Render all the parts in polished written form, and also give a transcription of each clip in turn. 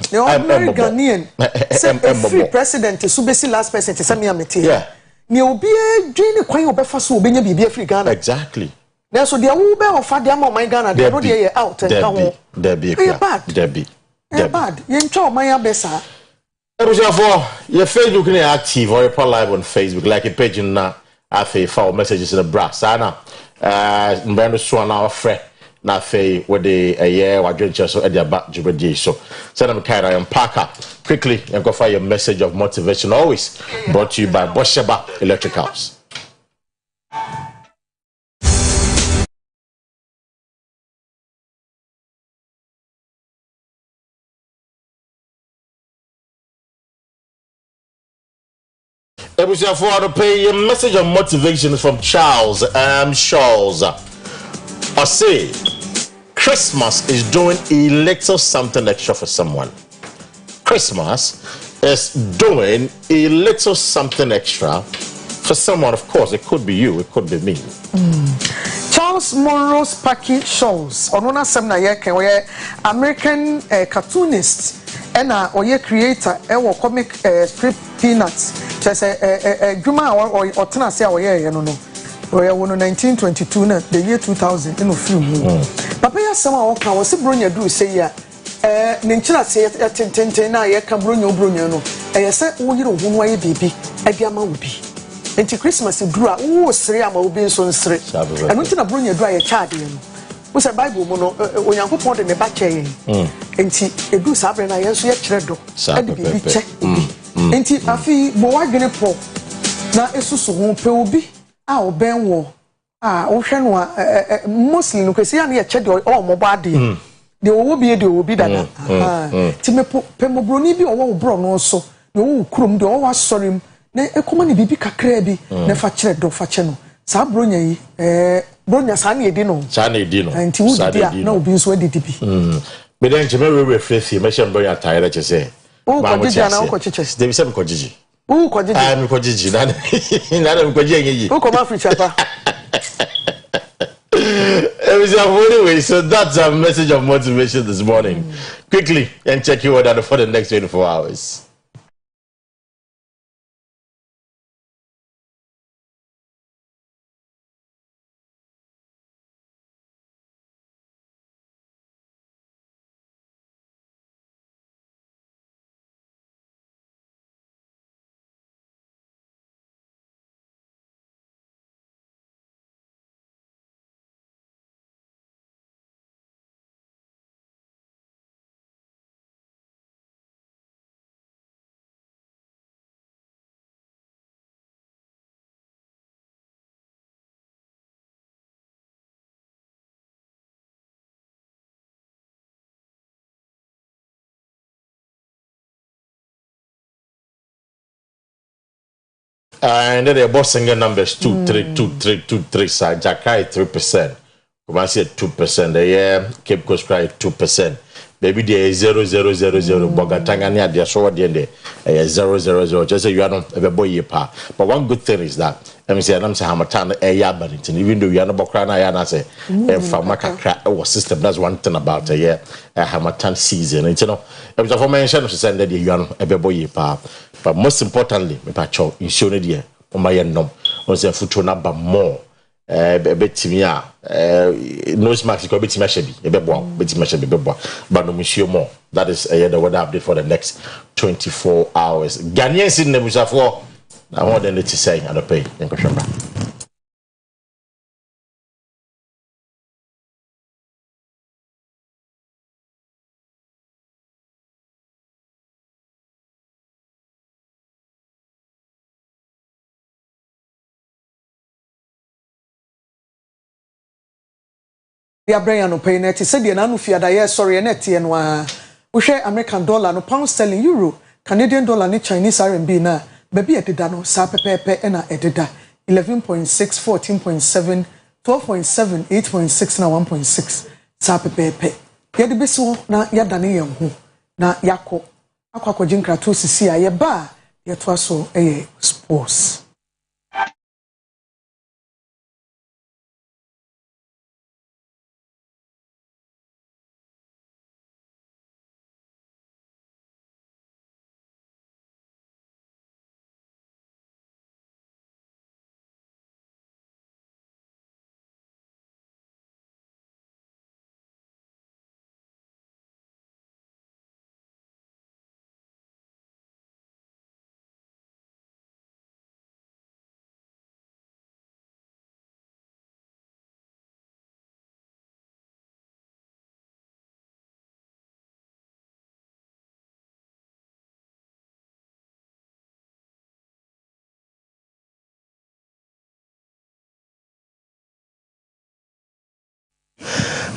The ordinary Ghanaian. Say a free president is subesi last person to send me a meeting. Yeah. Ni obi dream the kwan obefa so obenya bibi free Ghana. Exactly. Now so dia wo be offer dia ma my Ghana they no dey out and come. Debbie. Bad. You ntwa my abesa. For your Facebook is active or you're live on Facebook like a page in na afi for messages in the brass. Ana mbendo so na ofre na afi with the year wadwenche so e dia ba jubedi so. Send them kind I am Parker. Quickly and go for your message of motivation always brought to you by Bosheba Electricals. For to pay a message of motivation from Charles I say Christmas is doing a little something extra for someone. Christmas is doing a little something extra for someone. Of course, it could be you, it could be me. Charles Monroe's Paki Shows. Onona semna yeke we American cartoonist and oye creator e comic strip Peanuts. Just Juma or Tenase oye no. We are 1922 na the year 2000 in film. Papa ya sama o kan wo se bronya do say ya ninchira se tenten na ye kan bronya no. Se wo yire wo no aye bibi e bia ma wo bi. Enti Christmas duru a wo sere ama obi nso nsere eno nti na bronya duru a ye chaade no wo se Bible mu no onyankopon de ne ba kye enti edu sabre na ye nso ye kire do e de bibi che enti afi bo wadwene po na esusu ho pe obi a oben wo a wo hwe no a muslim no kwesi ya na ye che de o mo ba de de owo bi dada ti me pe mo broni bi owo bro no so na wo kurom de o wa sorem na ekoma ni bibi kakra bi na fa kire do fa che no sa bronya yi bronya sa na edi no anti wo dia na obi nso edi bi me den che me we frefi me shem bronya tire che say ma mo jija na wo ko cheche de bi se me ko jiji ko jiji me ko jiji na me ko jiji yi wo ko ma free chapa. Anyway, so that's our message of motivation this morning. Quickly and check your order for the next 24 hours. And then the boss single numbers 2-3 side Jakai 3%. Kumasi at 2%. The year Cape Coast Cry 2%. Maybe there is 0.000 Bogatangania they show at the end 0.000. Just say you are not a boy pa. But one good thing is that I'm saying Hamatan a Yabanington, even though you are not Bokrana Yana say Famaka crack our system. That's one thing about a year a Hamatan season. And you know, it was a formation to send that you are not a boy pa. But most importantly, me pacho insure dia o maye nom on se futu na ba more betimi a nose mask ko betimi ahye bi ebebo betimi ahye bi bebo but no insure more. That is the weather update for the next 24 hours. Ghanaians in nebusafo na what they to say and pay in Koshamba. Dia Brian no pay net said the nanu fiada ye sorry net ye no a wo hwe American dollar no pound sterling euro Canadian dollar ni Chinese RMB na baby ededa no sa pepepe na ededa 11.6 14.7 12.7 8.6 na 1.6 sa pepepe ye de beso na ya dane ye ho na yakọ akwa jinkra to sisi a ye ba ye to aso sports.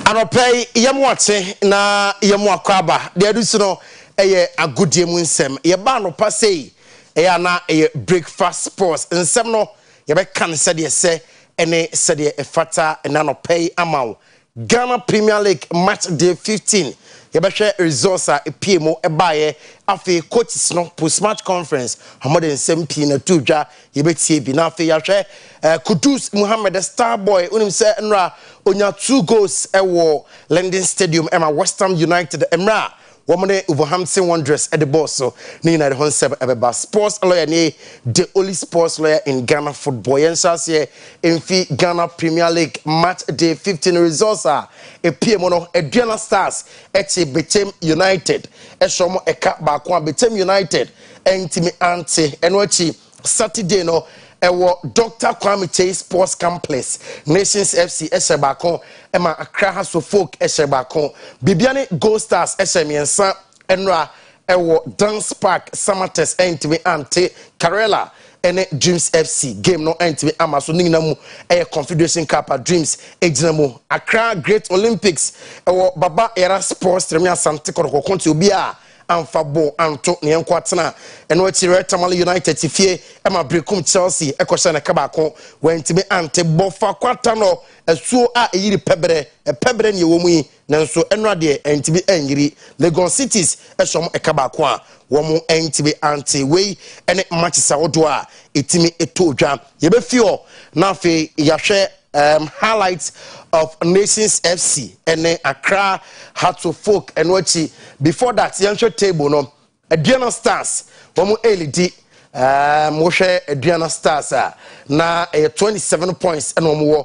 Anopay yamwate na yamwakwaba de adusu no eye agodie mu nsem ye ba no pasei eye na eye breakfast sports nsem no ye be kan se de se ene se de efata na anopay amaw Ghana Premier League match day 15 ye be hwe results a epiemo e baaye afi coaches no post match conference hamode nsem pi na tudwa ye betie bi na afi ya hwe Kudus Muhammad Star Boy unim se nra onya 2 goals ewo London Stadium Emma West Ham United emra womane Wolverhampton Wanderers at the boss so ni na the hon sebe ebeba sports lawyer ni the only sports lawyer in Ghana football yensas here in Ghana Premier League match day 15 results are a PM no Aduana Stars eche Betem United eshomo eka ba kwa Betem United entimi ante enochi Saturday no ewo Dr. Kwame Chase Sports Complex Nations FC Eshebakon ema Accra House of Folk Eshebakon Bibiane Gold Stars Eshemiensa enra ewo Dance Park Samates entimi ante Karela ene Dreams FC game no entimi amaso ningina mu Confederation Cup Dreams ejina mu Accra Great Olympics ewo Baba Era Sports Tremia Asante Koroko konti obi a Amfabo Anto ne enkwatena eno achire Tamale United tifie ema brekum Chelsea ekosha na kabako wentime ante bofa kwata no esuo a eyiri pebre ne wo mu yi nanso eno ade entime anyiri Lagos Cities esom ekabako a wo mu entime ante wei ene matches awodo a etime etodwa ye be fio na afi yahwe highlights of Nations FC and Accra Hearts of Folk and watchi before that young table no Aduana Stars womu LED Moshe Aduana Stars na 27 points and womu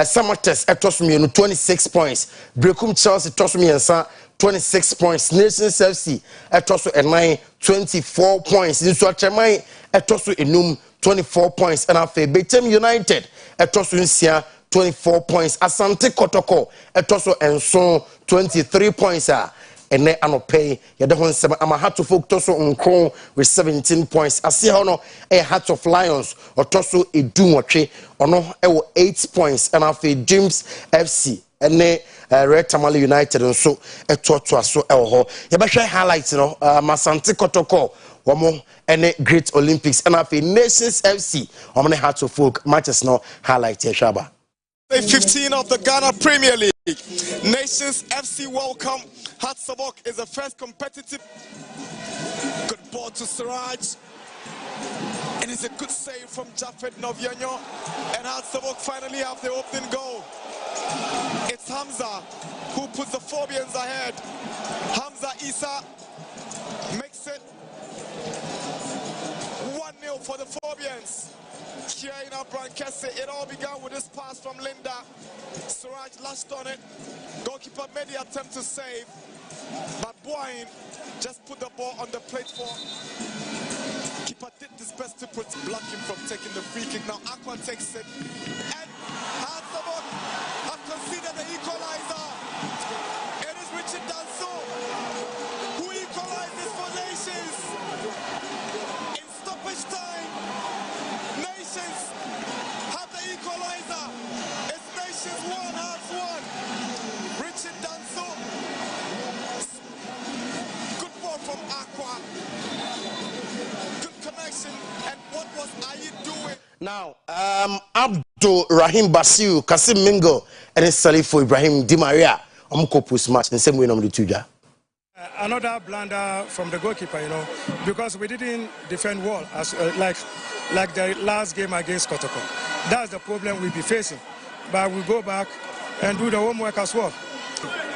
Samates etosumi 26 points Brekum Chelsea etosumi ensa 26 points Nations FC etoso enai 24 points nso achemai etoso enum 24 points and afa Betem United etoso nsia 24 points Asante Kotoko etoso enso 23 points ene anopay yede hon sema ama Heart of Folk toso nkron with 17 points ase hono Heart of Lions otoso edunwotwe ono ewo 8 points and afa Dreams FC ene Red Tamale United nso etoto so ewo ho ye be hwe highlights no Asante Kotoko womo ene Great Olympics and afa Nations FC omne Heart of Folk matches no highlight ye shaba 15 of the Ghana Premier League. Nations FC welcome. Hatsabok is the first competitive. Good ball to Siraj. It is a good save from Jafet Noviano. And Hatsabok finally have the opening goal. It's Hamza who puts the Phobians ahead. Hamza Isa makes it 1-0 for the Phobians. Here in our Kwesi, it all began with this pass from Linda. Suraj lashed on it. Goalkeeper made the attempt to save, but Boyne just put the ball on the plate for. Keeper did his best to block him from taking the free kick. Now Akua takes it, and Hatsabok have conceded the equalizer. It is Richard Danso who equalizes for Nations in stoppage time. Nations have the equalizer. It's Nations 1, Hearts 1. Richard Danso. Good ball from Akua. Good connection. And what was Ayid doing? Now, Abdul Rahim Basiu, Kasim Mingo, and it's Salifo Ibrahim Di Maria. Post match in the same way on the Tuja. Another blunder from the goalkeeper, you know, because we didn't defend well as like the last game against Kotoko. That's the problem we'll be facing. But we go back and do the homework as well.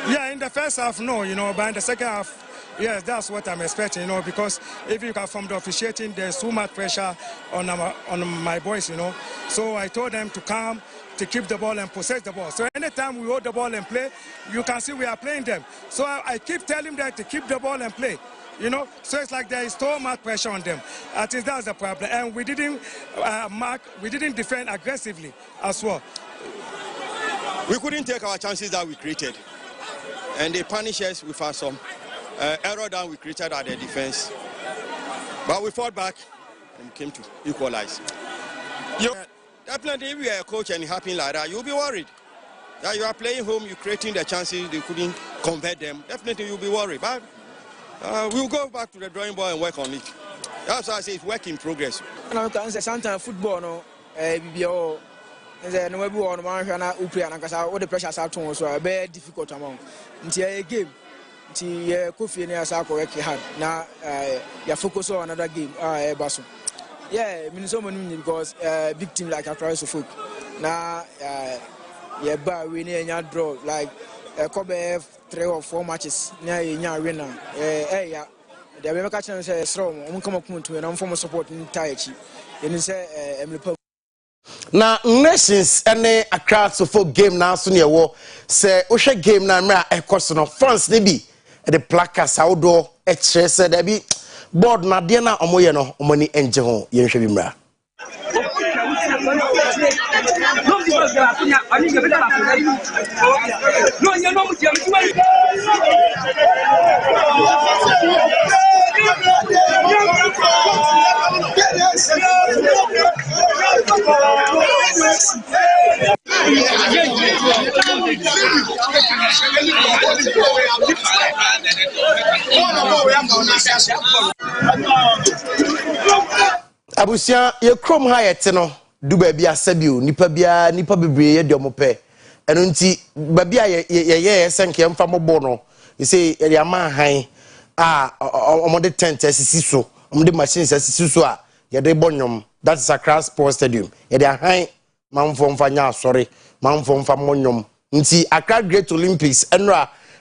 Yeah, in the first half, no, you know, but in the second half, yes, that's what I'm expecting, you know, because if you can from the officiating, there's too much pressure on my boys, you know. So I told them to come, to keep the ball and possess the ball. So anytime we hold the ball and play, you can see we are playing them. So I keep telling them to keep the ball and play. You know, so it's like there is so much pressure on them. I think that's the problem. And we didn't we didn't defend aggressively as well. We couldn't take our chances that we created. And they punish us with some error that we created at the defense. But we fought back and came to equalize. Definitely, if you are a coach and it happens like that, you'll be worried. Yeah, you are playing home, you're creating the chances, they couldn't convert them. Definitely you'll be worried. But we'll go back to the drawing board and work on it. That's why I say it's work in progress. And I can say sometimes football, no, BBO, and then no one man and all the pressure are too so very difficult among. Until a game, until Kofi and Asako had now, you focus on another game, Basso. Yeah, Minnesota because big team like Akua Asieduaa now, yeah, but we need a draw like Kobe 3 or 4 matches near a winner. Yeah. The American chance is strong. I'm coming to an form of support in Taichi. And say, now, nations and a crowd so for game now, soon your war say, Osha game now, a question of France, they be at the placas outdoor, a chair said, they be board Nadiana Omoyano, money engine, Yenshabimra. Abusia, your chrome high eteno, do baby a sabio, nipa bebre, yomope. And unti baby, ye, sank him from a bono. You say, a man high, on the tent as so, on the machines as susua, ya de bonum, that's a crass sports stadium. Ye de high, Mount from Fanya, sorry, Mount from Famonum. Unti a crowd great Olympics, and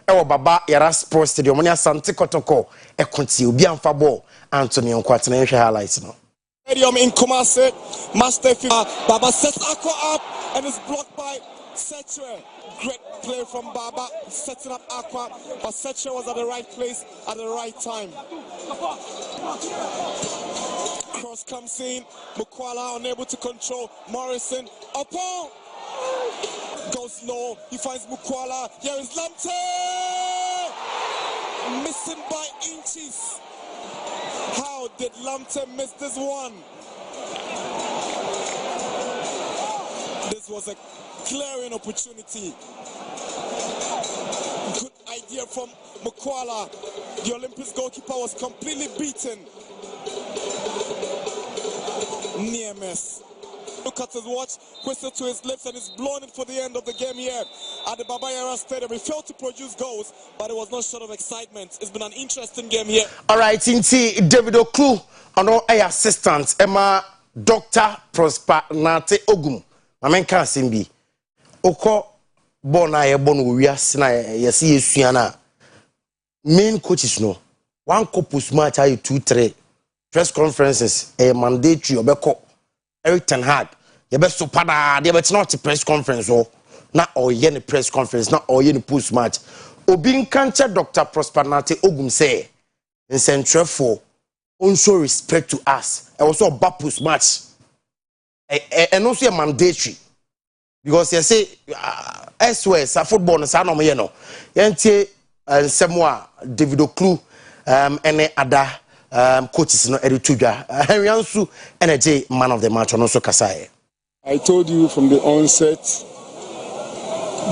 Baba Yara Sports Stadium, Monia Sante Kotoko, a conti, Bian Fabo, Anthony on Quaternaria highlights now. Stadium in Kumasi, Master Baba sets Akua up and is blocked by Setre. Great play from Baba, setting up Akua, but Setre was at the right place at the right time. Cross comes in, Mukwala unable to control Morrison. Upon goes low, he finds Mukwala. Here is Lamte, missing by inches. How did Lamte miss this one? This was a glaring opportunity. Good idea from Mukwala. The Olympics goalkeeper was completely beaten. Near miss. Look at his watch, whistle to his lips, and he's blown it for the end of the game here at the Baba Yara Stadium. He failed to produce goals, but it was not short of excitement. It's been an interesting game here. All right, Inti David Oklu, and all a assistant, Emma Dr. Prosper Nate Ogum. Mamen kan simbi. Oko bona ye bon wia sina yesi yesuana. Main coaches no. One couple match ayi 2-3 press conferences mandatory obeko. Eric Ten Hag, you best so pada, they bet not press conference or not or yen press conference, not or yen post match. Obin cancer Dr. Prosper Nate Ogum say in Central for show respect to us. And also a post match. And also a mandatory. Because you say elsewhere, football is no me no. Yente Semwa, David Oklu, and other coaches no Erituja. Henry Ansu energy man of the match on also Kasai. I told you from the onset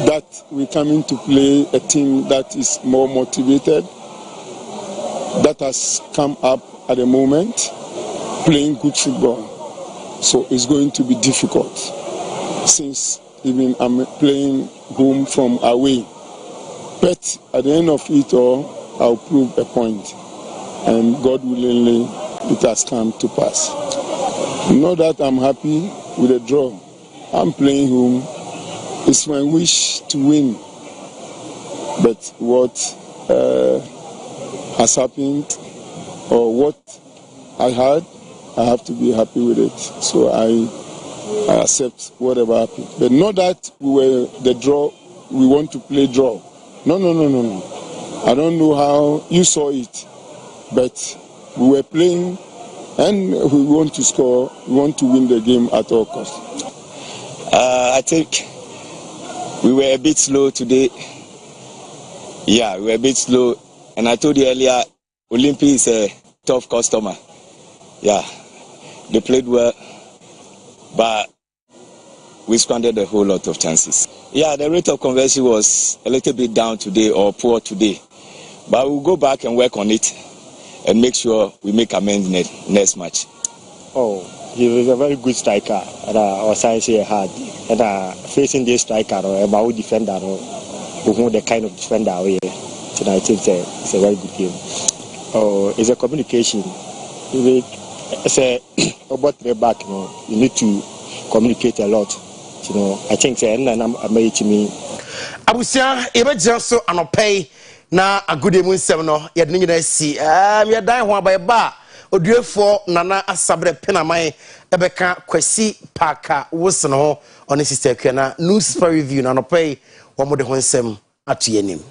that we're coming to play a team that is more motivated, that has come up at the moment, playing good football. So it's going to be difficult since even I'm playing home from away. But at the end of it all, I'll prove a point. And God willingly, it has come to pass. Not that I'm happy with a draw. I'm playing home. It's my wish to win. But what has happened or what I had, I have to be happy with it. So I accept whatever happened. But not that we were the draw, we want to play draw. No. I don't know how you saw it. But we were playing and we want to score, we want to win the game at all costs. I think we were a bit slow today. Yeah, we were a bit slow. And I told you earlier, Olympic is a tough customer. Yeah, they played well. But we squandered a whole lot of chances. Yeah, the rate of conversion was a little bit down today or poor today. But we'll go back and work on it and make sure we make amends next match. Oh, he was a very good striker. Our science here hard. And facing this striker or about defender who the kind of defender we are. So I think it's a very good game. Oh, it's a communication. It's about the back, you need to communicate a lot. I think I'm amazing me. Abusia ebe so anopay na agode mu nsem no ye de nyina si me dan ho aba ba oduefo nana asabre penaman ebeka Kwesi Parker wosno ho on sister Kwena newspaper review na anopay wo mo de ho nsem ato yanim.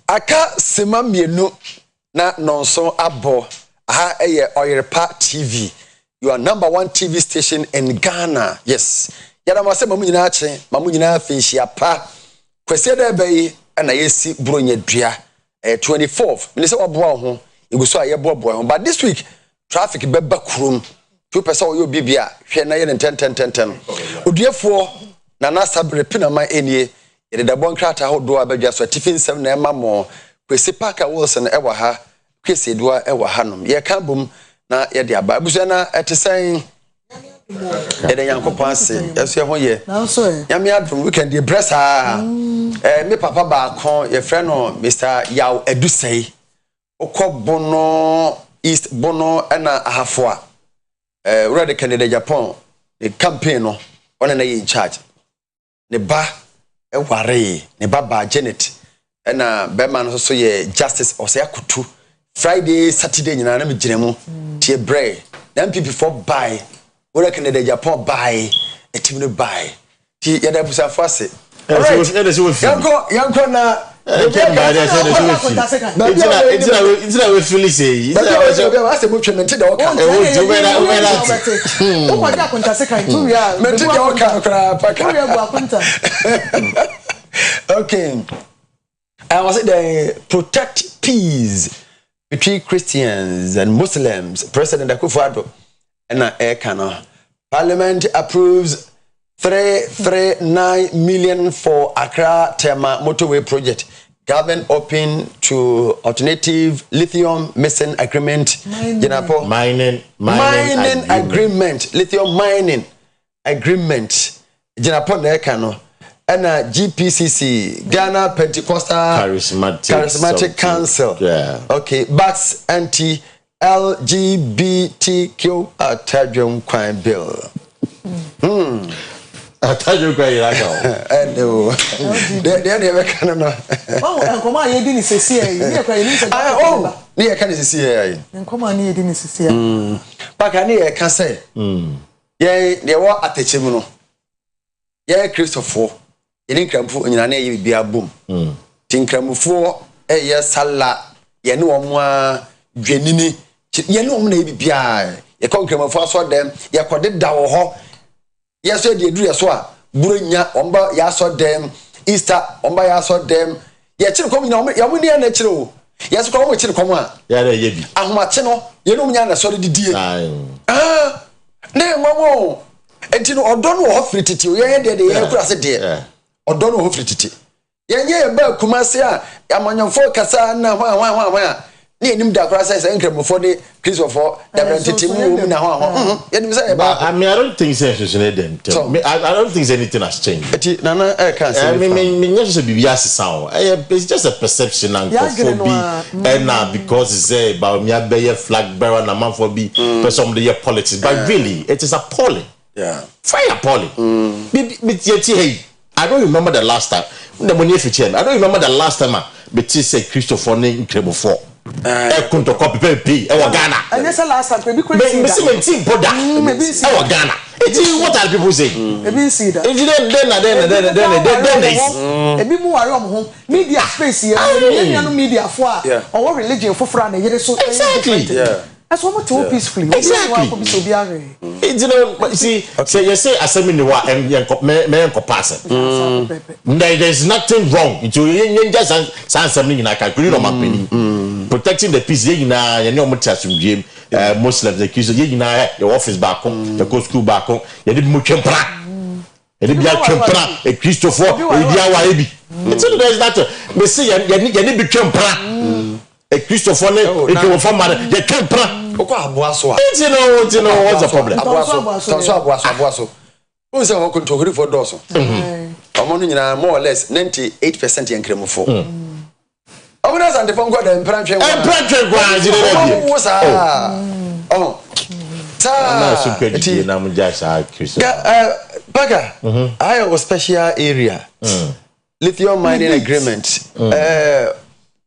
Aka sema mienu na nonso abo aha eye Oyerepa TV, your #1 TV station in Ghana. Yes, yada mase mamu nyina ache mamu nyina afenhia pa Kwesi da bai na yesi bronya dua 24th me say oboa ho iguso aye bobo ho, but this week traffic beba kurom 2% oyo bibia hwe na ye 10 oduefo na na sabre pina ma enie yede da bon krata ho do abadwa so tifin 7 na ema mo Kwesi Parker Wilson ewa ha Akua Asieduaa ewa hanom ye ka bom na ye de aba abusu na etesen yede yankopon ase yeso ye ho ye na so yame adrum weekend ye bressa me papa ba kon ye frɛ no Mr. Yaw Edusei okobono East Bono na ahafoa already Canada Japan the campaign no on na in charge ne ba eware ne baba Janet na bema no so ye Justice Oseakutu Friday Saturday nyina na me giremu tie bre na MPP for buy already Canada Japan buy a team no buy ti ya da busa fase yanko na it's not we feel say I say mo twementi da oka okay I was the protect peace between Christians and Muslims. President Akua Asieduaa and Parliament approves 339 million for Accra Tema motorway project. Government open to alternative lithium missing agreement. Mining agreement. Lithium mining agreement. Jinapo Nekano. And GPCC, Ghana Pentecostal Charismatic Council. Yeah. Okay. Backs anti LGBTQ Attajum Crime Bill. I tell you, great. I know. They never can. Oh, and come on, you didn't see it. Oh, near can see it. And come on, you didn't see it. But I near can say, yea, they were at the Chimino. Yea, Christopher, you didn't come for in your name, be a boom. Tinkram for a year sala, ye know more Jenini, ye know, maybe be a concrete for them, ye called down ho. Yes, they do as well. Burunya, Omba, Yaso them, Easter, Omba Yaso them. Yes, you come in on your winning natural. Yes, come with you, come on. Yeah, they be. I'm watching, you know, Yana solid dear. Ah, no, Mamma. And you know, I don't know how free it you. Yeah, they are cross it dear. Or don't know how free it. Yeah, about Kumasia, Yaman for Casana, why. Near him, the cross is incredible for the Christopher, the woman now. I mean, I don't think it's then. I don't think anything has changed. Nana, I can't say. I mean, it's just a perception and now because it's about me, a flag bearer and a man for be some of the politics. But really, it is appalling. Yeah. Fire appalling. I don't remember the last time. I don't remember the last time. But say Christopher incredible for. Kunto copy P. Ghana. And that's the last time. Maybe Ghana. What are people saying? Maybe see that. Then media space here. Media for or religion for Fran. Exactly. That's what we peacefully. Exactly. You know, see, you say as a minute and there's nothing wrong. You just say something like I agree on my opinion. Protecting the peace, you know, Muslims, the Christians, you know, your office back home, your school back home, you did much a Christopher, it's all there's that. They say, you need to a Christopher, you can't you know, what's the problem? Who's a walking to for Dawson? More or less 98% young cremo for. I would ask the phone got and branch Baga, I have a special area. Lithium mining agreement.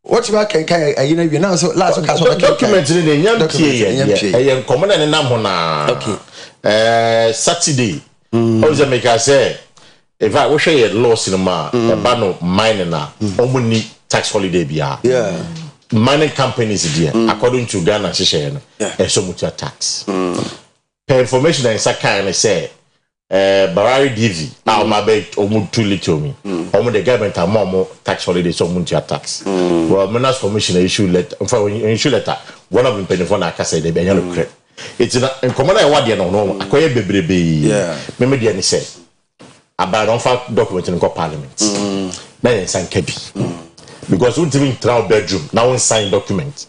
What's back and you know you now so last document in the young common and Namona. Okay. Saturday. How's the maker say? If I wish I had lost in a man, a ban of mining now, only tax holiday bia. Yeah. Mining companies there, according to Ghana Shisha, and so much tax. Per information that is a kind of say, Barari DV, our mabate omu too little me. Omu the government are more tax holiday so much tax. Well, Minas Commissioner issue letter, issue letter, one of them penny for na kasa de be credit. It's in common I want no akoye bebrebe. Yeah. Me me dey say about on document in parliament. Na yen san kebi. Because we didn't travel bedroom now we sign document.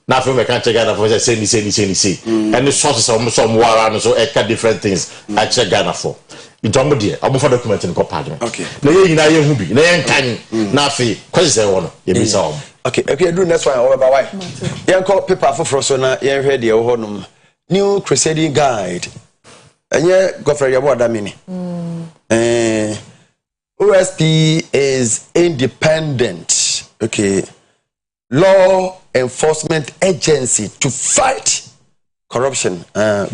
Now from I can't check Ghana for say and the sources of some war so different things I check Ghana for. It's almost there. I'm for document in parliament. Okay. Na ye na ye hubi na ye kan na fe kwese say one ye be say okay do next one over why yen call paper for so na yen hwe de ho nom new crusading guide enye gofre ye boda mini OSP is independent, okay, law enforcement agency to fight corruption. Then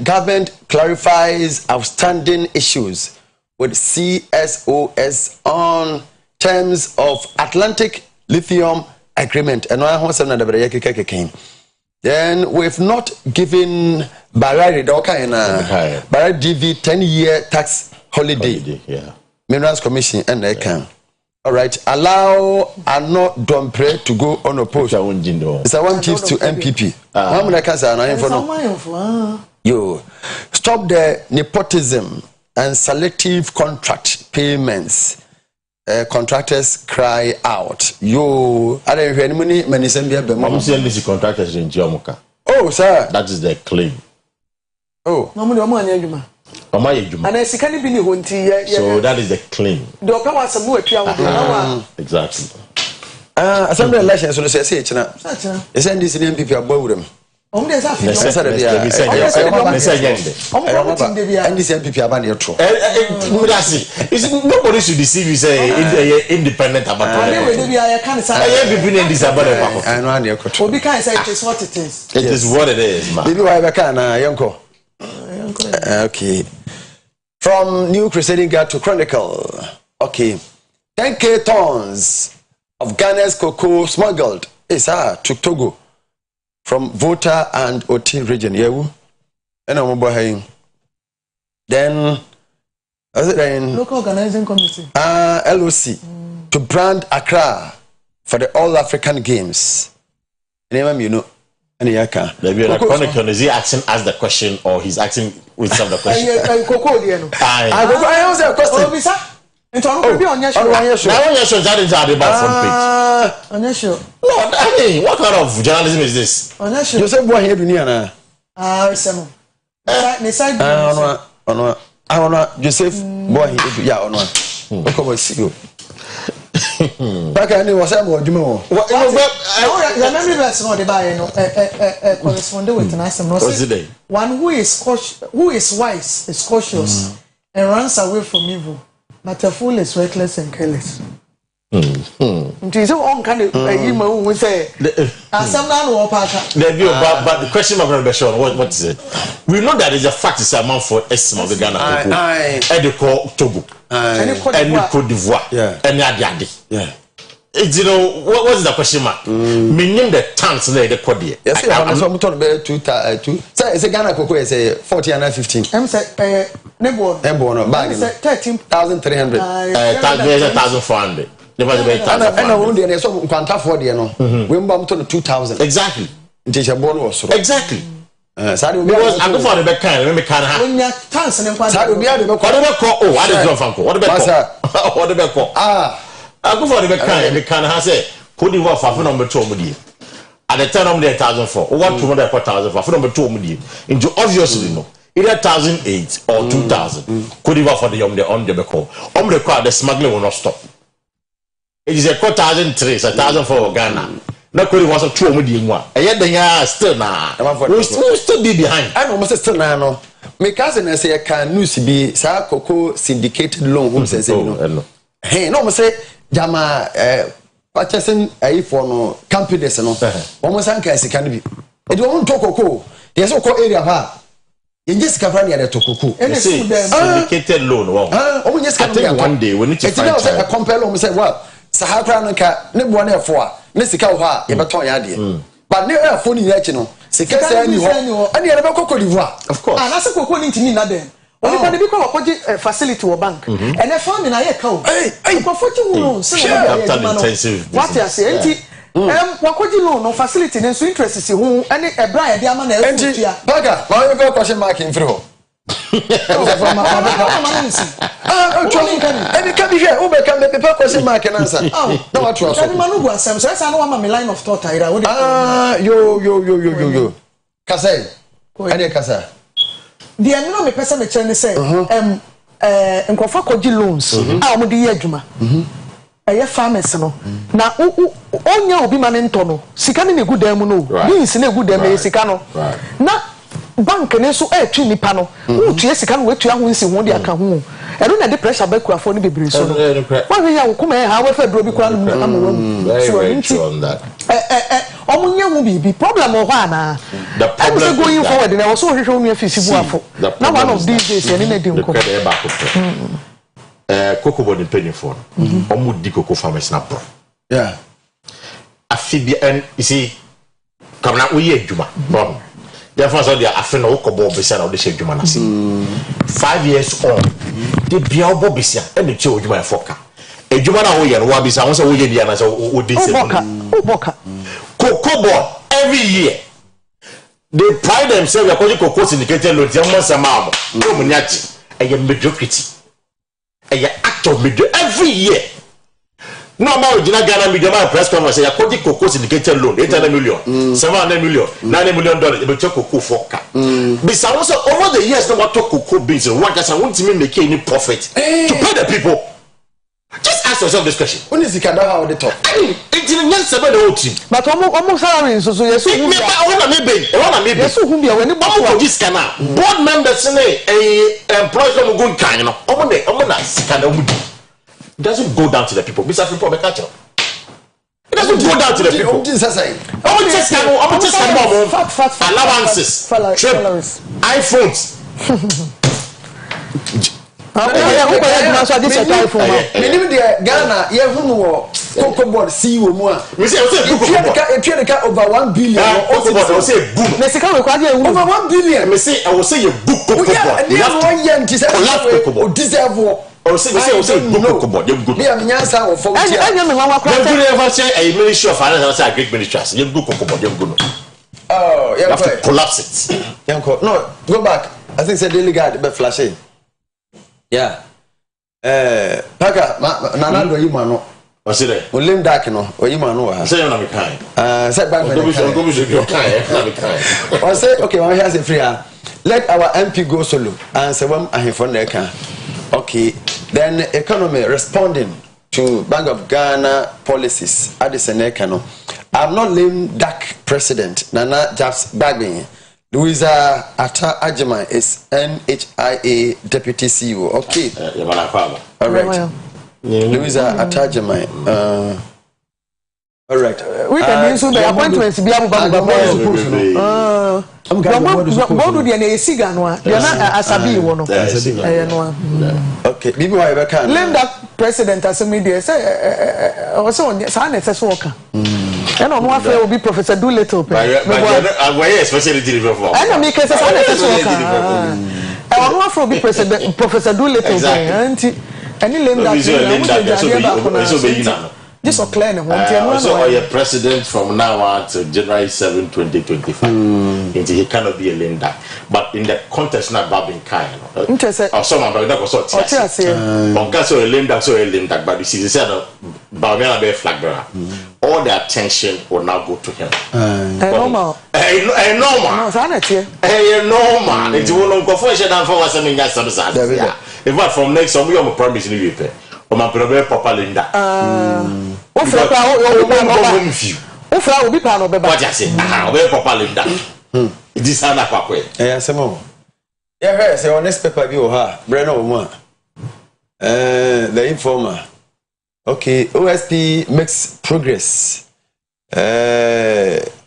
government clarifies outstanding issues with CSOS on terms of Atlantic Lithium Agreement. Then we've not given Barari DV 10-year tax holiday. Yeah. Minerals Commission and they can. All right. Allow Ano Dompre to go unopposed. It's a one chief to MPP. Yo, stop the nepotism and selective contract payments. Contractors cry out. Yo, I don't hear any money. Many send me contractors in Jomoka. Oh, sir. That is their claim. Oh, and I see can be so that is the claim. Exactly. Assembly elections, so say it now. They send this in MPP about them. And this MPP about your true. Nobody should deceive you, say independent about it is what it is, man. Maybe why can Yonko. Okay. From New Crusading Guide to Chronicle. Okay. 10K tons of Ghana's cocoa smuggled to Togo from Volta and Oti region. Then local organizing committee. LOC to brand Accra for the All African Games. You know. Maybe the Chronicle is he asking us the question or he's asking with some of the question? I answer a question. What kind of journalism is this? You say boy here dunia na. Joseph boy here ya ono. Come on see you. Back and was I more Jumo? Remember that's not the buy corresponding with an one who is wise is cautious and runs away from evil, but a fool is reckless and careless. It is all kind of email we say some but the question of what is it? We know that is a fact is amount for estimate of the Ghana people. Togo. And Côte d'Ivoire, and Yadi. Yeah. You know, what was the question mark? Meaning the towns there, the Cody. Yes, I'm talking about 2. Say, it's a Ghana cocoa, is 40 and 15. I'm saying, Nebo, bag 13,300. 1,400. Never the better. And I won't do some quanta for the no. We bomb to 2,000. Exactly. Teacher bonus. Exactly. Because I go for the back kind, we can have. When you're dancing and what the back call? I go for the back kind, we can have say, could you offer for number 2 million? At the time of the 1,004, or 1,000 for number 2 million. Into obviously no, either 1,008 or 2,000. Could you offer the on the back call? On the car, the smuggling will not stop. It is a 1,003, 1,004 Ghana. No, could was a 2 million one. And yet they are still now. We still be behind. I almost still now. My cousin I say I can news be sa cocoa syndicated loan who says no. Hey, no, say Jama purchasing a for no companies no. Almost anka can be. It won't talk cocoa. There's no area ha. Yes, Cavani at Tokuku. Syndicated loan. Oh, yes, I think one day we need to find a compel and say, well, Sahara and Cat, never one for Nessica, Ebatoya. But never phone in Yachino. Sika and you never Coco d'Ivoire. Of course. And that's a cocoa into me, Naden. Only can become a facility or bank. And I found in a account. Hey, for 40 intensive. What I say, what could you know? No facility, and so interested who any a Brian Diamond and Baga, why you go question marking through? And it can be here. Uber can make a question mark and answer. Oh, no, I trust Manu. So I know my line of thought. Yo. Kase, any Kasa. The annual me person me say, nkɔfa kɔgye loans. A ɔmo de yɛ adwuma. Ɛyɛ farmers no. Na onya obi ma ne ntɔ no. Sika ne gu dan mu no. Beans ne gu dan mu sika no. Na bank ne so twi nipa no. Wo tue sika no wetua ho nsi ho de aka ho. Ɛno na de pressure ba kurafo no bebre so no. Wa hwe ya wo kuma ha wa fa duro bi kura no amawa. Sure on that. Bibi problem or one. The problem going forward, and I was so rich on your physical. Now, one of these days, and in a dim Cocoa body penny for almost the cocoa farmers snap. Yeah, I feel and you see, come now, we are Juma. Therefore, so they are afraid of Okobo beside of the shape Juma. 5 years on, the Biao Bobisia and the children my foka. A Jumana Oya, Wabisa, also Oyerepa, so would this Boka. Cocoa board every year. They pride themselves according to cocoa syndicated loans. Almost a mom, no munyati, a mediocrity, a act of mediocrity every year. No more Gina Ghana media press conference. According to cocoa syndicated loan, 800 million, 700 million, $90 million. But your cocoa for car. Besides, also over the years, no what cocoa beans and what does I want to make any profit to pay the people. Just ask yourself this question. When is the Canada how they talk? I mean, it didn't the whole team. But almost salary, so yes, I want to yes, when you bought this canal, board members a employees of good kind, it doesn't go down to the people. Mr. People, it doesn't go down to the people. Allowances, trip, iPhones. Ghana, yeah, who cocoa board see you more. We say over 1 billion. Over 1 billion. Me say I will say you book cocoa board. Or say book cocoa board. You good. Yeah, Nyansa or for. You never say a ministry of finance and a great ministry. You book cocoa board. You good. Oh, yeah. You have to collapse it. No, go back. I think it's a daily guide, but flashing. Yeah. Paka, Nana do you mano? O say there. O lim dark no, o you mano. Say na me kind. Say back me. Kind. I say okay, one here say free. Let our MP go solo and say one ahifo na can. Okay. Then economy responding to Bank of Ghana policies at the Senate no. I'm not lame dark president Nana Japs Bagbin. Louisa Ata Ajima is NHIA Deputy CEO. Okay. All right. Louisa Ata Ajima. All right. We can use the appointments. Be able okay. Maybe why can name that president as a media say also on the worker. And on one will be Professor Doolittle. Especially I don't make a I want to be Professor Doolittle. Any name that just a clear also a president from now on to January 7, 2025. He cannot be a lender. But in the context not Babin kind. Or someone that was so a lender, so a lender, but this is a Babina be flag bearer. All the attention will now go to him. Normal. Normal. Normal. It will go for something else. In fact, from next summer, we have a promise in the UK. My brother Papa Linda. What say? Papa Linda. It is Anna Quaque. Yes, some yeah, say on this paper, you are Breno one. The informer. Okay, OSP makes progress.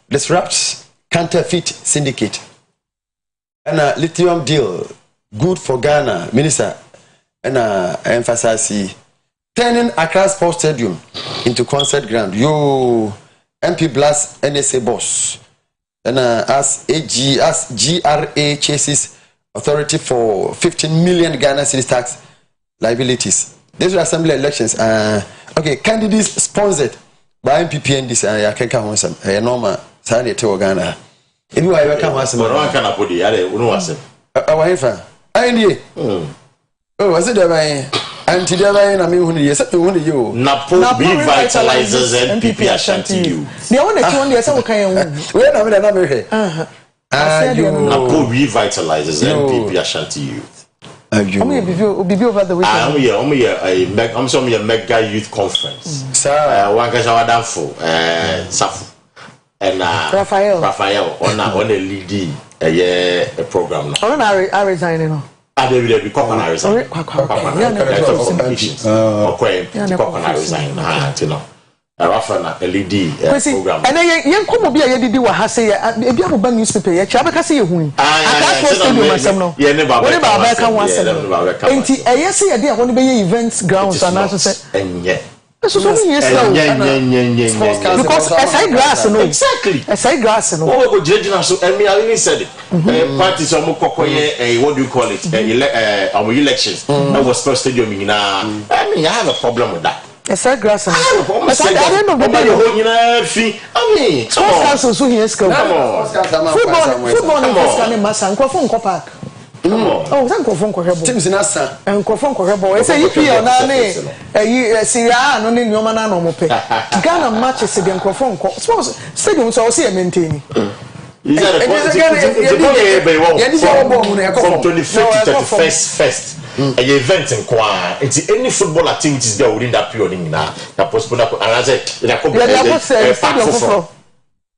Disrupts counterfeit syndicate. and a lithium deal good for Ghana minister and emphasize turning Accra Sports Stadium into concert ground. Yo MP Blast NSA boss and as GRA chases authority for 15 million Ghana cedis tax liabilities. These are assembly elections. Okay, candidates sponsored by MPP and this Yakeka Honsam, a normal Sunday to Ghana. If you ever come once, one can put the other, who was it? I need. Oh, was it ever? Anti Devine, I mean, when you said to you, Napo revitalizes MPP Ashanti youth. The only one years I can wait a minute, Napo revitalizes MPP Ashanti youth. I'm over the weekend. I'm some mega youth conference. Sir, one Gazawadan for Safu and Raphael on a lead a program. I resign. I will be compromised. Okay, Rafa LED program. And I young come be a did what has say a bit newspaper. Chabaka say you. Yeah, never. And I say a dear one be events grounds and as and yet. So yes, because as I grass no exactly as I grass no. Oh, so I really said it. Parties are more what do you call it? Our elections. I was first stadium in I mean, I have a problem with that. As I grass and I don't know about the whole fee. I mean, sports council so here's go. Football in Massa and Crofon Park. Oh, thank you for the Tim's in Assa and Crofon Correbo. It's a UP or Nane, Syria, no name your man, no more pay. Ghana matches again Crofon. Suppose stadiums are also maintaining. From 25th to 31st. An event in Kwa, it's any football activities there within that period in now. That postponed and I said,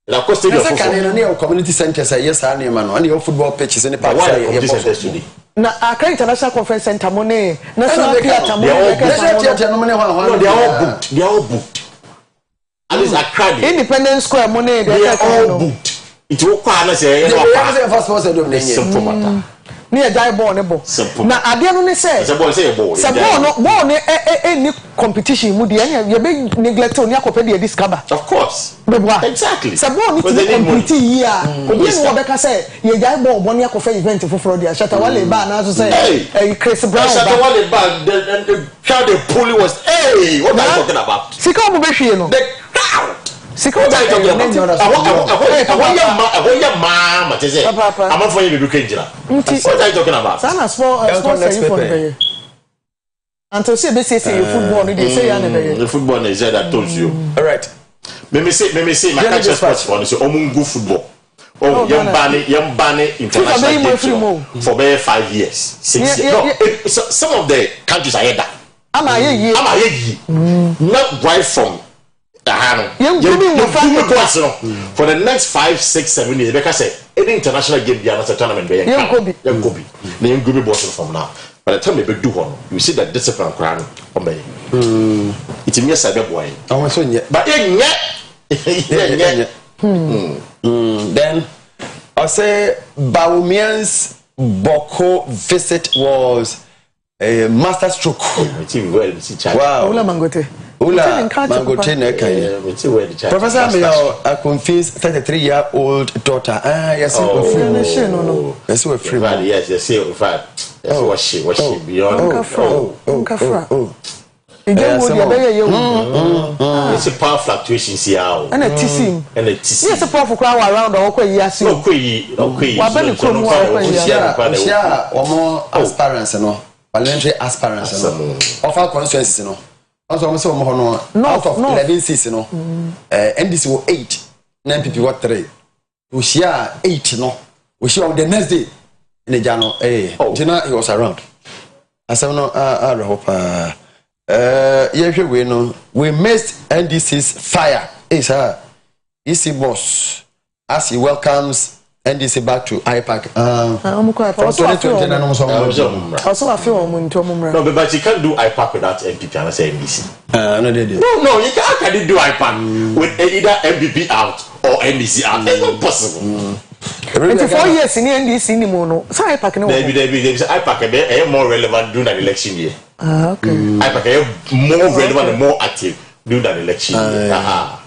La Costa of community centers, yes, I am on your football pitches in the park. Now, our international conference center money, national theatre money, they are all booked. At least Accra Independence Square money, they are all booked. It will come and say, near die born. Now, I didn't say, born any competition would you be neglected on your copedia discover. Of course, exactly. Sabon compete here. Obeka say, you die born 1 year coffee event for Florida. Shatawale ban, as to say, Chris Brown. Shatawale ban, the crowd the pulley was, hey, what are you talking about? Sikamu Beshi, the crowd. What are you talking about? I'm not for you to do. What are you talking about? Sana sports and to say football, they say the football is that I told you. All right. Let me say, my country sports one is Omungu football. Oh, young Bani international game for 5 years, 6 years. No, some of the countries are here. I'm a not right from. For the next 5, 6, 7 years, because I say any international game be another tournament be name Gobi bottle from now. By the time they do one, you see that discipline crown on me. It's a mere side boy. I want to but then I'll say Baumian's Boko visit was a master stroke. Wow. Ula Mangote Neka. Professor Mayo, a confused 33-year-old daughter. Yes, yes, we're free. Yes, yes, in fact. Yes, was she beyond? It's a power fluctuations here. And a tissue. And a tissue. Yes, a powerful crowd around the okay, yes, okay. Or more aspirants and all. Parliamentary aspirants of our constituencies, also, out of 11 seasons, NDC were 8, 9 people were 3. We share 8, no. We share the next day in the journal. Jena, he was around. I said, no, I hope. We missed NDC's fire. It's her EC boss as he welcomes NDC back to IPAC. Also, I feel no, but you can't do IPAC without MPP and NDC. No, you can't do IPAC with either MPP out or NDC out. It's not possible. 4 years in the NDC ni mo no. Say IPAC no. They say IPAC more relevant during the election year. Okay. IPAC more relevant and more active during the election year.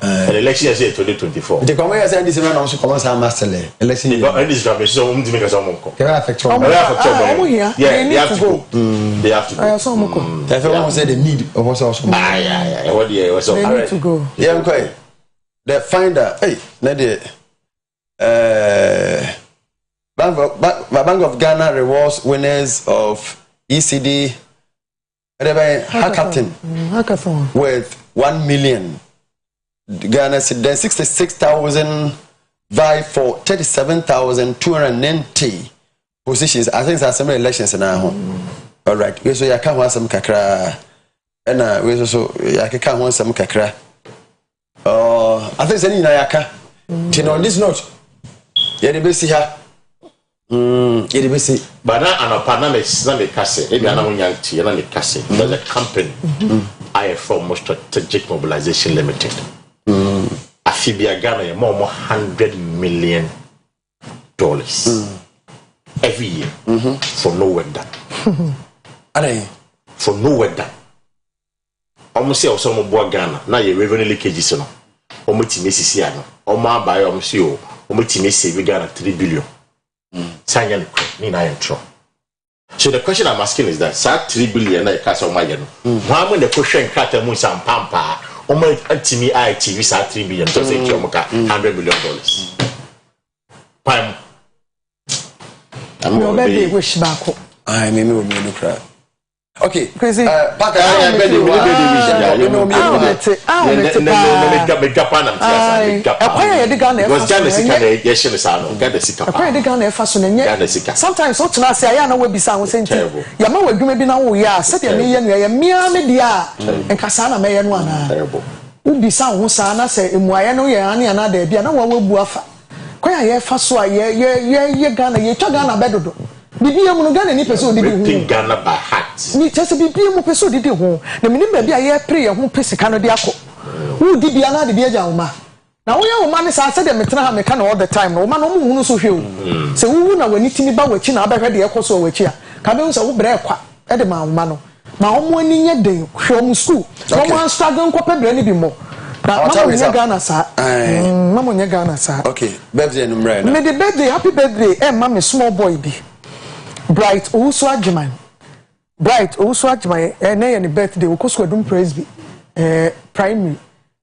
The election is 2024. The Commonwealth and this man also commence our master election. And this government so to make us all. They affect you. Yeah, they have to go. They have to go. I saw Moko. Everyone said the need of us also. Yeah. What the was all right to go. Yeah, okay. The finder, hey, not the Bank of Ghana rewards winners of ECD hackathon with 1 million. Ghana said then 66,000 vie for 37,290 positions. I think there's some elections now. All right. We so you can't want some kakra. And we so you can't want some kakra. I think any yaka. On this note, yeah, the best here. Yeah, the best. But now an panelist, let me cast it. Maybe I'm young tea, let me cast it. There's a company, IFO Strategic Mobilization Limited. Afibia Ghana more $100 million every year for no work done. For no work done. Almost say also more Ghana. Now you revenue leakage no. Almost Messi no. Almost buy almost you. Almost Messi Ghana 3 billion. Sanya ni na intro. So the question I'm asking is that 3 billion na cash on my no. How many the question crata mu sam pampa. Omo antimi ITV sa 3 billion to say kiomoka $100 million. Pam. I'm baby wish back. I me no cry. Okay, Kwesi. Back sometimes what na say ya na we bisa ho senti ya ma wadwuma bi na wo ya se de me ye no ya mia me dia enkasa na me ye no ana ubisa ho sa na se emuaye no ye ane ana da bia na wa wabu afa kwaya ye fa so a ye Ghana ye twa Ghana bedodo bibi emu no Ghana ni pese odidi ho Ghana by heart ni chese bibi emu pese odidi ho na mini ba bia ye pre ye ho pese ka no de akọ wo di bia na de bia ja homa na wo ye homa ne sa se de metena ha meka na all the time no homa no mu hunu so hwe o se wu na wani timi ba wachi na abehwe de ekọ so wachi a ka be so wo bre kwa e de ma homa no ma omo ani nye de hwe omo school omo an struggle nkope bre ni bi mo na mama nya Ghana sa mama nya Ghana sa okay birthday no mra na me the birthday happy birthday mama small boy bi Bright Owusu Ajiman. Bright Owusu Ajiman na ye ne birthday wo koso adum praise bi primary.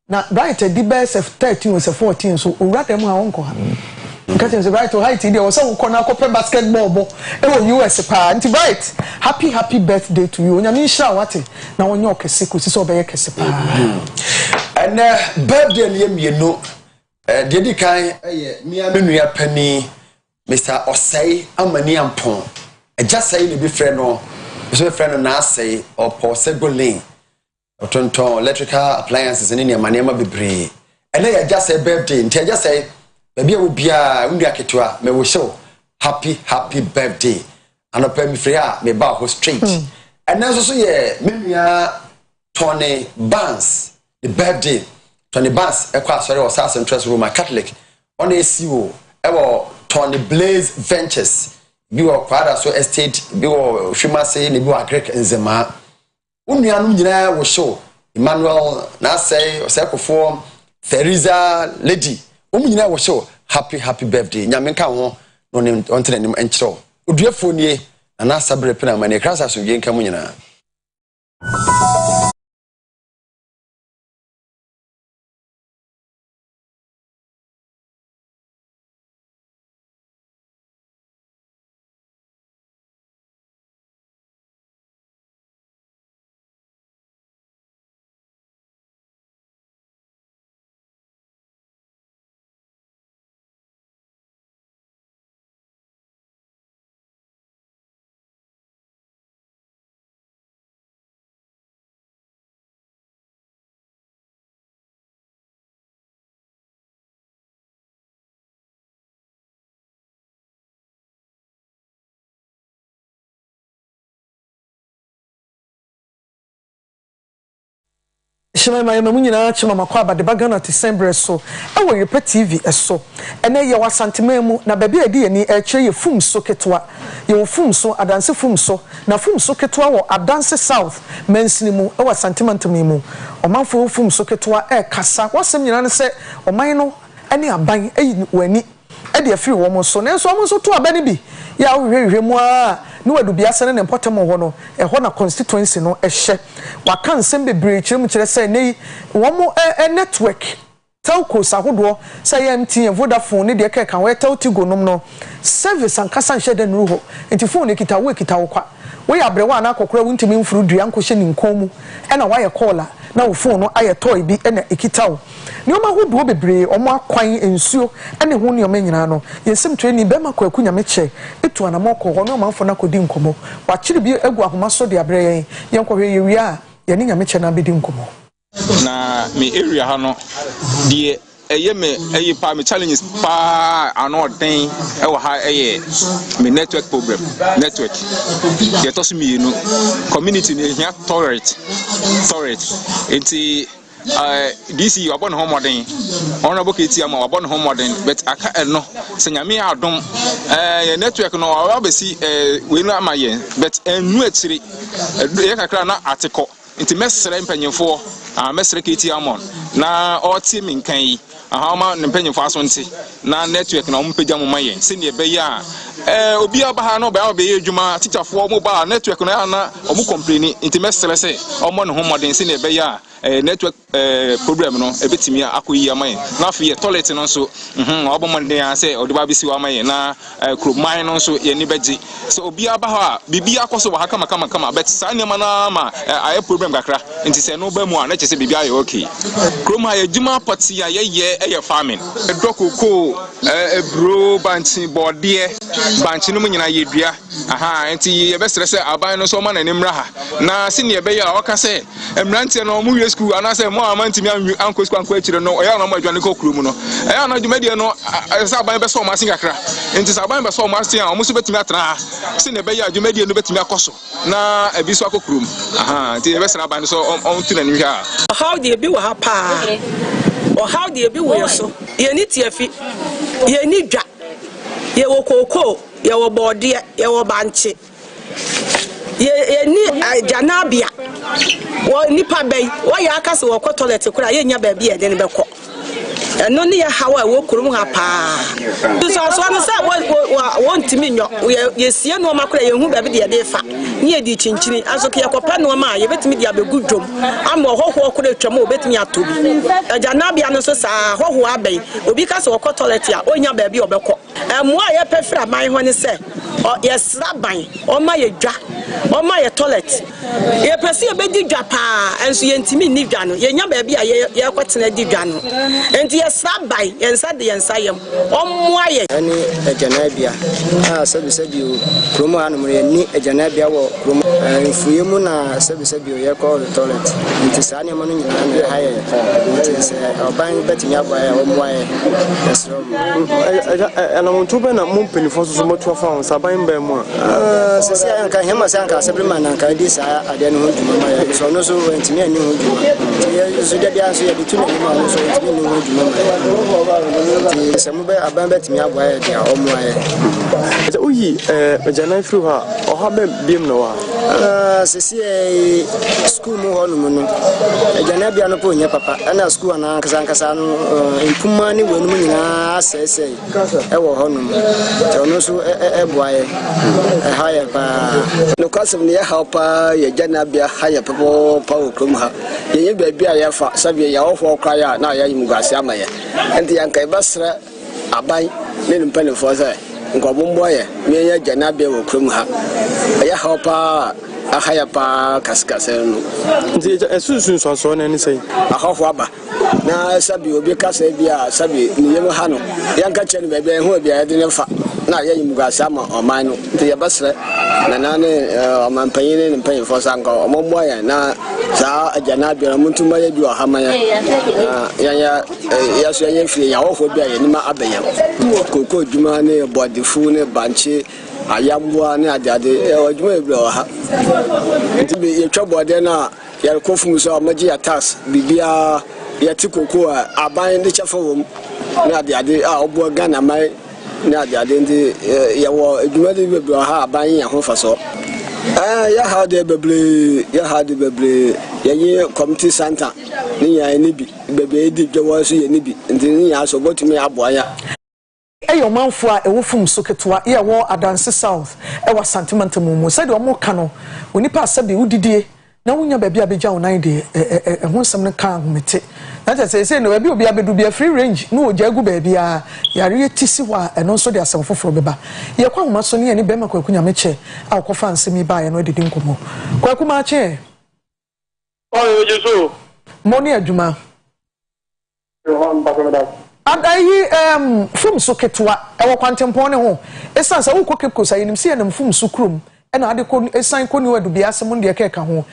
Na Bright di best of 13 or 14 so owura dem ha wonko ha. Nka tem se Bright height dey wo so wonko na kope basketball bo e wo US pa. Nti Bright happy birthday to you. Onyame nhira wate na wonye okese ko sisi obeye kese pa. And birthday ne mienu de di kan ye mia menua pani Mr. Osei Amani Ampon. Just say ni bi friend no so friend na say or possibly otonton electrical appliances ni ne manema bebre and then just say birthday nti just say baby wo bia undu aketua me wo show happy birthday anopa mi free a me ba ho straight and then so ye menua Tony Barnes the birthday Tony Barnes e kwa sorry o sas interest room Catholic on ACO e wo Tony Blaze Ventures biwo kwada so estate biwo hwimase ne biwo agrek nzema unuanu nyina wo show Emmanuel na say osekofo Theresa lady nyina wo show happy birthday nyamenka ho no ne ontene nim enkyerɛ oduafo nie na sabre pena mane krasa so yenka mu nyina Shema my munyina chima makwaba de bagana te sembre so e wo Oyerepa TV eso ene ye wasantememu na baabi adi ani e kire ye fum so ketwa ye wo fum so adanse fum so na fum so ketwa wo adanse south mansini mu e wasantemantemi mu omanfo fum so ketwa e kasa wasem nyina ne se oman no ene aban e wani e de afiri wo mo so nenso wo mo so to abani bi ya wo hwehwe mu a no wadu biase ne important ho no e ho na constituency no e hye waka nsem bebre kiremu kire se nei wo mo network telco sahodo say MTN Vodafone ne de ka we teltigo nom no service ankasa nhye de nru ho enti phone ne kita we kita wo kwa we abrewa na akokora wuntimi mfuru dua nkohye ni nkomu e na waye caller na wo phone no aye toy bi e na ekita wo ne oma hodo bebre omo akwan ensuo e ne ho ne oma nyina no yesem training be makwa akunya meche etu anamoko ho no manfo na kodi nkomo wa kire bi egu ahoma so de abre yen yenkohwe ye wi a ye ne nyameche na bedi nkomo na me area ha no die eye me eye pa me challenges pa anoden e wo ha eye me network problem network ye to so me no community ne hia tolerate enti DC wabon homoden honorable keti ama wabon homoden but aka eno senyame adom ye network no wa besi we no amaye but enu akiri ye kakra na atiko nti mesere mpanyefo mesere keti amon na oti minkan yi ahama mpanyefo aso nti na network na ompagya mo mayen se ne be ya obi aba ha no ba obe ye adwuma teacherfo mo ba network no na omo complain nti mesere se omo ne homoden se ne be ya network problem no ebetimi akoyi amaye na afi ye toilet no so obomande ya se odiba bisi wa amaye na kromai no so ye ni beji so obi aba ha bibi akoso wa kama but sanya mana ma aye problem kakra nti se no ba mu a na chese bibi aye okay kroma ye juma party ya ye farming edokoko ebro banchi bode banchi no nyina ye dua nti ye be stress aban no so ma na nimra ha na se ne be ya waka se emrantie no mu school and I say more amount me uncle school anko chire no ya no ma dwane ko kuru mu no ya no dwuma die no sa ban be so ma singa kra enti sa ban be so ma sin a mo so betimi atra se ne be ya dwuma die no betimi akoso na abi so akokuru mu enti be sra ban so on tu na ni hwa how dey be wa ha pa or how dey be we so ye ni tiafi ye ni dwa ye wo koko ye wo bode ye wo banche ye ni janabia wo nipa bay wo ya akase wo ko toilet kura ye nya ba bi e de ne beko eno ne ya hawa wo kurum ha pa so no say wo ntimi nyo ye sie no makura ye hu ba bi de de fa ne di chinchini aso ke yakopa no ma ye betimi de abegu dwom ama hoho kura twam o betimi atobi janabia no so sa hoho abay obi kase wo ko toilet ya onya ba bi obeko emo a ye pefra man ho ne se ye sraban o ma ye dwa o ma ye toilet ye pese ye bedi dwa pa enso ye ntimi ni dwa no ye nya ba bi a ye kwetena di dwa no enti ye sraban ye nsa de ye nsa yem o moa ye ani ejanabia sabi kromo anu ye ni ejanabia wo kromo mfuye mu na sabi ye ko toilet nti sa ne mo no nyina na ha ye nti se oban betimi agwa ye o moa ye esro ana muntu be na mo penifo so mo to fa on saban ba mu sisi ayan kan hema san ka sabri man kan di sa ade no djuma ma ya so no so wentimi ani ho djuma ye so de dia so ye de tuni ma no so wentimi ni ho djuma ma ti se mo be aban betimi agwa ye dia o mo aye oyi jana fru ha o ha be biem no wa sisi school mo ho no no jana bia no po nya papa ana school ana kasa no impuma ni wonu nyina asese e wo ho no no so boy higher pa no custom near help ya janabia higher people power krum ha ye baby ya fa sabe ya ofo kwaya na ya yimugase amaye enti yankai basra abai ne mpane fo say nkobombo ye me ya janabia wo krum ha ya help higher pa kaskase no enti esusun so na ni say ahofo aba na sabe obi kasa bia sabe ni yem ha no yanka chene baby ho bia ya de ne fa na ya yimugase ama oman no enti ya basra na nane omanpanyin ne mpanyin fo sanka omombo ya na sa janabia muntu ma ya bi ohama ya so ya fie ya ofo bia ya ni ma abenya koko djuma ne bodifu ne banche ayamboa ne adade ojuma ebra ha nti be ye twabode na ya kofum so amaji atas bibia ya tikoko aban de chafo na ade obo Ghana mai na ade ndi ya wo edumade bebre ha aban ya ho fa so ya ha de bebre ya ye community center ni ya ni bi bebe di dwo so ya ni bi ndi ni ya so botumi aboa ya eyo manfo a ewofum soketwa ye wo adanse south ewa sentiment mumu said o mo ka no onipa asabi udidie na wonya ba bia beja onan de ho nsem ne kan humete na say no ba obi abedu bia free range no oja gu ba bia yare tisi wa eno so de asem foforo beba ye kwa homa so ne ye ne bema kwa kunya meche a kofa nsemi ba ye no edidi nkomo kwa kuma che o jesu moni adwuma adayi fum so ketwa ewo kwantempon ne ho esan sa wo kokeko sa yenim se yenim fum so krom ena ade ko esan ko ni wadu bia asem de keka ho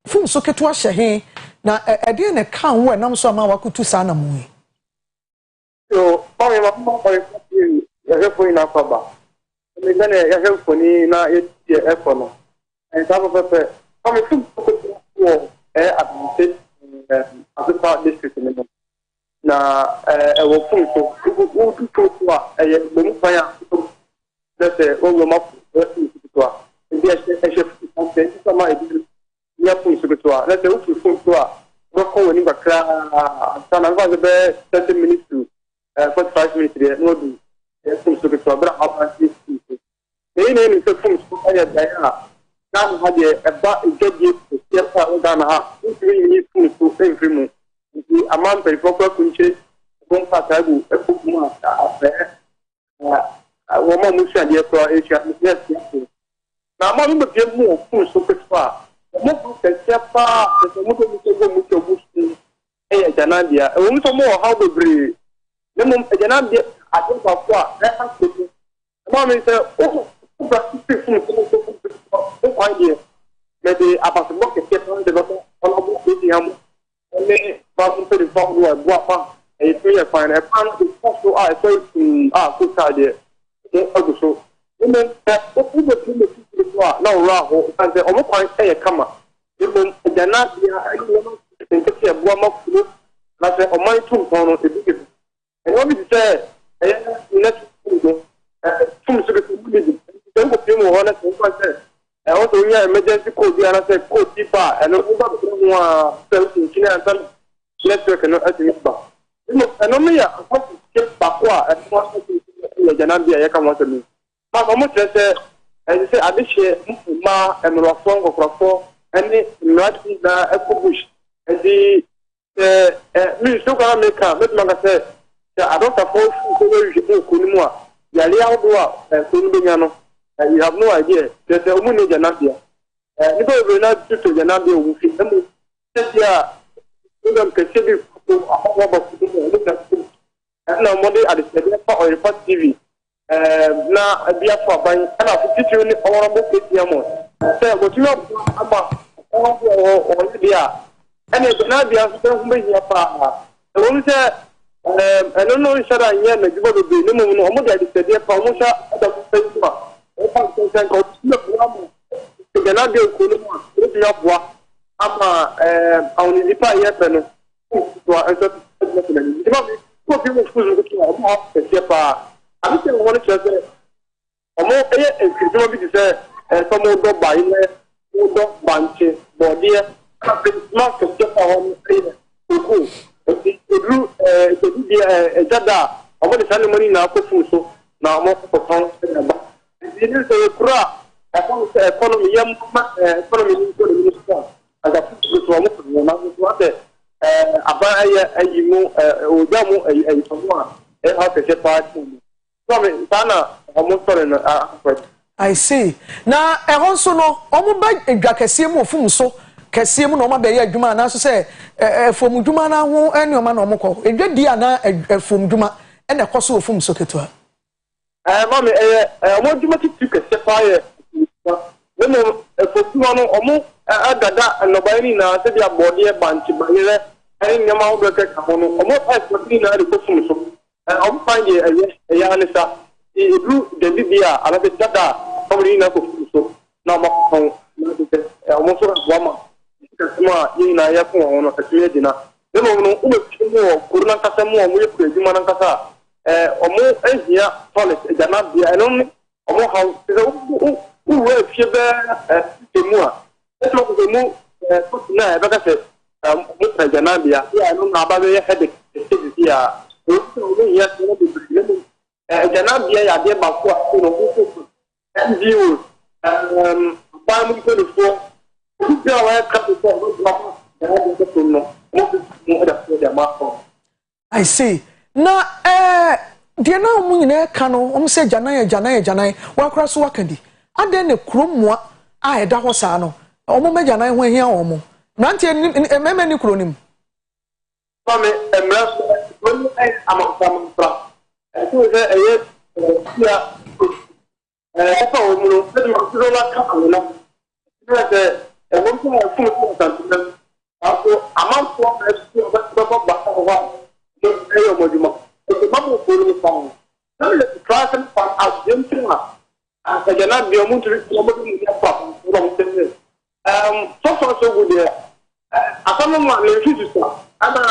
fum so ketwa hye na ede ne kan wo enam so ama wakutu sa na mu yo pa me ma pa ya hefo ina kwa ba me gane ya hefo ni na efo no en ta pepe pa me fum so ketwa wo admit Akua district ni na ewo fun so wo to a ye bomu fanya that wo ma to a ndi e chef fonte sama e bi ya fun so to a that wo fun to a wo ko woni bakra sana va be 30 minutes to 45 minutes there no do fun so to a bra ha si ni so fun so ya da ya na ha de e ba geje ya pa o da na ha ni fun so every month the amount of proper country don't pass agu ekuma afa wo ma mu sha de ko Asia yes na ma mu be mu fun so petwa mo bu se pa se mo to mu e janabia e wo so mo how bebre ne mo janabia ati pa ko a ha so ma me se o practice fun so ko idea me de abaso mo ke pe de ko on mo ko di am ne ba mo pe de fa wo bo pa e fi e fa na pa no so a so ko ta de o so ne o ku be tu me na o ra ho kan se o mo kwan e kama e mo jana bia e mo se ke bo ma fu na se o mai tu ko no e bi ke e o bi se e ne tu do tu so ke tu bi de ko pe mo ho na se ko se e o to nya emergency code bia na se code ti pa e no ba ko mo a se ti kini antan network no ati ba no me ya ko ke pa kwa e mo se jana bia ya kama se mi ma mo se and say adishe ma emrofo ngofrofo any nati na ekobush and the me so ka make make manga say I don't suppose to ko ni mu a yale awdo a ko ni benya no you have no idea that the umu ni janabia ni go be na to janabia wu fi mu dia ngam ke sebi ko awa ba ko ni na mo de adise pa Oyerepa TV na bia for ban na fitiri ni honorable KTM say go to ama o dia ene na bia so hu be hia pa e won say eno no shara nya na jibo be ni mu no mo de say pa mo sha da ko say ma o pa ko say ko no mo ke na de ko no mo ti ya boa ama awon ni pa ye pe no to a so ni ko bi mo fuzu ko to mo se pa I think we want to say, omo ekrizo bi say somo do ba ile do banche body ma ko to pa on ko edru jada omo de sanu mani na ko fuso na omo ko ton na ba ni se kura economy yam economy ni ko ni so aga fuso so omo ko na so ate aba ayi mu o jamu ayi so mo ha ke se pa I see. Na ehonso no omo ba edwa kese mu ofum so kese mu no omo ba ye adwuma na so se efom dwuma na ho ene omo na omo ko edwa di ana efom dwuma ene koso ofum so ketwa mama omo dwuma titu kese pa ye no efom dwuma no omo adada no ba ni na se dia body e banchi ba ye ene nyama obo ke ka ho no omo expert ni na de ofum so I'm finding a yanisa. It blew the Libya, another Jada, somebody in a so now almost a woman. kasema yina ya ko ono kasema dina no no ume timo kuruna kasema mo ye kujima nan kasa omo ehia toilet jana bia eno omo how uwe fie be temu a eto ko mu ko na e be ka se mo jana bia ya no na ba be headache ya o ya no be jana bia ya de ba ko a no ko NGO ba mu ko do I see. Na deɛ na ɔmo nyinaa ka no ɔmo sɛ gyanan wakora so wakadi adan ne kurommoa a ɛda hɔ saa no ɔmo mɛ gyanan ho ahia ɔmo mmeranteɛ mɛmɛ ne kuro nim mame mmerɛ so ɔmo amansamra ɛso sɛ ɛyɛ tia ɛfa ɔmo no ɛde ma kuro la ka ɔmo no ɛsɛ ɛwɔn tó yɛ fún mi fún ìtàkùn àpò àmàfọ ẹsùn ọbẹ bàtà wà ní ẹyọ ọmọdúnmọ ètò ìmọ̀mọ̀ òfurufú ní fáwọn lẹ́nu lè fi kíláàsì nípa àṣìṣe ń tún à àṣẹjẹ náà bí ọmọ nítorí ọmọdé mi ní ẹ̀fọ́ àfọwọ́sọ ọmọ tẹ́lẹ̀ sọ́sọ́ sọ́gun deɛ asọ́nùmọ̀ àmì ìfúsù sọ ẹ̀nà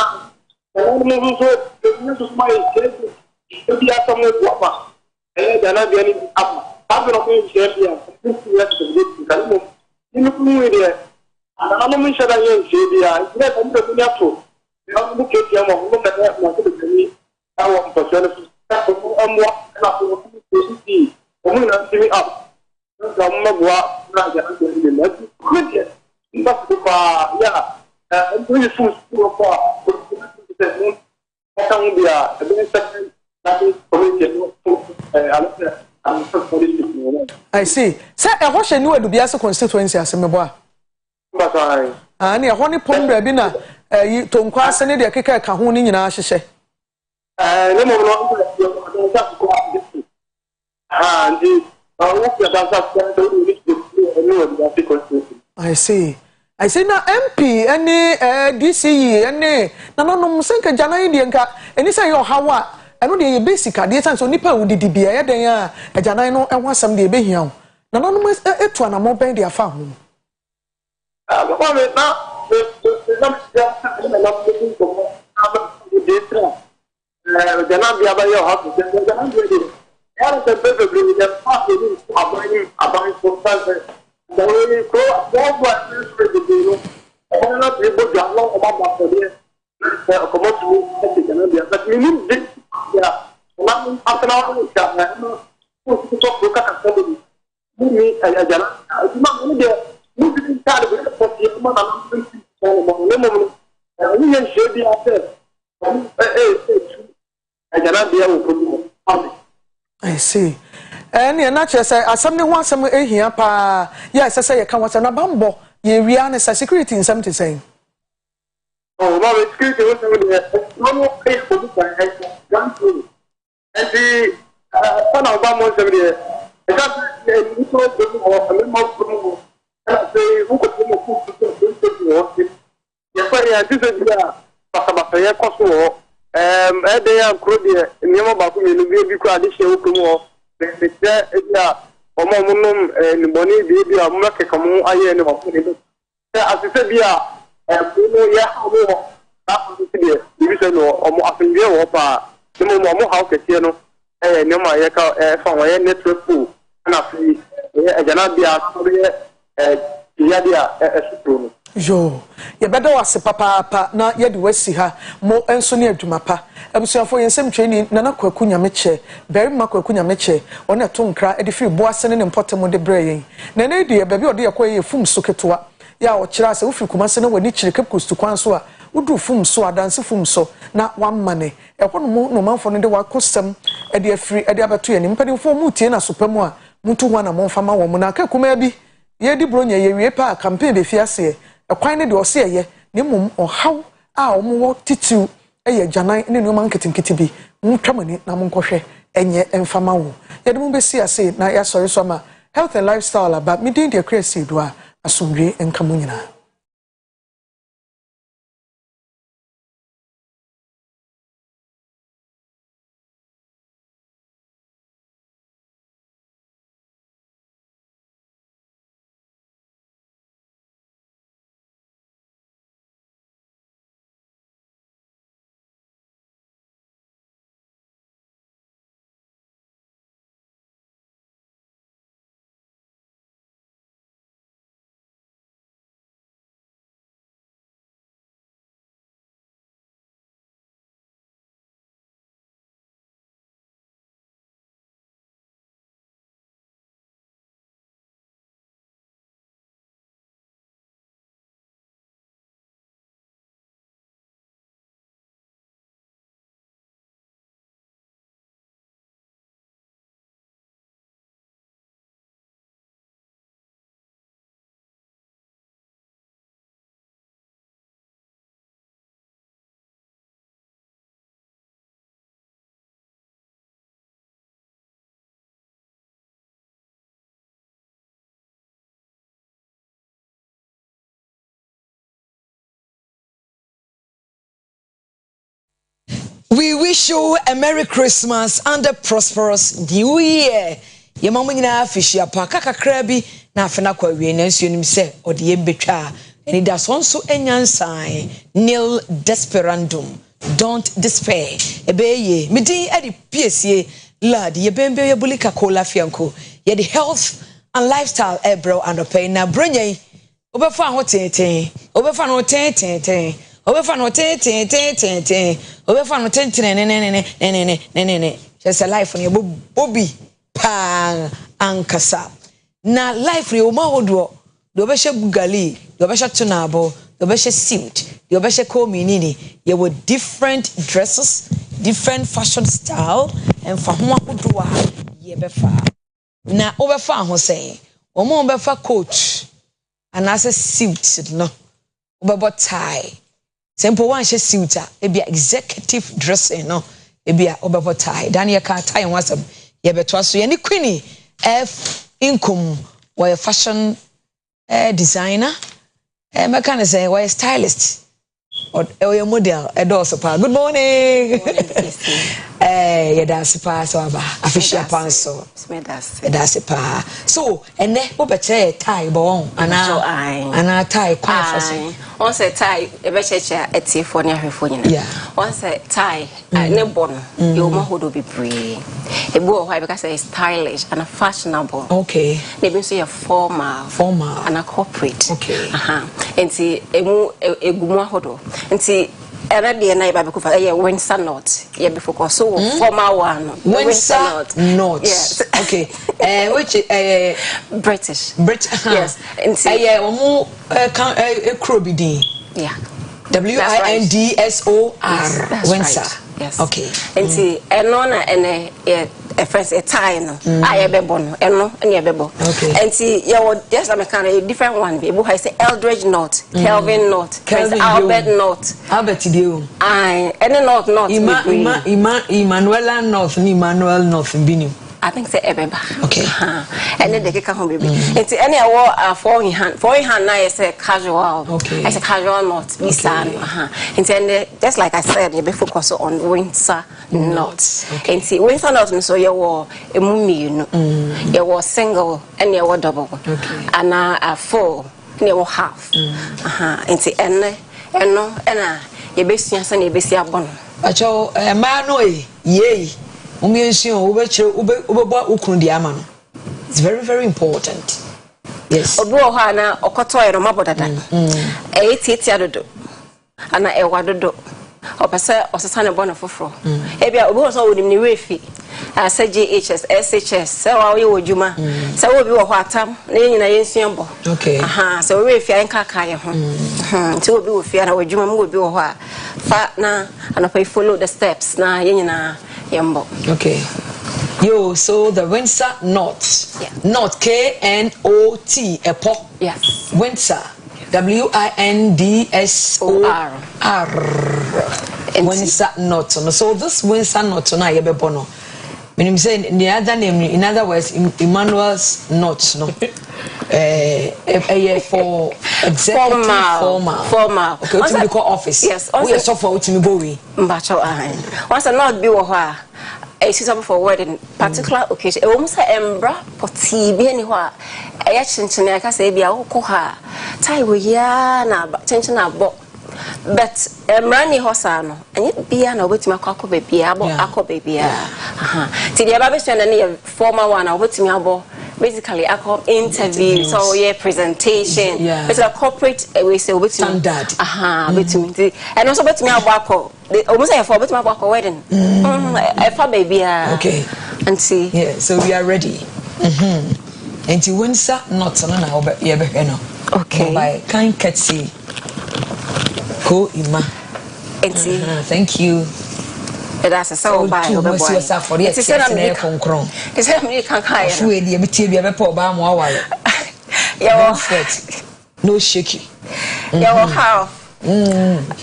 ẹ̀wọ́n mú nso ẹ̀wọ́n nso máa yẹ ṣe é ebi asọ́mọ ebu àpà ẹ̀yẹ ẹ̀jẹ̀ náà bí ẹni àpà tábìlì ọkùnrin ṣe é bí i à nínú fún mi dẹ àná mi ṣẹlẹ yẹn ṣe bí i ìdílé ẹ̀ka nígbà tó ní àtò ìyá mú kéèkì ẹ̀mọ́ ọ̀hún kẹ̀kẹ́ ẹ̀mọ́ tó lè tẹ̀lé àwọn mpọ̀sẹ̀ ẹni fún ẹ̀kọ́ ẹ̀mọ́ ẹ̀ka fún ọkùnrin tó ti di ọmọ ìnáwó ti ní àp nígbà mú mẹ́bùá náà jẹ́ àti ẹ̀mí lè lẹ́tí kúrò díẹ̀ nígbà tó fà yà ẹ̀mọ́ yìí fún ìṣúná ọkọ̀ àkókò I see. Say a horse and you would be as a constituency as a meboa. And a honey pond rabina, you don't cross any of the kicker kahuni in our share. I see. I say na MP any DCE any no senka jana indianka any say your hawa eno de basic ade tan so nipa wo didi bia ye den a jana no e ho asam de be hia na no etu ana mo ben de afa ho mama me na jana bia ba yo ha jana bia de era se bebe bebe de fa de abai for service the way ko what is the deal on not able to allow about the como tu que não dia mas menino ya lá after all já né o que tu toca com a casa me a jana mas não dia não tem cara de porque como não tem não é jeito de até a jana dia o problema I see. And na che say asem ne ho asem ehia pa ya say ye kan wasa na bambo ye wia ne security in something saying oh no security was no pay for the gun through and the pana obama say the that you so go me mo from say who could mo ku ye fa ya this is ya pa ye koso ede ya kro de niam ba ko me no bi ko ade hye wo mu Mr. Edia, Omonum, and Bonnie, baby, a market come aye and of it. As I said, yeah, division or more often there or no more house at Tiano, and no my from my network pool, and I see a Janabia, Yadia, a Yo, you better was papa na yet wesi ha mo enso ne adwumapa abusuafo yensem training nana kwakunya meche very makwakunya meche ona to nkra e de free boase ne mpotem de brey na na die ba bi ode yakoye fum so ketwa ya o kira se wo free kumase na wani kire kapkustu kwan so a wudu fum so adanse fum so na wammane e hono mo no manfo no de wakosam e de free e de abeto ye nimpadimfo mu tie na sopamu a mutu ho na momfama wo mu na kakuma bi ye di bronya ye wie pa campaign be fiase ekwan ne de ose eye ne mum ohaw a omo titiu eye janan ne no man ketinkiti bi mutwamani na monkohwe enye emfama wo ye de mum be si ase na ya sori so ma health and lifestyle about me din de Akua Asieduaa asomdwe enka mo nyina. We wish you a Merry Christmas and a prosperous New Year. Ye mama nyina afihia pa kakakra bi na afena kwa wie na nsuo nim se ode ye betwa eni da so nso enyansan nil desperandum. Don't despair. Ebeye midi edi piesie lad ye bembe ye bulika kola fianko ye the health and lifestyle ebro and opay na bronye obefa ho tenten obefa no tenten obefa no tenten obefa no tenten just a life on your bobby pan ankasa na life re o ma hodo do obehye bugali do obehye tunabo do obehye suit do obehye kominini ye with different dresses, different fashion style and fa ho ahodo a ye befa na obefa ho say o mo befa coat and as a suit no obebo tie simple one she suit e be executive dressing no e be obebo tie dan ye ka tie wasam ye beto so ye ni queenie F income or fashion designer me can say why stylist or your model also pa good morning yeah that's pa so aba official pan so that's pa so and then wo beche tie bon ana tie kwa fashion on say tie e be cheche etiefo ne ahwefo nyina on say tie ne bon you ma hodo be free e bo why because it's stylish and fashionable okay they be say formal and a corporate okay enti emu egumu ahodo enti era de na iba be kufa ye Windsor not ye be focus so formal one Windsor not yes okay which British yes enti omo krobidi yeah WINDSOR Windsor yes okay enti eno na ene a first a tie no I be bon eno na be bo enti you just like a different one people say Eldridge not Kelvin not Albert not Albert dio any not Emmanuel not ni Emmanuel not binu I think say ebeba okay and then they can home baby enti any award for in hand na is a casual okay as a casual not be san enti just like I said you be focus on Windsor not enti Windsor not so you were emu you were single and you were double and a full and you were half enti eno you be sian you be sia bon acho ma no ye it's very, very important. Yes. Obuohana okotoy no mabodada. Eti adodo. Ana ewadodo. Opese osesane bono foforo. Ebia obi so wonim ni wefi. Asa GHS, SHS, se wa we wodjuma. Se wo bi wo ho atam na nyina yensuambo. Okay. Se wo wefi anka kaye ho. Ti wo bi wo fi ana wodjuma mo bi wo ho a fa na anopa follow the steps na yenyina yembo. Okay. Yo, so the Windsor Knot. Yeah. Knot KNOT epo. Yes. Windsor WINDSOR. Windsor Knot. So this Windsor Knot na ye be bono. Meaning say the other name in other words Emmanuel's Knot no. For executive formal. Okay, what we call office. Yes. We are so for what me bowi. Mbacho once a not be wo ha a suitable for wedding particular occasion. E wo say embra poti bi ani ho a e ya chinchine aka say bia wo ko ha tai wo ya na chinchine abo but emrani hosa no enye bia na obetimi akọ bebia abo akọ bebia ti dia ba be so na ne formal one obetimi abo basically akọ interview so yeah presentation it's a corporate we say obetimi standard obetimi and also obetimi abo akọ almost say for obetimi abo akọ wedding for bebia okay and see yeah so we are ready and to Windsor not no na ye be no okay by kind Kwesi Ko Ima. Thank you. That's a so by over boy. It's a concron. It's a me can kai. Fuwe di ebiti bi ebe pa oba mo awale. No shaky. Your half.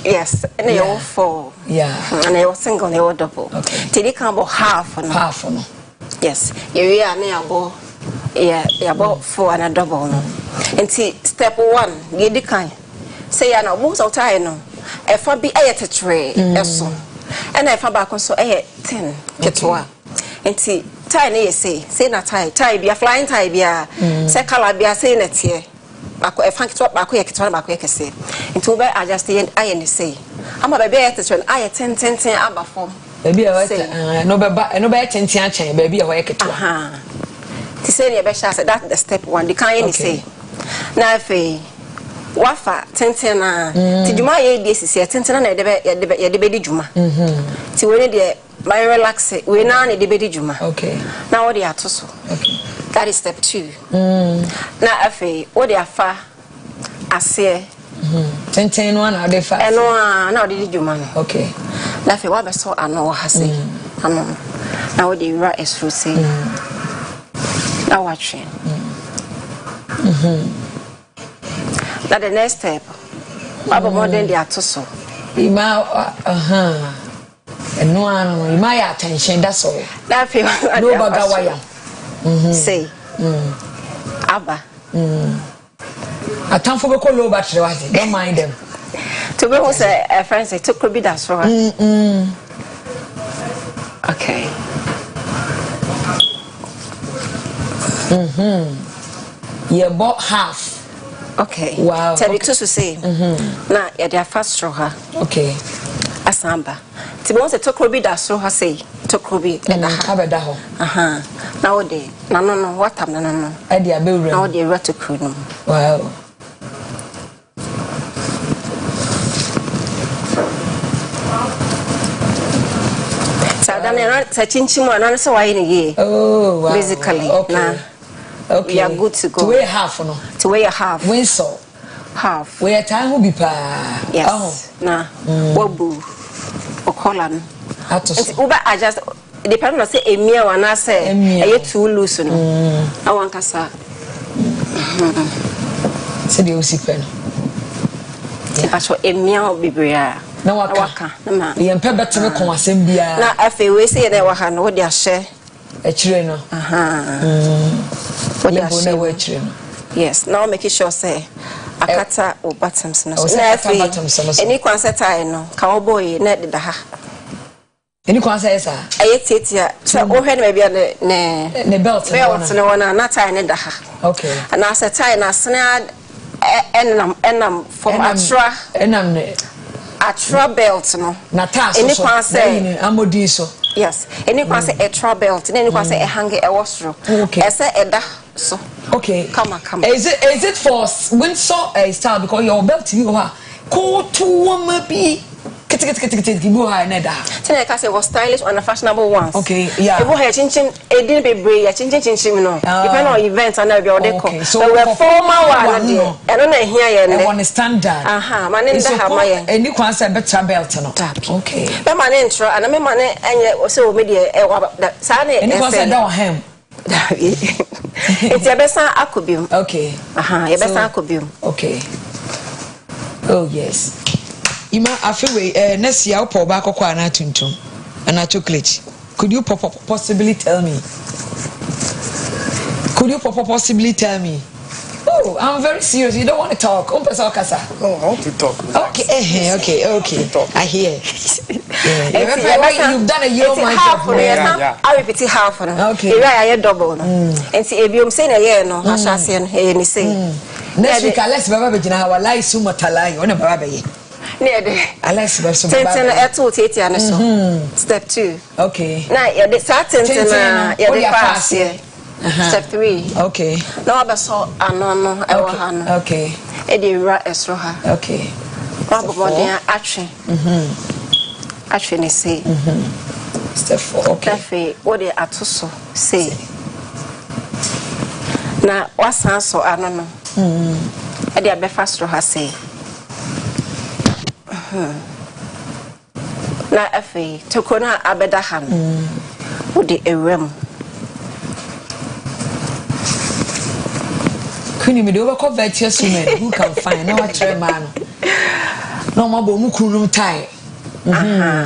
Yes, and they all four. Yeah. And they all single, they all double. Okay. Till they come about half no. Half no. Yes. You are near about about 4 and a double no. And see step 1, get the kind. Say I know most of time no. E fa bi eyetetre eso. And I fa back so 10 ketwa. Enti tie na say na tie bia flying tie bia say color bia say na tie. Bako e fa ketwa bako ye ketwa bako ye kese. Enti we adjust yen aye ne say. Ama baby e tetwen aye 10 aba form. Baby e no be 10 a chen baby e ho ye ketwa. Ti say ne be sha say that's the step 1. The kan ye say. Na fe wafa 10 na ti djuma ye di sisi 10 na ye de be di djuma. Ti we ne de my relax it. We now need the bedi juma. Okay. Now what they are to so. Okay. That is step 2. Now afe what they are fa ase. 10 one are they fa. No now the juma. Okay. Now afe what be so ano ha say. Ano. Now what they right is through say. Now watching. Now the next step. Baba more than they are to so. And no one, you my attention, that's all. That feel no bagawaya. Say, Abba. I can't forget call low battery. Don't mind them. To be who's a friend say took be that's for her. Okay. You bought half. Okay. Wow. Tell me to say. Now, yeah, they are fast straw her. Okay. Asamba. Tibon se tokrobi da so ha say tokrobi e da ha abeda ho na wo de no what am no e de abewura na wo de ra tokro no wow sadane sa chinchim ana se waye ne ye oh wow basically okay. Na okay we are good to go to weigh half no to weigh half winsel half we are time ho bi pa yes na wabu okola no atoso uba adjust depend on say emia wana say eye too loose no awankasa se de osipen ti aso emia obibria na waka na yempe beteme kon asem bia na afi we say na waka no de ahye akire no what de ahye we akire no yes now make sure say akata o bottoms no na afi any concept I no ka oboy na de da ha any concept esa ayetetia so o hwe na bia ne belt no wana na tie ne da ha okay na se tie na sna enam from atra enam ne atra belt no na taso any concept amodi so yes any concept atra belt any concept e hang e wasro ese eda so okay come is it for windsor style because your belt you ha ko to woman be kit go high na da tell you say was stylish and fashionable ones okay yeah e go hair chinchin e din be brave ya chinchin no depend on event and be order come so we formal one dey e no na here ye ne one standard man in the ha my any concept better belt no okay be man intro and me man enye say o me dey e sa na any concept down hem it's a better akobium okay you better akobium okay oh yes Ima afewe next year opo ba akokwa na tuntum na chocolate could you possibly tell me oh I'm very serious you don't want to talk kasa no I want to talk okay I hear you've done a year my job I repeat half okay I double and see ebiom say na ye no ha sha se no he ni say next week let's baba be gina our life so matalai ona baba be near the Alex versus Tentin eto tete ane so step 2 okay na ya de satin na ya de pass here step 3 okay na abeso anono ewo ha no okay e de ra esro ha okay baba modern atwe atwe ne say step 4 okay cafe what they atoso say na wasan so anono e de abefa stro ha say na afi tokona abeda han odi ewem kuni me do ba convert your women who can find no try man no mo bo mu kunum tie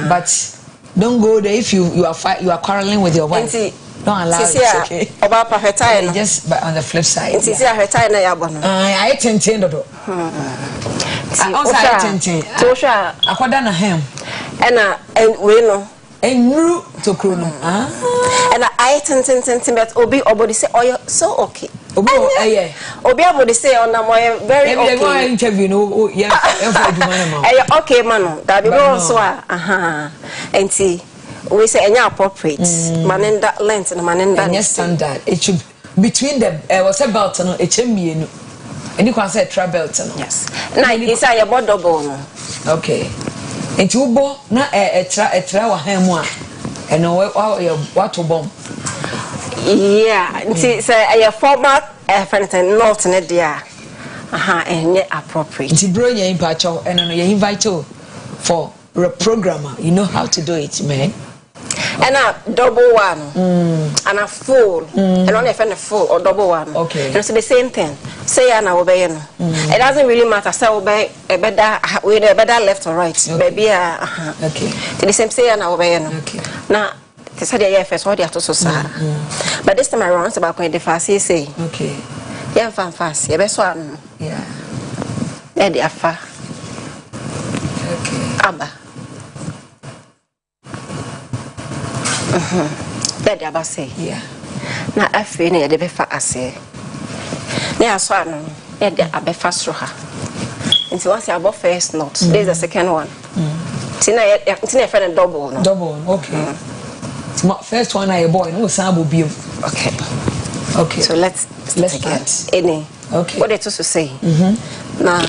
but don't go there if you are quarreling with your wife don't allow it okay oba perfect no just but on the flip side it's easy her tie na ya bono I tenten do I also tenten to sha akwada na hem and we know and you to Krono. And I ten but obi obody say oh so okay. Obi obody say on am very okay. Interview no yeah okay man that be so and we say any appropriate manenda length and manenda standard. It should between them was a belt no echemienu. And you can say travel belt no. Yes. Na it's a your double no. Okay. And you bo na etra wa han mu a and what to bomb. Yeah, say a format friend not in there. And yet appropriate. It's bro you impact and you invite you for a programmer. You know how to do it, man. And a double one and a full and only a full or double one. Okay. And it's the same thing. Say and obey. It doesn't really matter. Say obey a better with a better left or right. Maybe okay. The same say and obey. Okay. Now they said the first what they have to so but this time around it's about going the fast say. Okay. Yeah, fast. Yeah, best one. Yeah. Yeah, the afa. Okay. Abba. That Abba say. Yeah. Now I feel near the befa ase. Near swan, yeah, the Abba fast through her. And so once you above first note, there's the second one. Tina friend double. Double, okay. First one I boy, no sample view. Okay. Okay. So let's start. Any. Okay. What they to say? Now,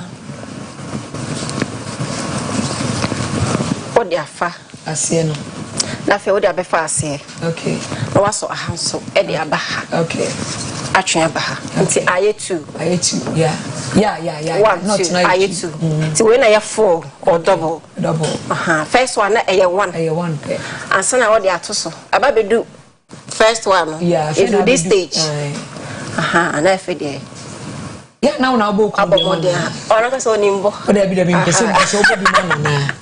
what they are far? I see no. Na fe what they are far say. Okay. No was so a house so Eddie abaha. Okay. Actually abaha. Until I 2. I 2. Yeah. 1 2. I 2. So when I 4 or double. First one I 1. I 1. And so now what they are to so. Aba be do first one. Yeah. Is this stage. And I feel there. Yeah, now book about more there. Or not so nimbo. But there be person so be man.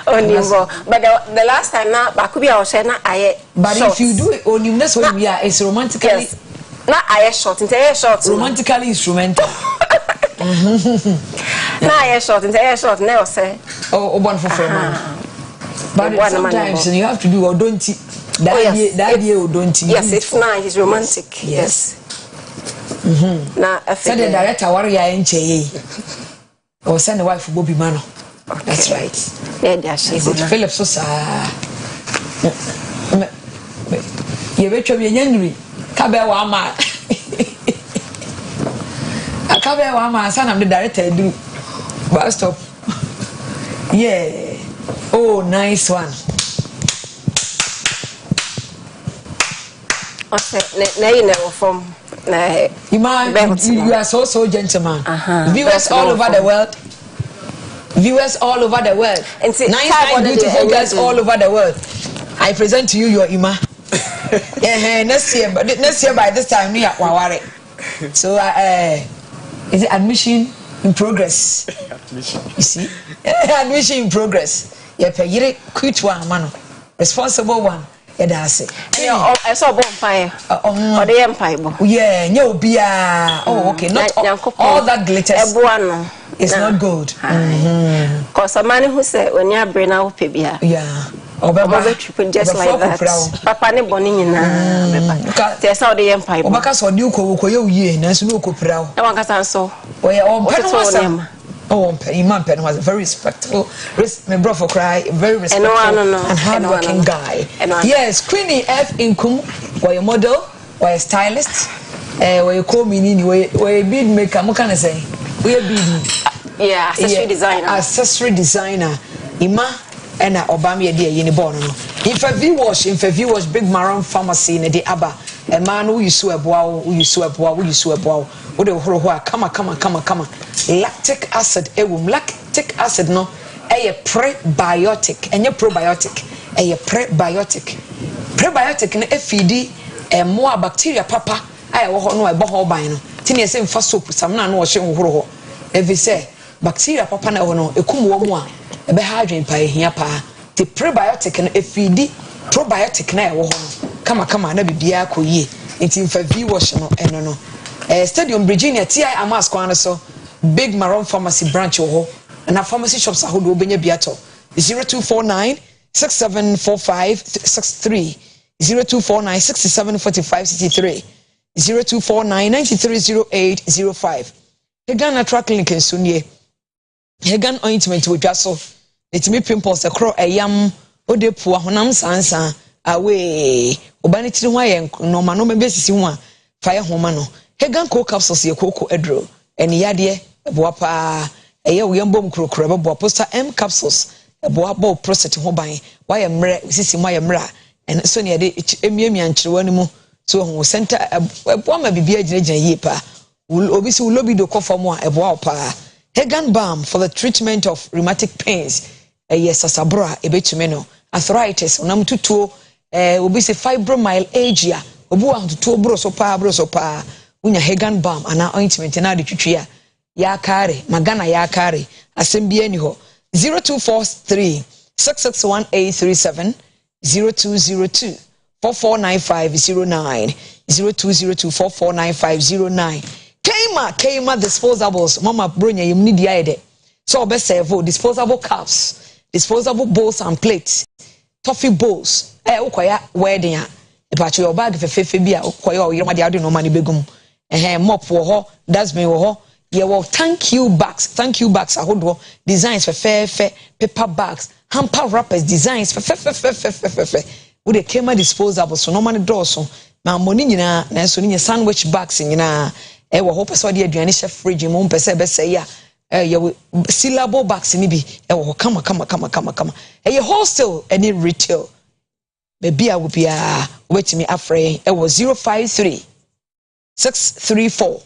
Onimbo. But the last time now Bakubi I was saying I but if you do it only that's what we are it's romantically. Yes. Now I short into a short romantically instrumental. Now I short into a short never say. Oh, one for man. But sometimes you have to do or don't that year or don't. Yes, it's nice, it's romantic. Yes. Now I said the director warrior in Che or send the wife Bobby Mano. That's right. Yeah, that's Philip Sosa. You bet you be angry. Kabewama. I Kabewama, son of the director do. But stop. Yeah. Oh, nice one. Okay, now from you are so gentleman. Viewers all over the world. Viewers all over the world. And see, nice beautiful girls all over the world. I present to you your Ima. Next year by this time we are Waware. So is it admission in progress? You see? Admission in progress. You pay quit one man. Responsible one. I saw bonfire. Or the empire. Yeah, no beer. Oh, okay. Not all that glitters. It's not good. Because a man who said when you bring out pebia. Yeah. Just like that. Papa ne boni na. There's how the empire. Obaka so di uko ye na so no kopra. Na wankasa so. Oh, Imam Pen was a very respectful, my brother cry, very respectful and hardworking guy. Yes, Queenie F. Inkum, were a model, were a stylist, were you call me in, were a bead maker, what can I say? We are bead. Yeah, accessory designer. Accessory designer. Ima and Obama dear Yenibono. In fact, wash Big Maroon Pharmacy in the Abba. A man who you swear bow, who you swear bow, who you swear bow. What the horror, come on. Lactic acid, lactic acid, no, a prebiotic, and your probiotic, a prebiotic. Prebiotic, and FED, a more bacteria, papa. I won't know a boho bino. Tinny same for soap, some non washing horror. If we say bacteria, papa, no, a kumwa, a behydrin pie here, pa. The prebiotic and FED, probiotic, now, come on, never be a coye. It's in favor wash no. Stadium Virginia TI Amas Kwana so Big Maroon Pharmacy branch ho and our pharmacy shops are hold obenya biato 0249 674563 0249 674563 0249 930805 Hegan track link in Sunye Hegan ointment with Jasso it's me pimples across a yam odepu honam sansa away obaniti hwa no ma no mebesisi ho a fire homa no Hegan cold capsules ye koko edro eni yade eboa pa eye wo yambom krokro bebo poster M capsules eboa bo prostate ho ban wa ye mre sisi mo ye mra en so ne yade emiamia nkyerwa ni mu so ho center eboa ma bibia ginagina yi pa obi si lobi do kofam a eboa pa Hegan balm for the treatment of rheumatic pains yes sasabra ebetume no arthritis onam tutuo obi si fibromyalgia obu wa tutuo bro so pa unya Hegan balm ana ointment na de twitwia ya kare magana ya kare asembia ni ho 0243 661837 0202 449509 0202 449509 Kema disposables mama bronya yim ni dia ede so obe serve disposable cups disposable bowls and plates toffee bowls ukoya wedding a epacho your bag fefefe bia ukoya oyiroma dia ade no mani begum mop wo ho dustbin wo ho ye wo thank you bags ahodo designs fe paper bags hamper wrappers designs fe wo de Kema disposable so no mani doso na moni nyina na so ni sandwich bags nyina wo ho pese de aduane chef fridge mo pese be say ya ye syllable bags ni bi wo kama ye wholesale any retail be bia wo bia wetimi afre wo 053 634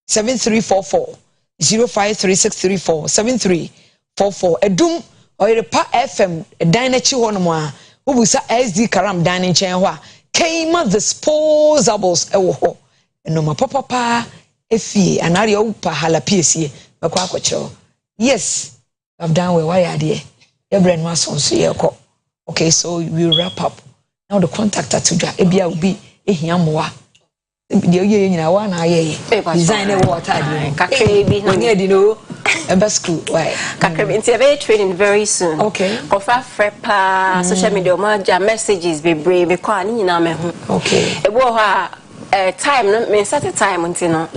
7344 053 634 edum Oyerepa FM dinachi ho no mo a ubusa SD karam dining chen ho a Kema disposables wo ho no ma papa efie anare upa halapiesie bako akocho yes I've done well why are there your brain was on so yeko okay so we wrap up now the contact at tuja ebia obi ehia moa de oye nyina wa na aye design e water di kakre bi na me di no eba school why kakre bi ntia training very soon okay ofa frepa social media ma ja messages be brave be kwa ni nyina me ho okay ebo ho a time no me set a time until no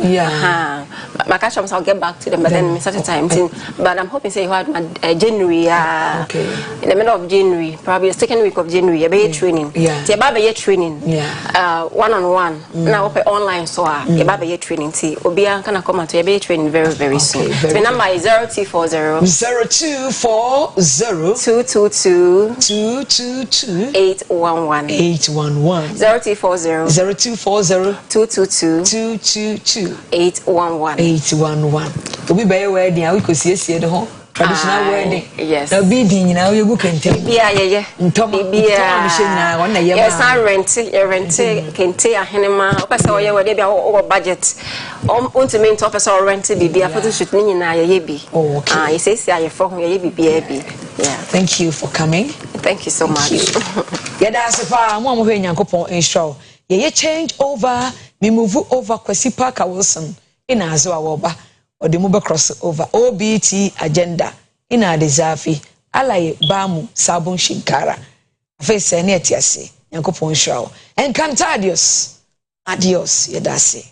my catch I'll get back to them but then me set a time until but I'm hoping say you had my January okay in the middle of January probably the second week of January you be training ti baba ye training one on one now up online so you baba ye training ti obi an kana come to you be training very soon the number is 0240 222 811 0240 222 811 obi baye wedding we ko siesie de ho traditional wedding yes na bi din nyina we gu kente bia ye ntoma bia mi nyina won na ye ma yes I rent kente ahenema opese oye we de bia o budget ultimate opese o rent bibia photo shoot ni nyina ye bi you say aye for ho ye bibia bi thank you for coming thank you so much yeah that's fa mo hwe nyankopon ensure ye change over me move over Kwesi Parker Wilson ina azo awoba odi mu be cross over OBT agenda ina dezafi alaye bamu sabon shinkara face ne atiase yankopon show encantadios adios yedase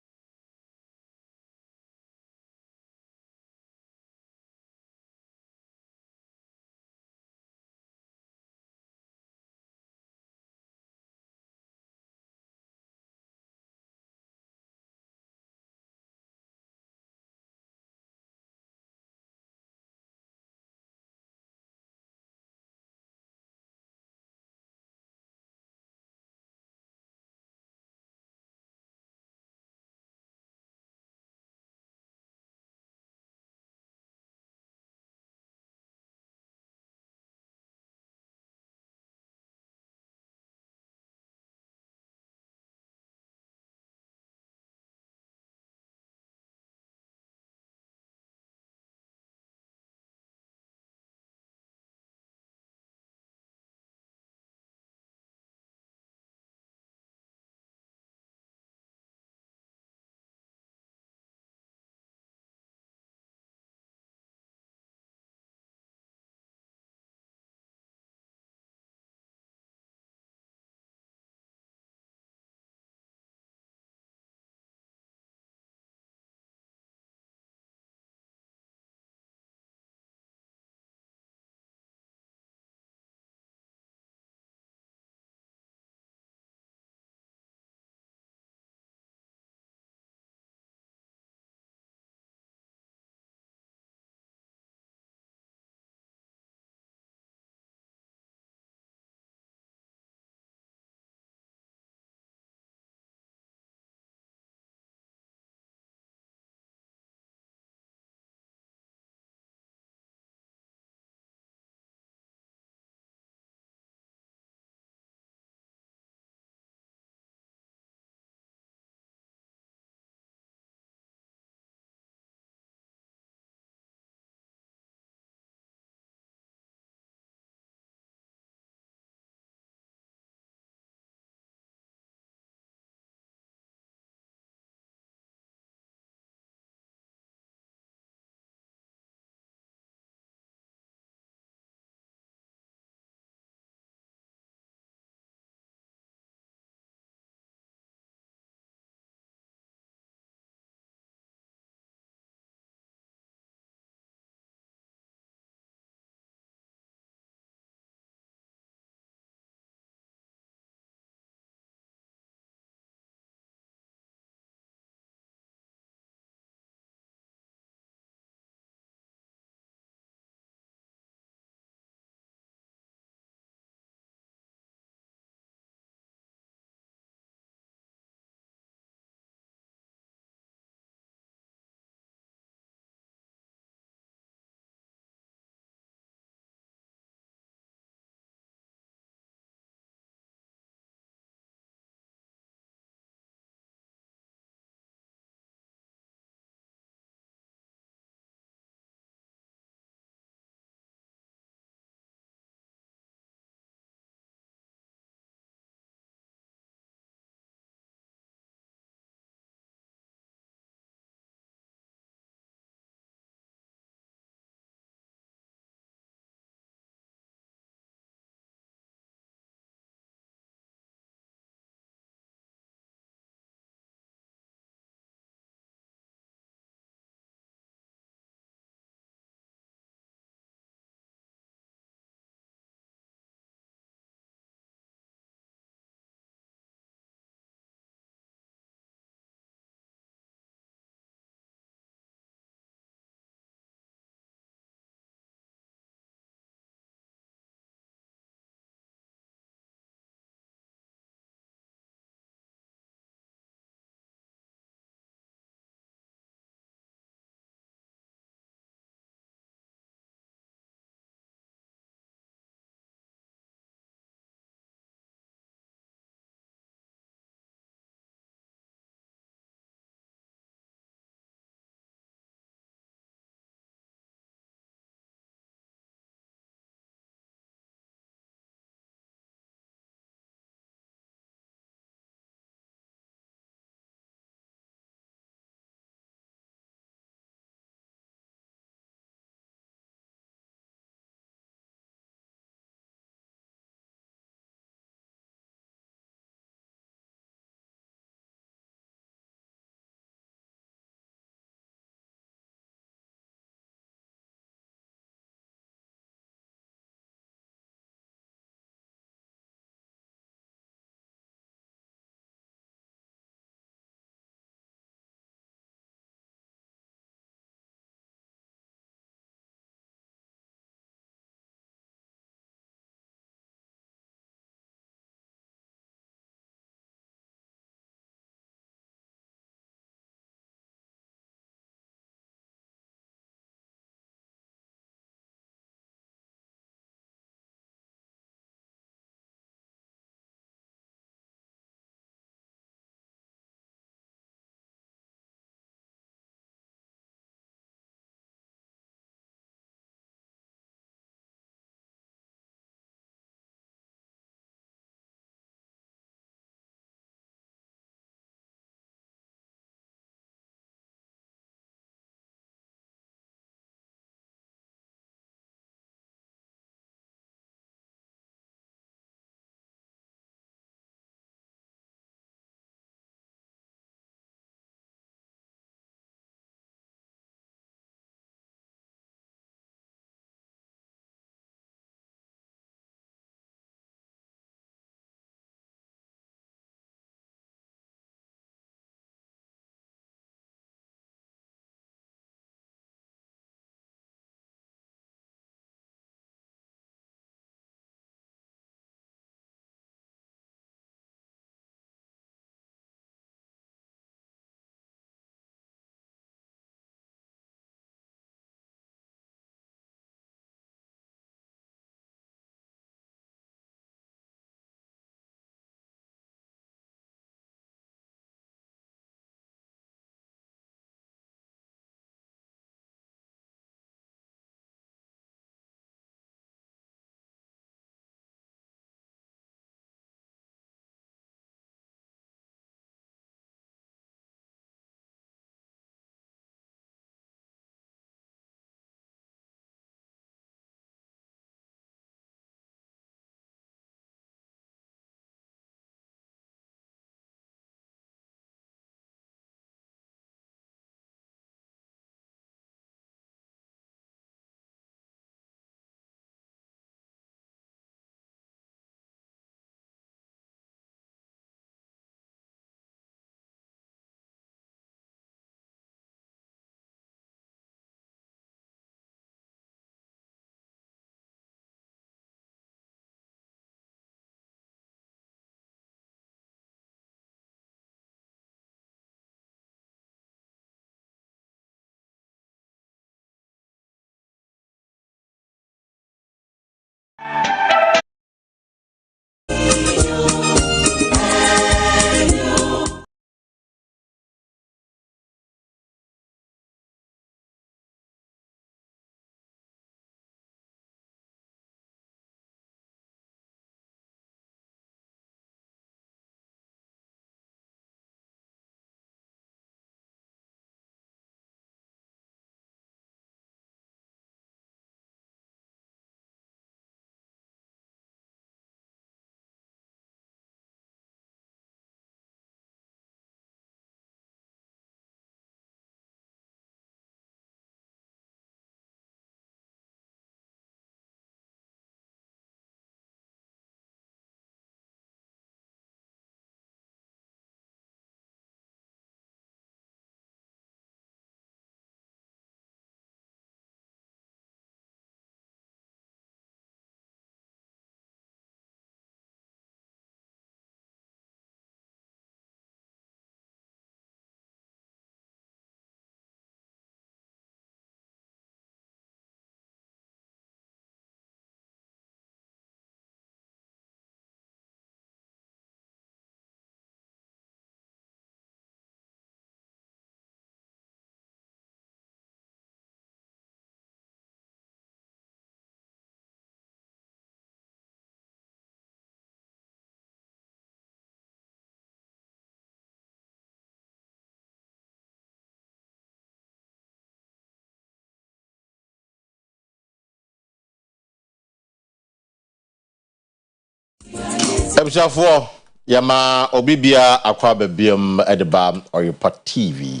Ebishafo yama obibia akwa bebium edeba Oyerepa TV.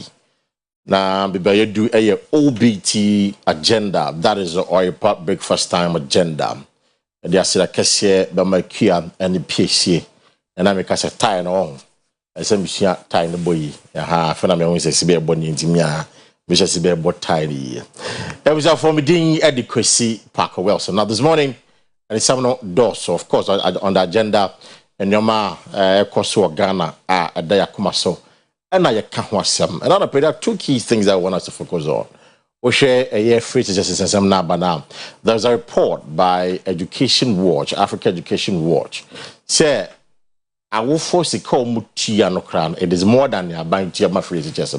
Na bibaye do OBT agenda. That is the Oyerepa breakfast time agenda. They are still a cashier bamakia and the PhD. And I make us a tie on. As I'm tie the boy. Aha, phenomenon is a severe bonny intimia. Which is a severe bot tidy. That was our former ding at the Kwesi Parker Wilson. Now this morning, and it's some doors, so of course on the agenda. And your ma, Koso Ghana, a day Akumaso, and I can't watch some. And there are two key things that I want us to focus on. We share a year free teachers and some now. There's a report by Education Watch, Africa Education Watch. Say, I will force a call Mutia no crown. It is more than your buying to my free teachers.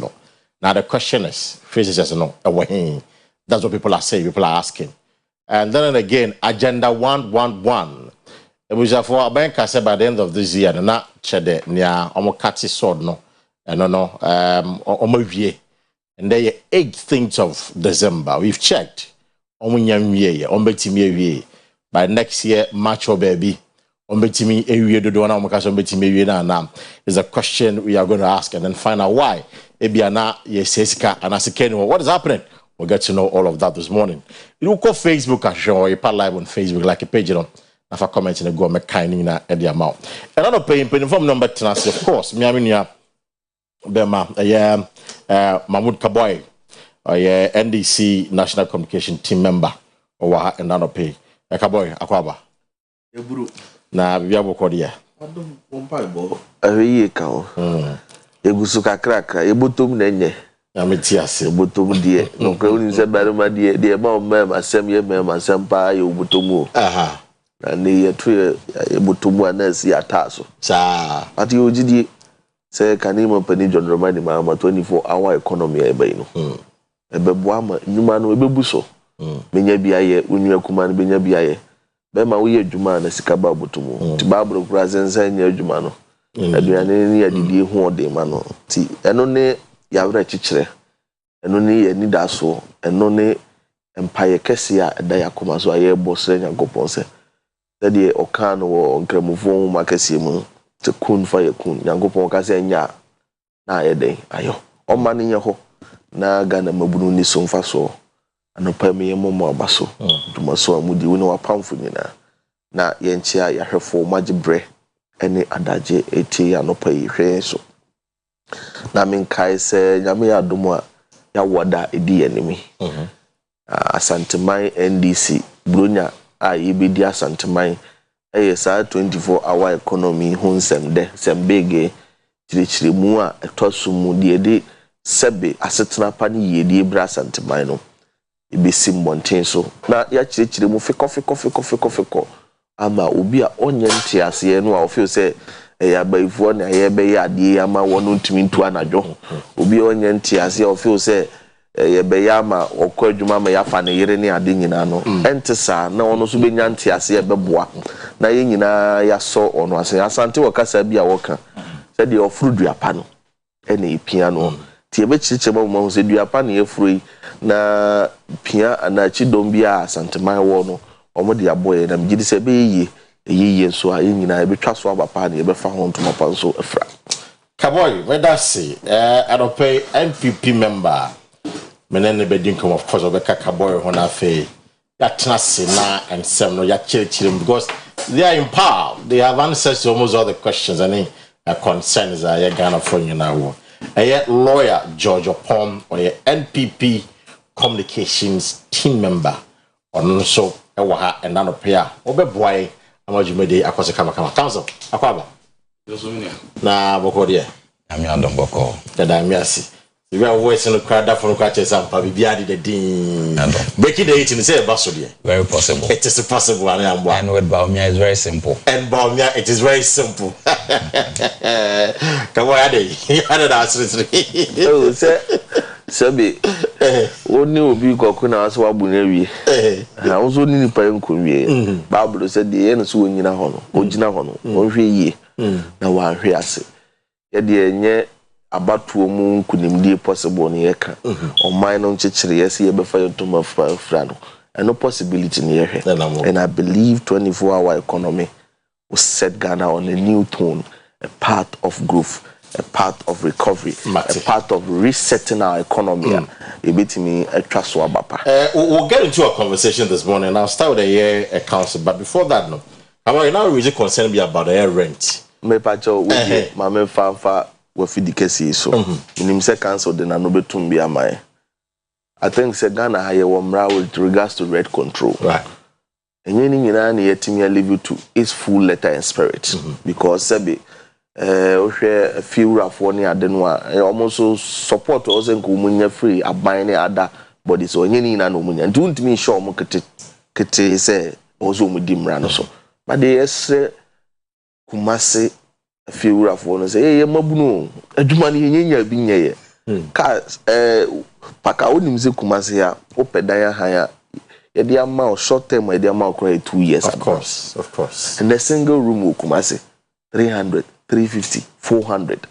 Now the question is, free teachers no, that's what people are saying, people are asking. And then again, Agenda 111. It was for a bank I said by the end of this year, not chede near Omokati sword no, and no, Omovie. And they 18th of December. We've checked. By next year, March or baby. Is a question we are going to ask and then find out why. What is happening? We'll get to know all of that this morning. You look on Facebook and show Oyerepa live on Facebook, like a page on. If I comment and go make kind in the amount. And I'm not paying phone number to us, of course. Miaminia Bema, Mahmoud Kaboy, NDC National Communication Team member, or and I'm not pay. Kaboy, Akwaba. Na Biabo Kodia. Every cow. Ebusuka kraka, ebutum nenye. Ametias, ebutum dear. No crowning said by my dear, dear mom, asem ye mem, asempa, you butumu. Aha. And the tree butumu and then see a tasso. Sa. But you did say, can even penny John remind him, 24-hour economy, a baino. A bebuama, human will be buso. Menya biaye, when you are command Benya biaye. Bema we Juma na sikaba butumu. Ti Bible presence anya Juma no. Aduane ni adidi hu ode ma no. Ti eno ne yawra chichire. Eno ne ye nidaso. Eno ne empire kese a eda yakoma so aye bose Nyankopon se. Dede okan wo nkramufo makese mu. Te kun fa ye kun. Nyankopon ka se anya na aye den ayo. O ma ne ye ho na Ghana mabunu ni so mfa so. Anopa me yemo abaso dumaso amudi woni wapamfo nyina na yenchia yahwefo magibre ene adaje eti anopa yihwe so na menkai se nyame ya adomu a ya woda edi enimi asanteman NDC bronya a yibedi asanteman sa 24-hour economy hunsem de sembege chirichiri mu a etosumu de sebe asetena pa ni yedi bra asanteman no ibisi mbonten so na ya chirechire mu feko ama obi a onye ntiase no a ofio se ya baifo na ye be ya de ama wono ntimi ntu anadwo obi onye ntiase ofio se ye be ya ama okwadwuma ma ya fa ne yere ne ade nyina no entisa na wono so be nya ntiase ye beboa na ye nyina ya so ono ase asante wakasa bi a woka se de ofurudua pa no ene ipia no ti ebe chiche ba mo se dua pa na ye furui na pia anachi dombia santeman wo no omode aboye na mgidi se be yiye so a nyina ebe twa so abapa na ebe fa ho ntoma pa so efra Kaboy whether say adope NPP member menene be dinkom of course obeka Kaboy ho na fe ya tenase na ensem no ya chirechire because they are in power, they have answers to almost all the questions and concerns are ya Ghana for you now. A lawyer George Opom or NPP communications team member on so ewa and nano pair obe boy amajumede akwase kama council akwaba na bokodia ami adon boko da miasi we are voice no crowd for no catch sampa bibia de din breaking the 18 say baso there very possible, it is possible and with Baumia is very simple and Baumia it is very simple come on ade ada asiri oh say sabi oni obi koku na aso wabu na wie na unso ni nipa enko wie Bible said the yen so onyina ho no ogina ho no ohwe yie na wa hwe ase ye de enye abatuo mu nkunimdie possible ne yeka oman no nchechire yesi ye befa yotuma fra no and no possibility ne yehwe and I believe 24-hour economy will set Ghana on a new tone, a path of growth, a path of recovery, a path of resetting our economy. We'll get into a conversation this morning. I'll start with the year council, but before that, no. I'm now really concerned about the air rent. Me pacho we mama fanfa we fidi kesi so. Nim say council de na no betum bia mai. I think say Ghana ha ye womra with regards to rent control. Right. Enye ni nyina na yetimi leave to its full letter and spirit because sebe ohwe a few rafo ni ade no a almost support us nko munya free aban ni ada body so enye ni na no munya nti untimi show mo kete say ozo mu dimra no so. But they say Kumasi a few rafo no say ye mabuno adwuma ni nyenya bi nyeye. Ka paka onim se Kumasi ya opedan ya haya the amount short term the amount 2 years of course and the single room will Kumasi 300 350 400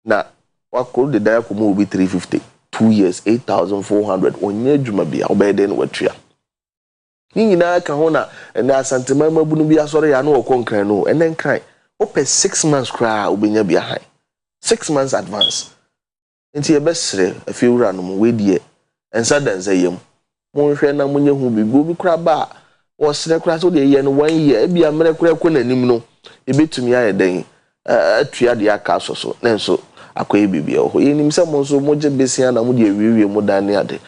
now what could the dia will be 350 2 years 8,400 onye dwuma bia obede no watria ni nyina ka ho na na asantema mabunu bia sori ya no okonkran no and then cry ope 6 months cry obenya bia high 6 months advance nti e besre afiwura no we die ensa dan sayem monhwe na munye hu bibu bi kura ba wo sere kura so de ye no 1 year e bia mere kura ko nanim no e betumi aye den atua de aka so nenso akoye bibia ho yenim se mo so moje besia na mo de wiwie mo dan ne ade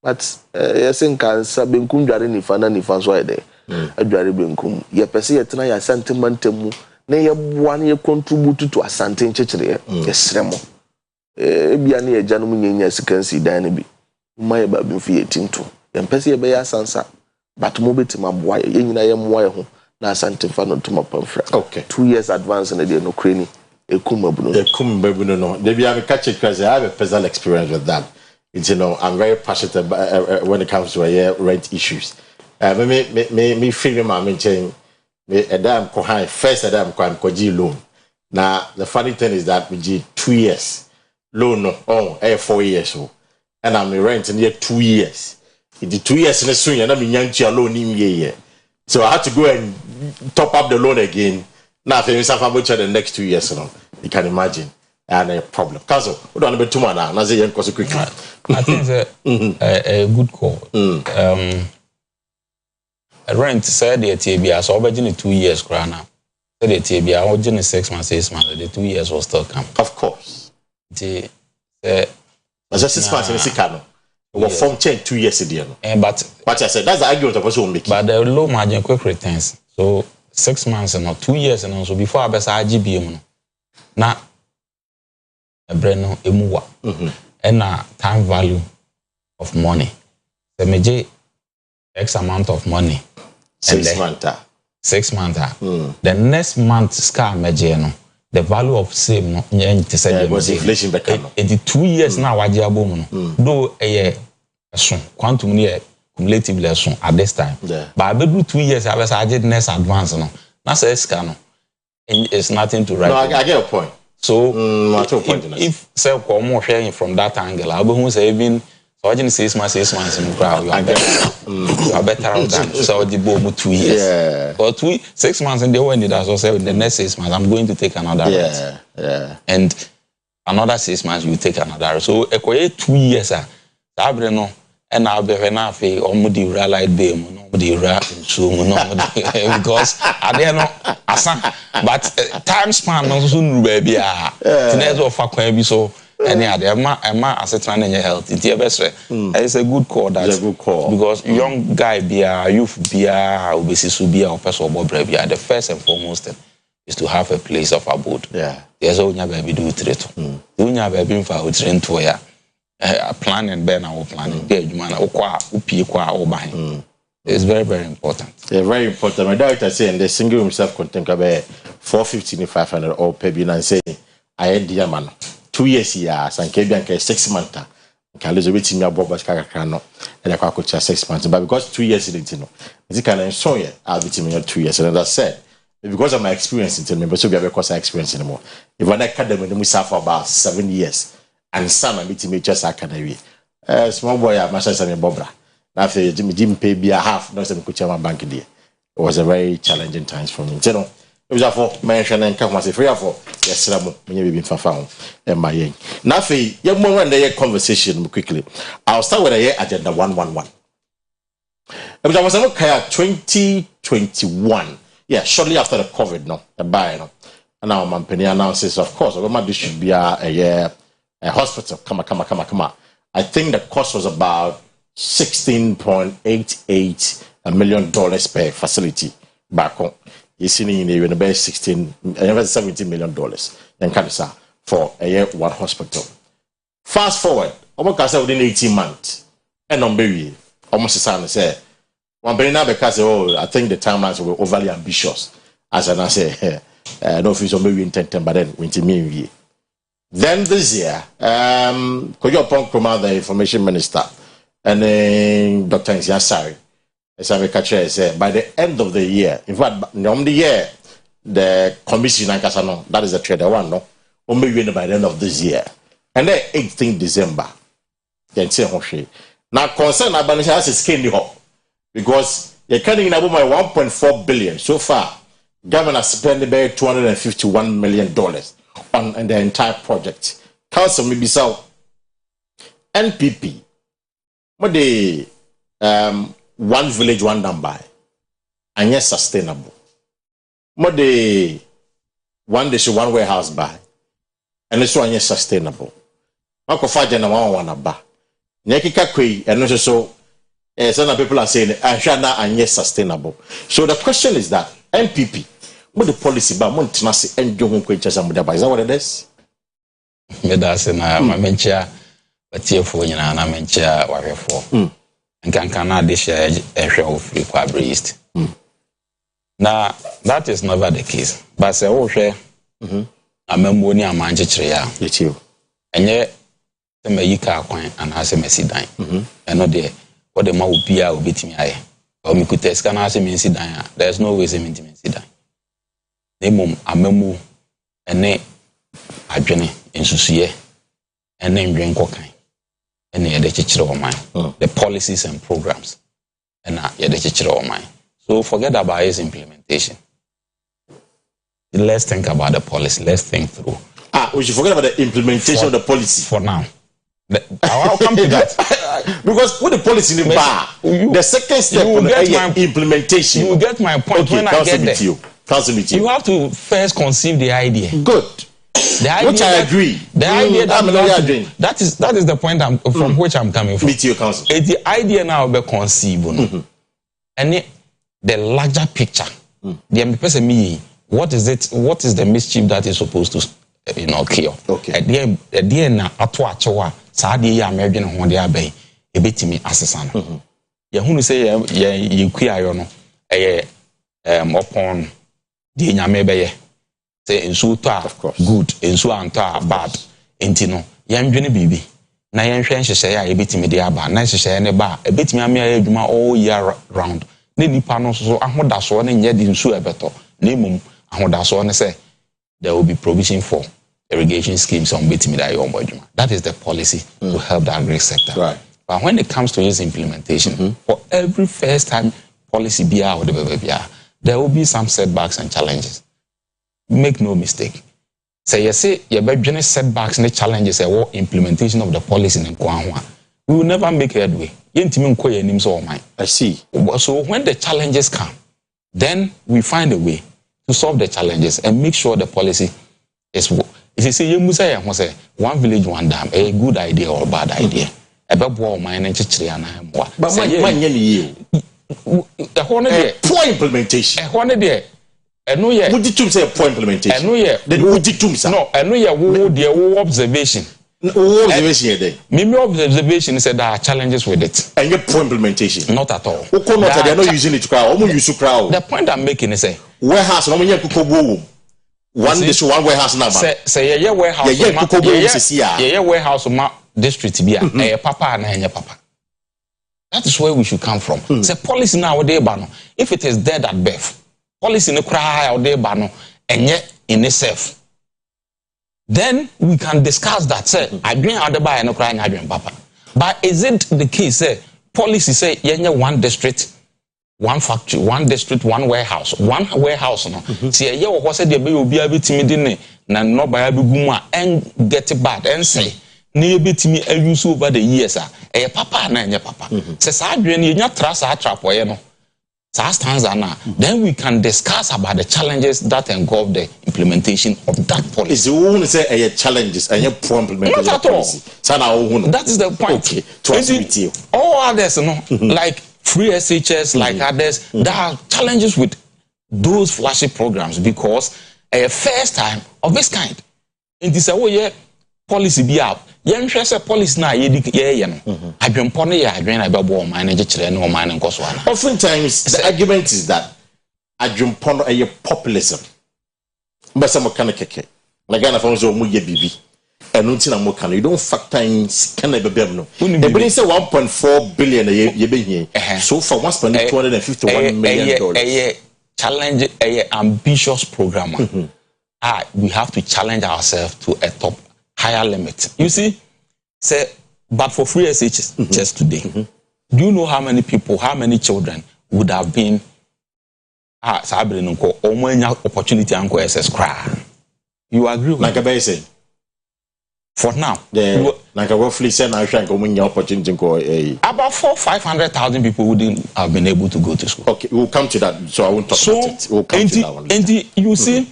but yesen kan sa benkum dware nifa na nifa so aye den adware benkum ye pese ye tena ya sentimentum na ye boa na ye contribute to asante nchechire ye sere mo e bia na ye gyanum nyenya sikansi dan ne bi umaye ba benfi ye tinto ye pese ye be ya sansa but mo betima boa ye nyina ye moa ye ho na asante fa no tuma pamfra okay 2 years advance na de no kreni ekumbabuno no they be have catch it because I have a personal experience with that. It's, you know, I'm very passionate about, when it comes to rent issues. Me feel my mention me adam ko high first adam ko am ko G loan. Now the funny thing is that we G 2 years loan no 4 years so and I'm renting here 2 years. In the 2 years in the soon na me nyantua loan him year. So I had to go and top up the loan again. Now if you suffer about the next 2 years you can imagine and a problem. Kazo, we don't have too much now. Now say you quick. I think a good call. Rent said the TBA so over 2 years now. Said the TBA over 6 months, 6 months. The 2 years will still come. Of course. The just 6 months in the Sikano. We form change 2 years again. But I said that's the argument of person making. But the low margin quick returns. So 6 months and not 2 years and also before I best IGBM. Now a brand new emuwa and time value of money. The major X amount of money. 6 months. 6 months. The next month scar major the value of same no was inflation back now. 2 years now wajiabo no. Though a quantum near cumulative lesson at this time. But I do 2 years I was added next advance no. That's a scan. It's nothing to write. No, I get your point. So if say more sharing from that angle, I'll be saving so I didn't 6 months in the crowd. You are better out than so the boom 2 years. Yeah. Or 6 months in the way that's also in the next 6 months I'm going to take another rent. Yeah. And another 6 months you take another. So equate 2 years no and I'll be enough the light beam the so because I don't know but time span no soon baby so any other as a train in your health it's a good call. That's a good call because young guy youth obesity or person the first and foremost is to have a place of abode. There's only baby do it baby for train to planning ben our planning it's very, very important. Yeah, very important. My director saying the single himself content about 450 500 or pay and saying I had the man 2 years here and Kebianka 6 months. Can lose a bit in your bob no and I could 6 months. But because 2 years in it, you can show you I'll be in 2 years. And as I said, because of my experience in member, so because I experience anymore. If an academy we suffer for about 7 years and some I meet just academy. Small boy, I must say Bobra. Now, if you Jim pay be a half, no, some could my bank there. it was a very challenging times for me. You know, it was for mention and come free for yes, when you been found and my young. Nafi, you more when the conversation quickly. I'll start with a agenda 111. It was okay 2021. Yeah, shortly after the COVID, no, the buy, no. And now Mampeni announces, of course, this should be a hospital. Come on. I think the cost was about $16.88 million per facility back home. He's sitting in the about $17 million for one hospital. Fast forward, almost within 18 months, and on baby, almost the same say. One now because I think the timelines were overly ambitious. As I say, no official maybe intent, but then winter me. Then this year, Kojo Ponkroma, the information minister, and then Dr. Nsiasari, as I said, by the end of the year, in fact, the year, the commission, that is the trader one, no, only by the end of this year. And then 18th December, now concern about has a skinny hop because you're cutting in about my 1.4 billion so far. Government has spent about $251 million on the entire project. Council maybe so NPP. What the one village, one number, and yes, sustainable. What the one dish, one warehouse buy, and this one yes sustainable. Marco Fajan and one aba. Nyakika kwe, and also so some people are saying Ashana and yes sustainable. So the question is that NPP. What the policy about Montanasi and John Quinchas and Mudaba? Is that what it is? Medicine, I mention a tier for you and I mention warrior for. And can dish a show of require breast. Now, that is never the case. But say, oh, share a memonia manchitria. It's you. And yet, the Mayika coin and has a messy dine. And not there. What the Mawpia will beat me. Or me could test can ask him in Sidaya. There's no way him in Sidaya. Nemum amemu ene adwene ensusuye ene ndwen kokan ene ye de chichire o man the policies and programs ene ye de chichire o man. So forget about its implementation. Let's think about the policy. Let's think through. We should forget about the implementation of the policy for now. I'll come to that. Because with the policy in the bar, the second step will get my implementation. You will get my point when I get there. You have to first conceive the idea. Good. The idea which I agree. The idea that is the point from which I'm coming from. Me too, council. It's the idea now be conceived. And the larger picture. The person me, what is it? What is the mischief that is supposed to cure? Okay. At the end na atwa chewa sa de ya medwene ho de abai e betimi asesa no. Ye hunu say ye kuayo no upon the nyame beye say ensu to good ensu anto bad enti no yandwene bibi na yenhwe nhyehyɛ ya ebetimi de aba na nhyehyɛ ne ba ebetimi ame adwuma all year round ne nipa no so ahodaso ne nye de ensu ebeto na emum ahodaso ne say there will be provision for irrigation schemes on betimi da your adwuma. That is the policy to help the agri sector. Right. But when it comes to its implementation, for every first time policy BR or the BBR, there will be some setbacks and challenges. Make no mistake. Say you say your bedroom setbacks and challenges or implementation of the policy in Kwanwa. We will never make headway. I see. So when the challenges come, then we find a way to solve the challenges and make sure the policy is. If you say you say one village, one dam, a good idea or a bad idea. About mine and Chitriana. But poor implementation. I know yeah. Would you say poor implementation? I know yeah. Then would you no, I know yeah. Wo observation. Observation. Maybe observation said there are challenges with it. And your poor implementation. Not at all. They are not using it to crowd. The point I'm making is warehouse. No one district, one warehouse number. Say yeah warehouse. Yeah warehouse ma district be a papa and a papa. That is where we should come from. Say policy now dey bano. If it is dead at birth, policy no cry out dey bano and yet in itself. Then we can discuss that. Say I bring out the buy no cry and papa. But is it the case? Say policy say yeah one district, one factory, one district, one warehouse. One warehouse no. See a year was said there be timidine na no by guma and get it bad and say near bit me a use over the years a papa na your papa. Says I dream you not trust our trap or no. Then we can discuss about the challenges that engulf the implementation of that policy. Is the one say a challenges and your poor implementation not at all. That is the point. Okay. All others, like free SHS, like others, there are challenges with those flashy programs because a first time of this kind. In this way, policy be out. Young police na oftentimes the argument is that adwumpono a populism. But some kind of keke. Like I found so muye bibi. And until I'm working, you don't factor in can I be no. They say 1.4 billion a year. So for once spend $251 million. A challenge, a ambitious program. We have to challenge ourselves to a higher limit. You see, say, but for free SHS just today, do you know how many people, how many children would have been opportunity and SS cry? You agree with like a basic? For now, like a roughly send opportunity about 400,000-500,000 people wouldn't have been able to go to school. Okay, we'll come to that. So I won't talk about it. We'll come to that one. And you see,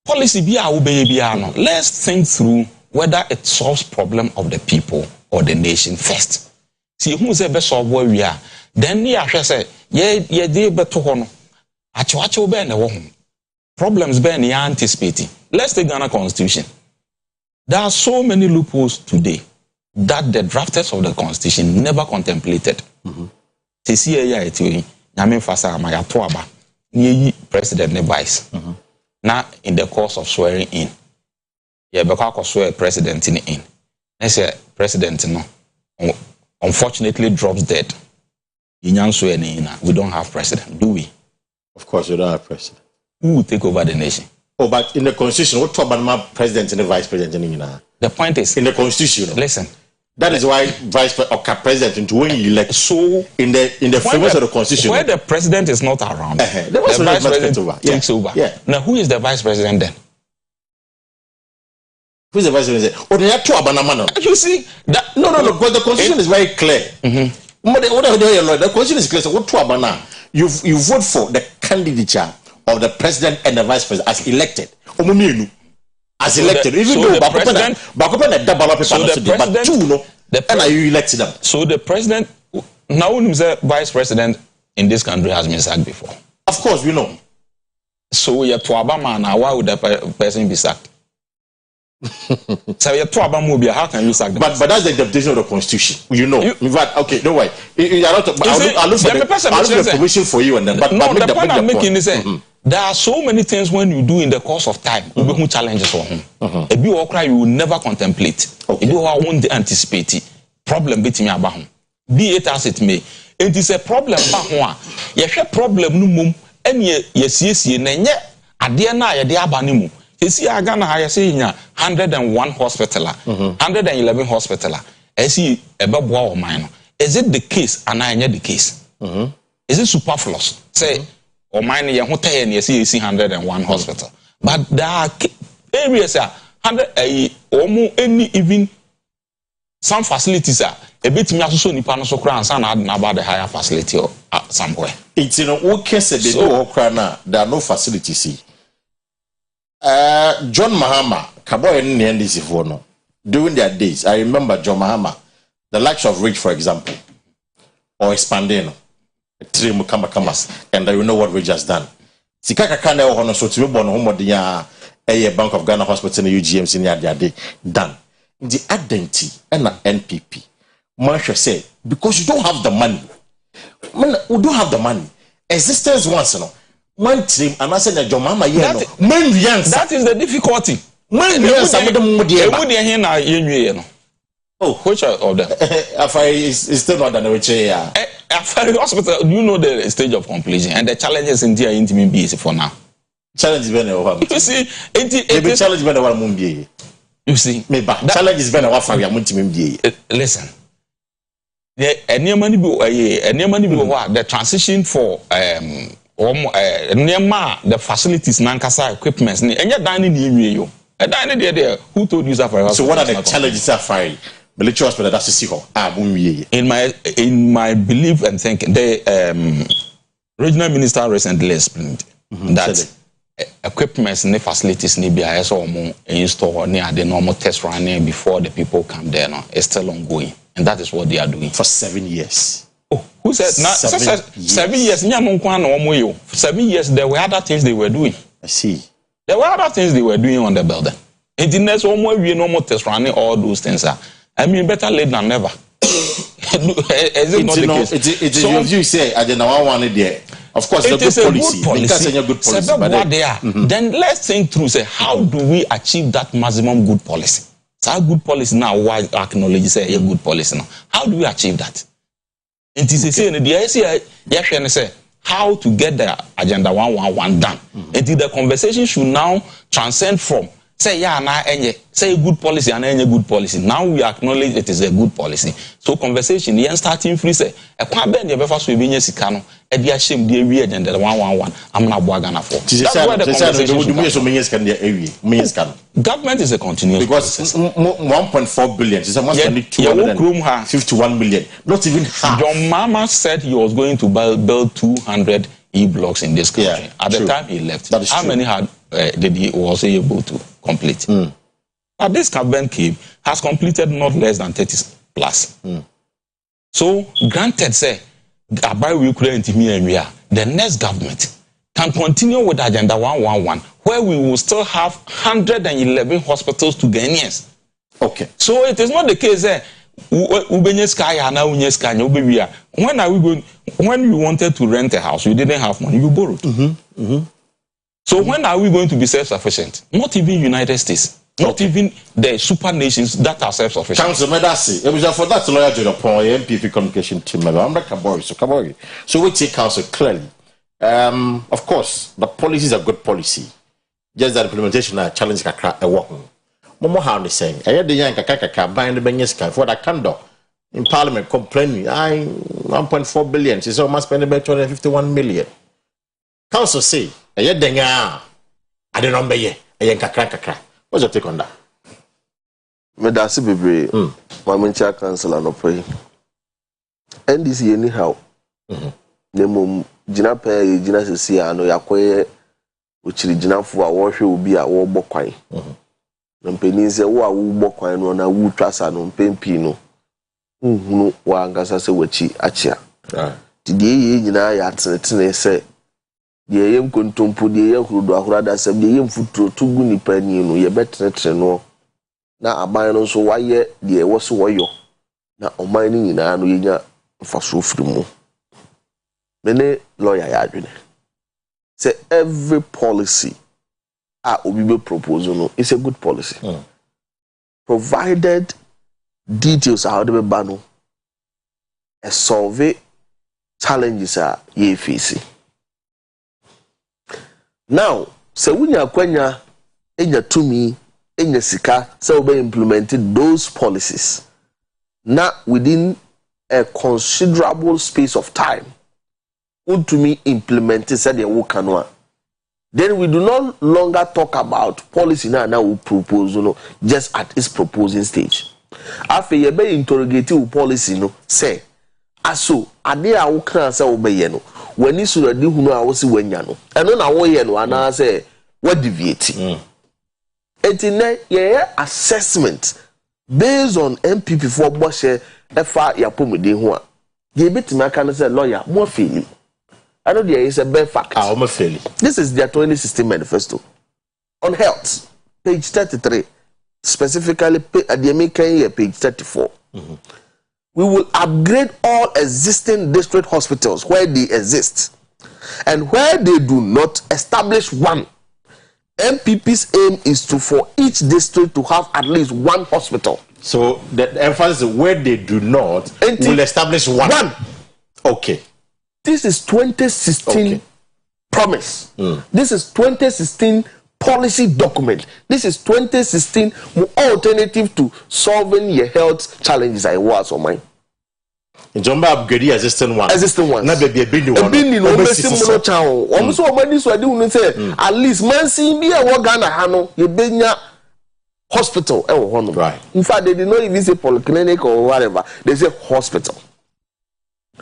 policy let's think through whether it solves problem of the people or the nation first. See who say be solve where we are. Then you say ye dey beto ho no. Achewache be na wo ho. Problems be na anticipating. Let's take Ghana Constitution. There are so many loopholes today that the drafters of the Constitution never contemplated. Te see ya eti nyame fasa ma ya to aba. Ni president ne vice. Now in the course of swearing in, because swear president in. Let's say president no unfortunately drops dead. We don't have president, do we? Of course we don't have president. Who will take over the nation? Oh, but in the constitution, what about president and the vice president? The point is in the constitution. Listen. That is why vice president into when you elect. So in the framework of the constitution, where the president is not around, the vice president takes over. Yeah. Now who is the vice president then? Who is the vice president? Oh, they are two abanamano. You see that? No. Because the constitution is very clear. The constitution is clear. So what two abana? You vote for the candidature of the president and the vice president as elected. As elected, even though the president, but you elected them. So the president, now the vice president in this country has been sacked before. Of course, we know. So you're to Obama now. Why would that person be sacked? So you're to Obama. How can you sack them? But that's the interpretation of the constitution. You know. In fact, okay, no way. I'll look for the permission for you and then. But no, the point I'm making is there are so many things when you do in the course of time, challenges for him. If you cry, you will never contemplate. If you won't anticipate problem between about him. Be it as it may. It is a problem. You have a problem no mum. And yes, nenye adia na ya dia abanimu. You see, I Ghana I say 101 hospital, 111 hospital. I see a babo mine. Is it the case? And I the case. Is it superfluous? Say. Or mine, you have 101 hospital. But there are areas, 100, almost any even some facilities are a bit me also Nipano so crowns and about the higher facility or somewhere. It's in a case they do there are no facilities. John Mahama, Kaboy and Ndisifono, during their days, I remember John Mahama, the likes of Rich, for example, or Expandeno. And you know what we just done. Sikaka kane ohono so to be born homo dia Bank of Ghana Hospital in UGMC near the done. The identity and NPP. Marsha say because you don't have the money. Man, we don't have the money. Existence once no. One team and I said that your mama that is the difficulty. Oh, which of them? It's still not done which hospital, do you know the stage of completion and the challenges in there intimate BC for now? Challenge is better. You see, challenge better one mumbi. You see, challenge is better one for your multi. Listen, any money the transition for the facilities nankasa equipments and you're dining in there. Who told you that? So what are the challenges that fine? Military hospital that's see in my belief and thinking, the regional minister recently explained that equipments and facilities need be installed near the normal test running before the people come there. No, it's still ongoing, and that is what they are doing for 7 years. Oh, who said 7 years? 7 years. There were other things they were doing. I see. There were other things they were doing on the building. It didn't normal test running all those things. I mean, better late than never. Is it not the case? It is your view, say, I didn't want it there. Of course, it is a good policy. Because a good policy. But then let's think through, say, how do we achieve that maximum good policy? So our good policy now, why acknowledge, say, a good policy now? How do we achieve that? It is say, how to get the agenda 111 done. The conversation should now transcend from say say good policy and any good policy. Now we acknowledge it is a good policy. So conversation starting free say that's why the agenda 111 I'm not Gana for. That's why the conversation government is a continuous because 1.4 billion is almost 251 million. Not even half. Your mama said he was going to build 200 e-blocks in this country. At the time he left, how many did he was able to complete? But this government has completed not less than 30 plus. So granted, say the next government can continue with Agenda 111, where we will still have 111 hospitals to Ghanaians. Okay. So it is not the case there. When are we going? When you wanted to rent a house, you didn't have money, you borrowed. So when are we going to be self-sufficient? Not even United States, not even the super nations that are self-sufficient. Council Medasi, it was for that lawyer to the point, MPP communication team member. I'm not Kabori. So we take council clearly. Of course, the policies are good policy. Just that implementation are challenge a working. Momo how they saying, I had the young Kaka buying the Benyeska for that candor in Parliament complaining, 1.4 billion, she's almost spending about 251 million. Council say, I had the I don't know, a young Kaka. What's your take on that? Medasi Bibre, my Mincha Council and Opry. And this year, anyhow, Nemo Jinape, Jinas Sia, no Yakwe, which is Jinafu, our worship will be a war bokwai. Mpenize wa wo kwan no na wo twasa no mpempi no uhunu wa angasa se wachi achia ti de ye nyina ya tenetene se de ye nkontompo de ye hurudo ahurada se de ye mfuturo tugu nipa ni no ye betenetene no na aban no so waye de wo so woyo na oman ni nyina no yenya mfaso firimu mene lawyer ya adwene say every policy Obibe proposal no, it's a good policy. Provided details are how they bano a solve challenges are ye facing. Now, so when you kwenya enya tumi enya sika so be implemented those policies now within a considerable space of time. To me implement said the work then we do not longer talk about policy now we propose just at its proposing stage. After you be interrogative policy say aso ade a wo kan say obeye no wani suradi hunu a wo si wanya no eno na wo ye no ana say what deviate etine ye assessment based on MPP for boshe efa yapomede ho a ye betima aka no say lawyer mo feel I know there is a bare fact. This is their 2016 manifesto on health, page 33. Specifically, at the American year, page 34. We will upgrade all existing district hospitals where they exist, and where they do not, establish one. MPP's aim is for each district to have at least one hospital. So the emphasis is where they do not, will establish one. Okay. This is 2016 promise. This is 2016 policy document. This is 2016 alternative to solving your health challenges I was on mine. Jomba upgrade existing one. Existing ones. Na baby ebini one. Ebini no mesi muno chao. Omuso omani so ade unu say at least man see bi e wo Ghana ha no ye benya hospital e wo hono. Right. In fact they did not even say polyclinic or whatever. They say hospital.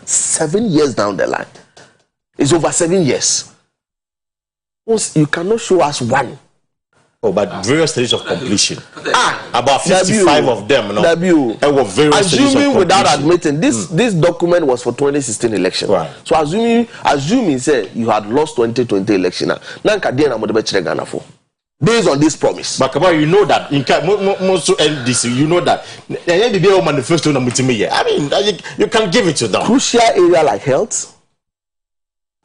7 years down the line. It's over 7 years. Once you cannot show us one. Oh, but various stages of completion. About 55 of them. No, were various stages of completion. Without admitting, this document was for 2016 election. Right. So assuming say you had lost 2020 election, based on this promise. But you know that in most NDC, you know that the manifesto. I mean, you can give it to them. Crucial area like health.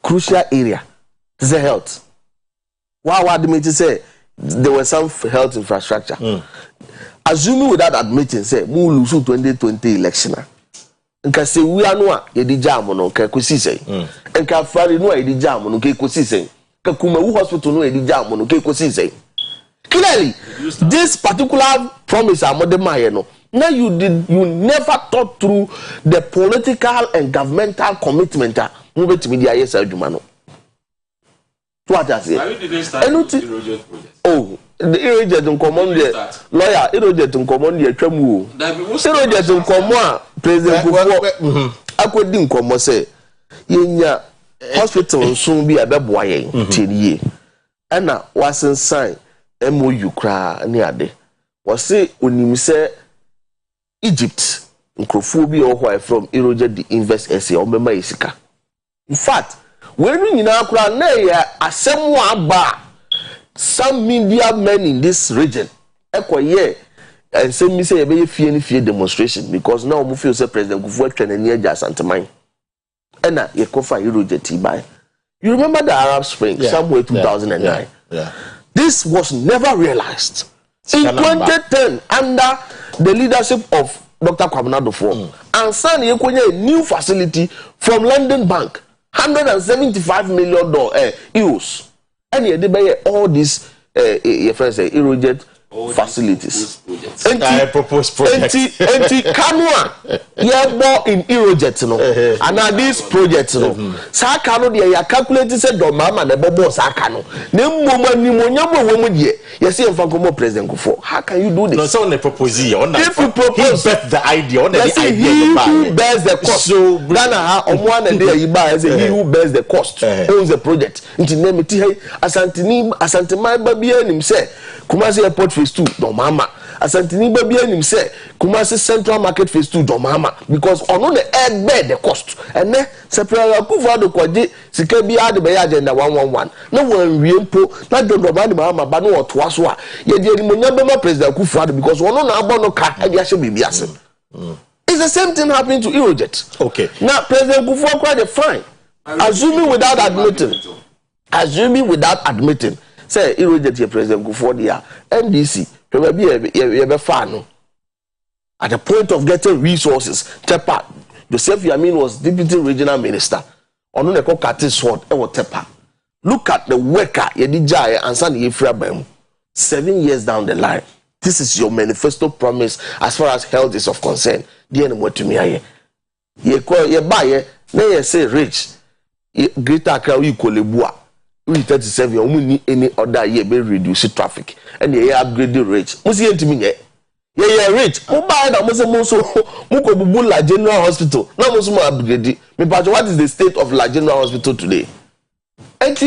Crucial area. This is health. Why admit to say there was some health infrastructure. Assuming without admitting, say, we lose 2020 election. And can say we are no yedi jam no can Kwesi say. And can fari no yedi jam no can Kwesi say. Can Kumewu hospital no yedi jam no can Kwesi say. Clearly, this particular promise amode no. Now you never thought through the political and governmental commitment. Move to media yes adumano. What I say? Oh, the irrigate in common lawyer, irrigate in common the tremu. Irrigate in common, President Kufuor. I couldn't come say, Yenya hospital soon be a beboy 10 years. And now wasn't signed MOU cry near day. Was say when you say Egypt, Nkrophobia or why from irrigate the invest essay or Mema Isika. In fact, when we now cry, some media men in this region, and say me say a fear demonstration because now we feel say President Kufuor and near just antimine. And now you cover Eurojet by. You remember the Arab Spring, somewhere 2009. Yeah. This was never realized. In 2010, under the leadership of Dr. Kwabena Dufo, and signed a new facility from London Bank. $175 million euros. And you buy all these your friends say irrigate facilities. I propose projects. Kanua more in irrigate no. And now this project no. Sa kanu dey ya calculate say do mama na bobo sa kanu. Na mmoma ni mo nyamo wo mu dey. You see enfa komo President Kufuor. How can you do this? No, so on the proposal on if you propose he bet the idea on the idea he who bears the cost. So Ghana ha omo na dey you buy say he who bears the cost owns the project. Nti na meti hey asanteman ba bia nim say Kumasi Airport Phase 2 do mama asantini ba bia nim say Kumasi Central Market Phase 2 do mama because ono the egg bear the cost and then separate Kufuor do kwaje sika bia de be agenda 111 na wan wie mpo na do do mama ba no oto aso a ye de ni monya be ma President Kufuor because ono na abo no ka e dia hye bibia se. It's the same thing happening to Eurojet. Okay. Now President Kufuor quite fine. Assuming without admitting say Eurojet your President Kufuor dia NDC be fan at the point of getting resources. Tepa Joseph Yamin was deputy regional minister. Ono ne ko kate sword e wo Tepa. Look at the worker yedi jaya ansa ne yefra bam. 7 years down the line. This is your manifesto promise as far as health is of concern. Dey no motumi aye. Ye ba ye na ye say rich. Greater Accra we kolebua. We 37 we any other year be reduce traffic and ye upgrade the rate. Musi entimi ye. Ye rich. Mo buy na mo so mo ko bubu La General Hospital. Na mo so mo upgrade. Me pa what is the state of La General Hospital today? It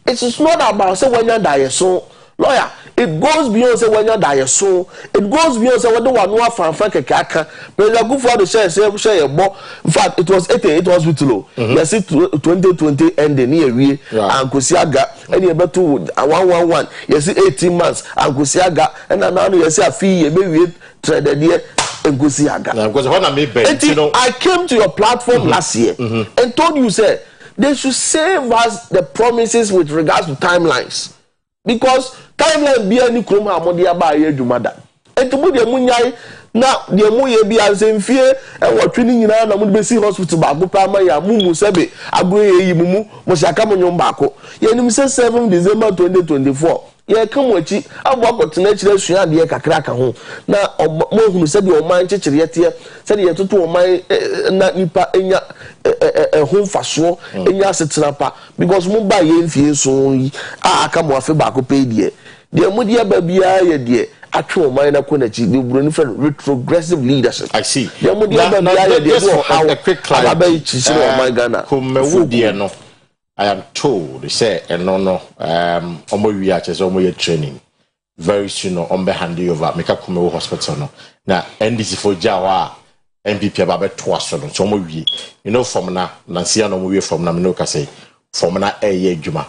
is not about say when you die so lawyer. It goes beyond say when you die so. It goes beyond say what do one fan keke aka. President Kufuor the share your bo. In fact, it was 88 hospital. You see 2020 ending near we and Kusiaga and you better 111. You see 18 months and Kusiaga and now you see a fee you be traded here and Kusiaga. Because when I made bet, you know, I came to your platform last year and told you say they should save us the promises with regards to timelines. Because timeline be any krom amodi aba ye dwumada entumu de munyai na de mu ye bi ansemfie e wotwe ni nyina na mu be si hospital ba go pa ma ya mumu sebe agro ye yi mumu mo shaka mo nyom ba ko ye nim se 7 December 2024 ye come wachi abo akotena chire sua de kakra ka ho na mo hunu se de o man chechire yete se de yetoto o man na nipa enya ho faso enya asetena pa because mo ba ye mfie so yi aka mo afi ba ko pe de mo de ba bia ye de atwe o man na ko na chi de buru ni friend retrogressive leadership. I see. De mo de ba bia ye de how a quick client aba chi chire o man Ghana ko mewu de no I am told they say no omo wi a chese omo ye training very soon on be hand over make a come hospital no na NDC for jawa MPP aba be to aso no so omo wi you know from na nansia no omo wi from na me no ka say from na eye adwuma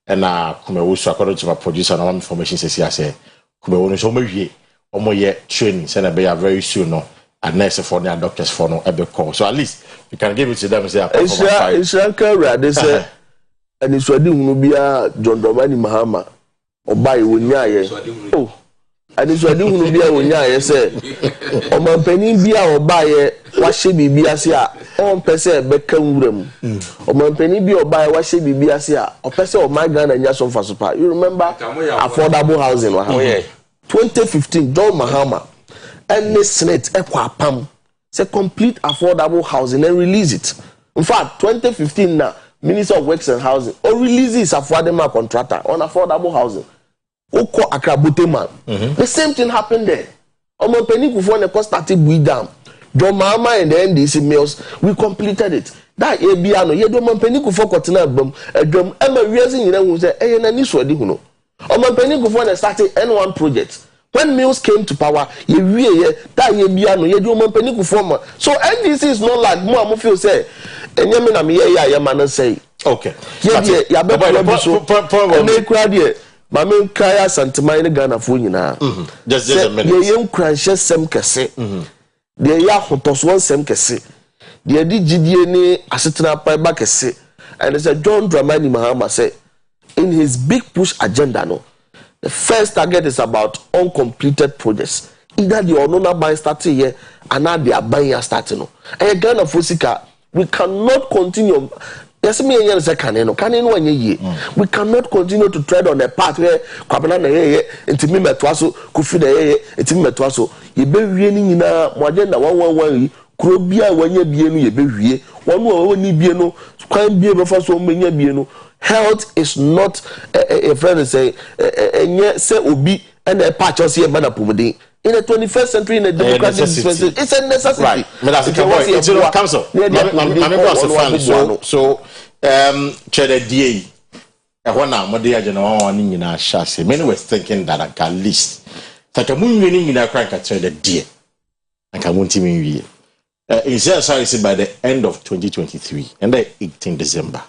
na come wo so according to my producer na information say come wo no so omo wi omo ye training say na be very soon no and nurse for the doctors for no ebe call so at least you can give it to them say it's say and it's ready hunu bia John Dramani Mahama obai wonyaye oh and it's ready hunu bia wonyaye say o mampanin bia obai wa hye bibia ase a on pese beka nwuram o mampanin bia obai wa hye bibia ase a o pese o my Ghana nya so faso pa you remember affordable housing wa 2015 John Mahama and the Senate ekwapam say complete affordable housing and release it in fact 2015 now Minister of Works and Housing or releases affordable contractor on affordable housing. Oko Akrabote man. The same thing happened there. Omo Penny Kufo ne started build dam. John Mahama and the NDC mills, we completed it. That ABA no ye do Omo Penny Kufo kotina bam edwam ema wiase nyina hu say eye na ni so adi hu no. Omo Penny Kufo ne started N1 project. When mills came to power, ye that ye bia no ye do Omo Penny Kufo ma. So NDC is not like mo feel say enyame na me ya man say okay ya be so na kura de ma me kaya santeman ne Ghana fo nyina just a minute ye nkranhye sem kese de ya hotos won sem kese de di gidie ni asetena pa ba kese and say John Dramani Mahama say in his big push agenda no the first target is about uncompleted projects either the onona ban starting here and now they are buying starting no e Ghana fo sika we cannot continue. Yes, me and say caneno anye ye. We cannot continue to tread on a path where kwabena na ye intimi metwaso kufi na ye intimi metwaso ye be wie ni nyina mo agenda 111 kuro bia wanye bie no ye be wie wonu o ni bie no kwan bie be fa so menya bie no health is not a friend say enye say obi and a patch us here man apomodin in the 21st century in a democratic dispensation it's a necessity right so chere die ehona mode agena wan nyina shase many were thinking that at least takamunwe ni nyina kranka chere die akamuntimi wie in by the end of 2023 and the 18 December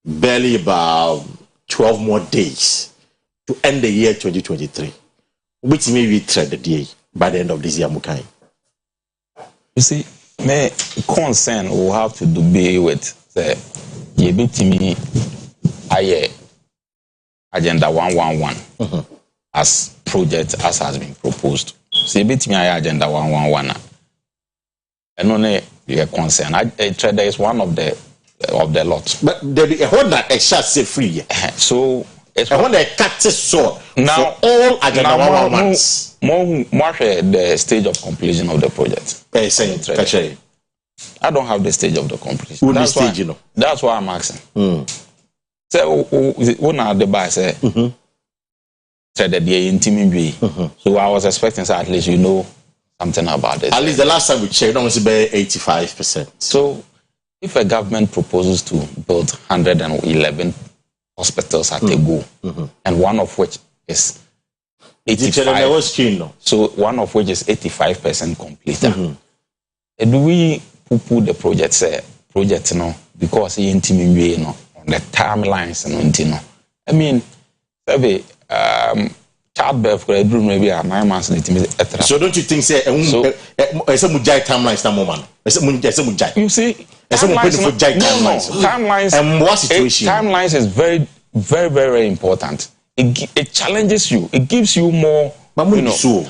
barely about 12 more days to end the year 2023 which may be trade the day by the end of this year mukai. You see, my concern will have to be with the Yebitimi Aye Agenda 111 as project as has been proposed. So Yebitimi Aye Agenda 111 and only your concern. There is one of the lot. But there be a whole that extra say free. So I want to cut this so now for all agenda 111. More the stage of completion of the project. I don't have the stage of the completion. That's stage, you know. That's why I'm asking. So when I the buy say said that the intimate so I was expecting at least you know something about this. At least the last time we checked, almost about 85%. So if a government proposes to build 111 hospitals at a go, and one of which is 85%. So one of which is 85% complete. Do we put the project no because he intimate no on the timelines no. I mean, childbirth could do maybe 9 months. So don't you think say some timelines na moment? You see. Timelines and what situation? Timelines is very, very, very important. It challenges you. It gives you more. You know, so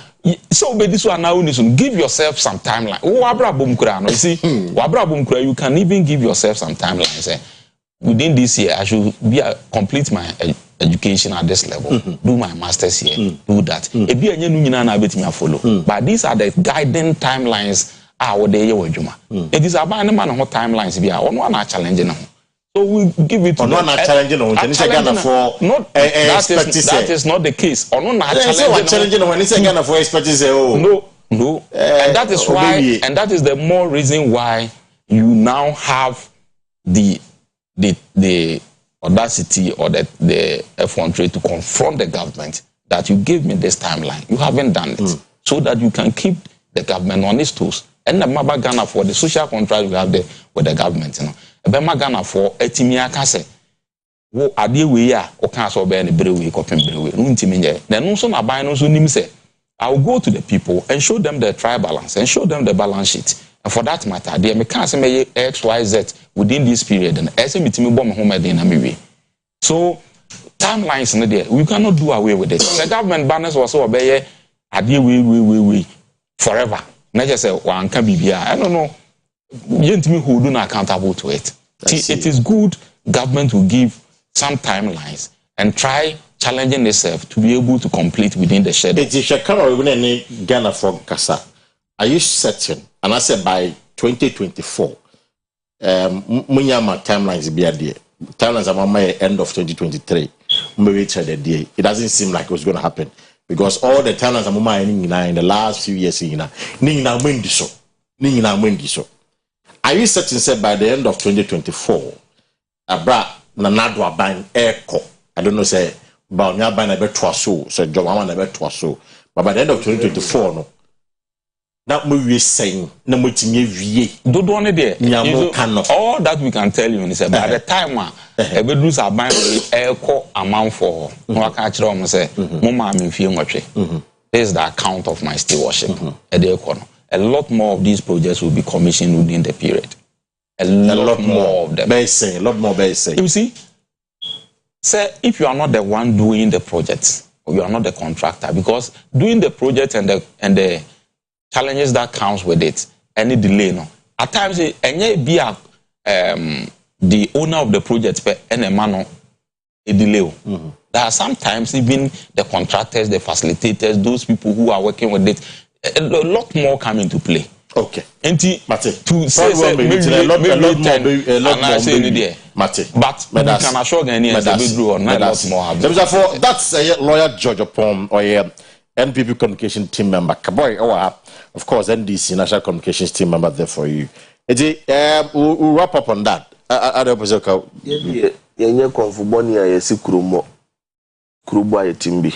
this one now give yourself some timeline. You see, you can even give yourself some timelines. Within this year, I should complete my education at this level, do my masters here, do that. Ebi enye nu nyina na betimi follow. But these are the guiding timelines our day wejuma. It is about any man who timelines be on one challenge na. So we give it to them. Not challenging on when Ghana for not that is not the case. Or not challenging when it's Ghana for expertise. No. And that is why, and that is the more reason why you now have the audacity or the effrontery to confront the government that you gave me this timeline. You haven't done it. So that you can keep the government on its toes. And the Maba Ghana for the social contract we have there with the government, you know. Ebema Ghana for etimia kase wo ade we ya o kan so be na brewe ko pen brewe no ntimi nye na no so na ban no so nim say I will go to the people and show them the trial balance and show them the balance sheet. And for that matter, they may can say XYZ within this period and as mitimi bom home dey na mewe. So timelines in there, we cannot do away with it. The government banners was so obey ade we forever. Na just say wan kan bibia. I don't know. Yentimi hold on accountable to it. It is good government will give some timelines and try challenging itself to be able to complete within the schedule. It is a Ghana for Kasa. Are you certain? And I said by 2024, Munyama timelines be a day. Timelines are my end of 2023. Maybe it doesn't seem like it was going to happen because all the timelines are in the last few years. Are you certain said by the end of 2024, Abra Nanadwa Bang Echo? I don't know, say, about Naban a bit so, so Joanna a bit so. But by the end of 2024, no. That movie is saying, no more to me, do one there. All that we can tell you is that by the time a bit lose a bang echo amount for no catch room say, Mama, I'm feeling much. This is the account of my stewardship at the corner. A lot more of these projects will be commissioned within the period. A lot more of them. A lot more basic. You see, sir, if you are not the one doing the project, or you are not the contractor, because doing the project and the challenges that comes with it, any delay, no. At times, the owner of the project, and a man, a delay. There are sometimes even the contractors, the facilitators, those people who are working with it. A lot more come into play. Okay. And to say a lot more. But we can assure Ghanaians that we do or not a lot more. That's a lawyer George Upon or a NPP communication team member. Kaboy, of course, NDC National Communications team member there for you. We'll wrap up on that. Yenye konfuboni ya yesi kurumo aye timbi.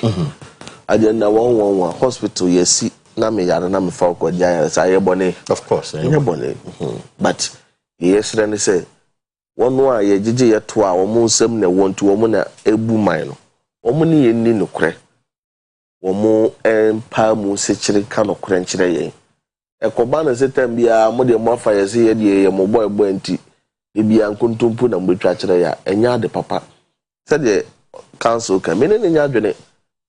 Agenda 111 hospital yesi na me yare na me fa ko dia say bone. Of course, bone. But yesterday say one wa ye gigi ye to a omo nsem na wontu omo na ebu man no. Omo ni ye ni nokre. Omo empa mu se chire ka nokre nchire ye. Ekoba na setem bia mo de mo afa ye se ye de ye mo boy nti ebia nkontompo na mbetwa chire ya enya de papa. Said the council can mean in your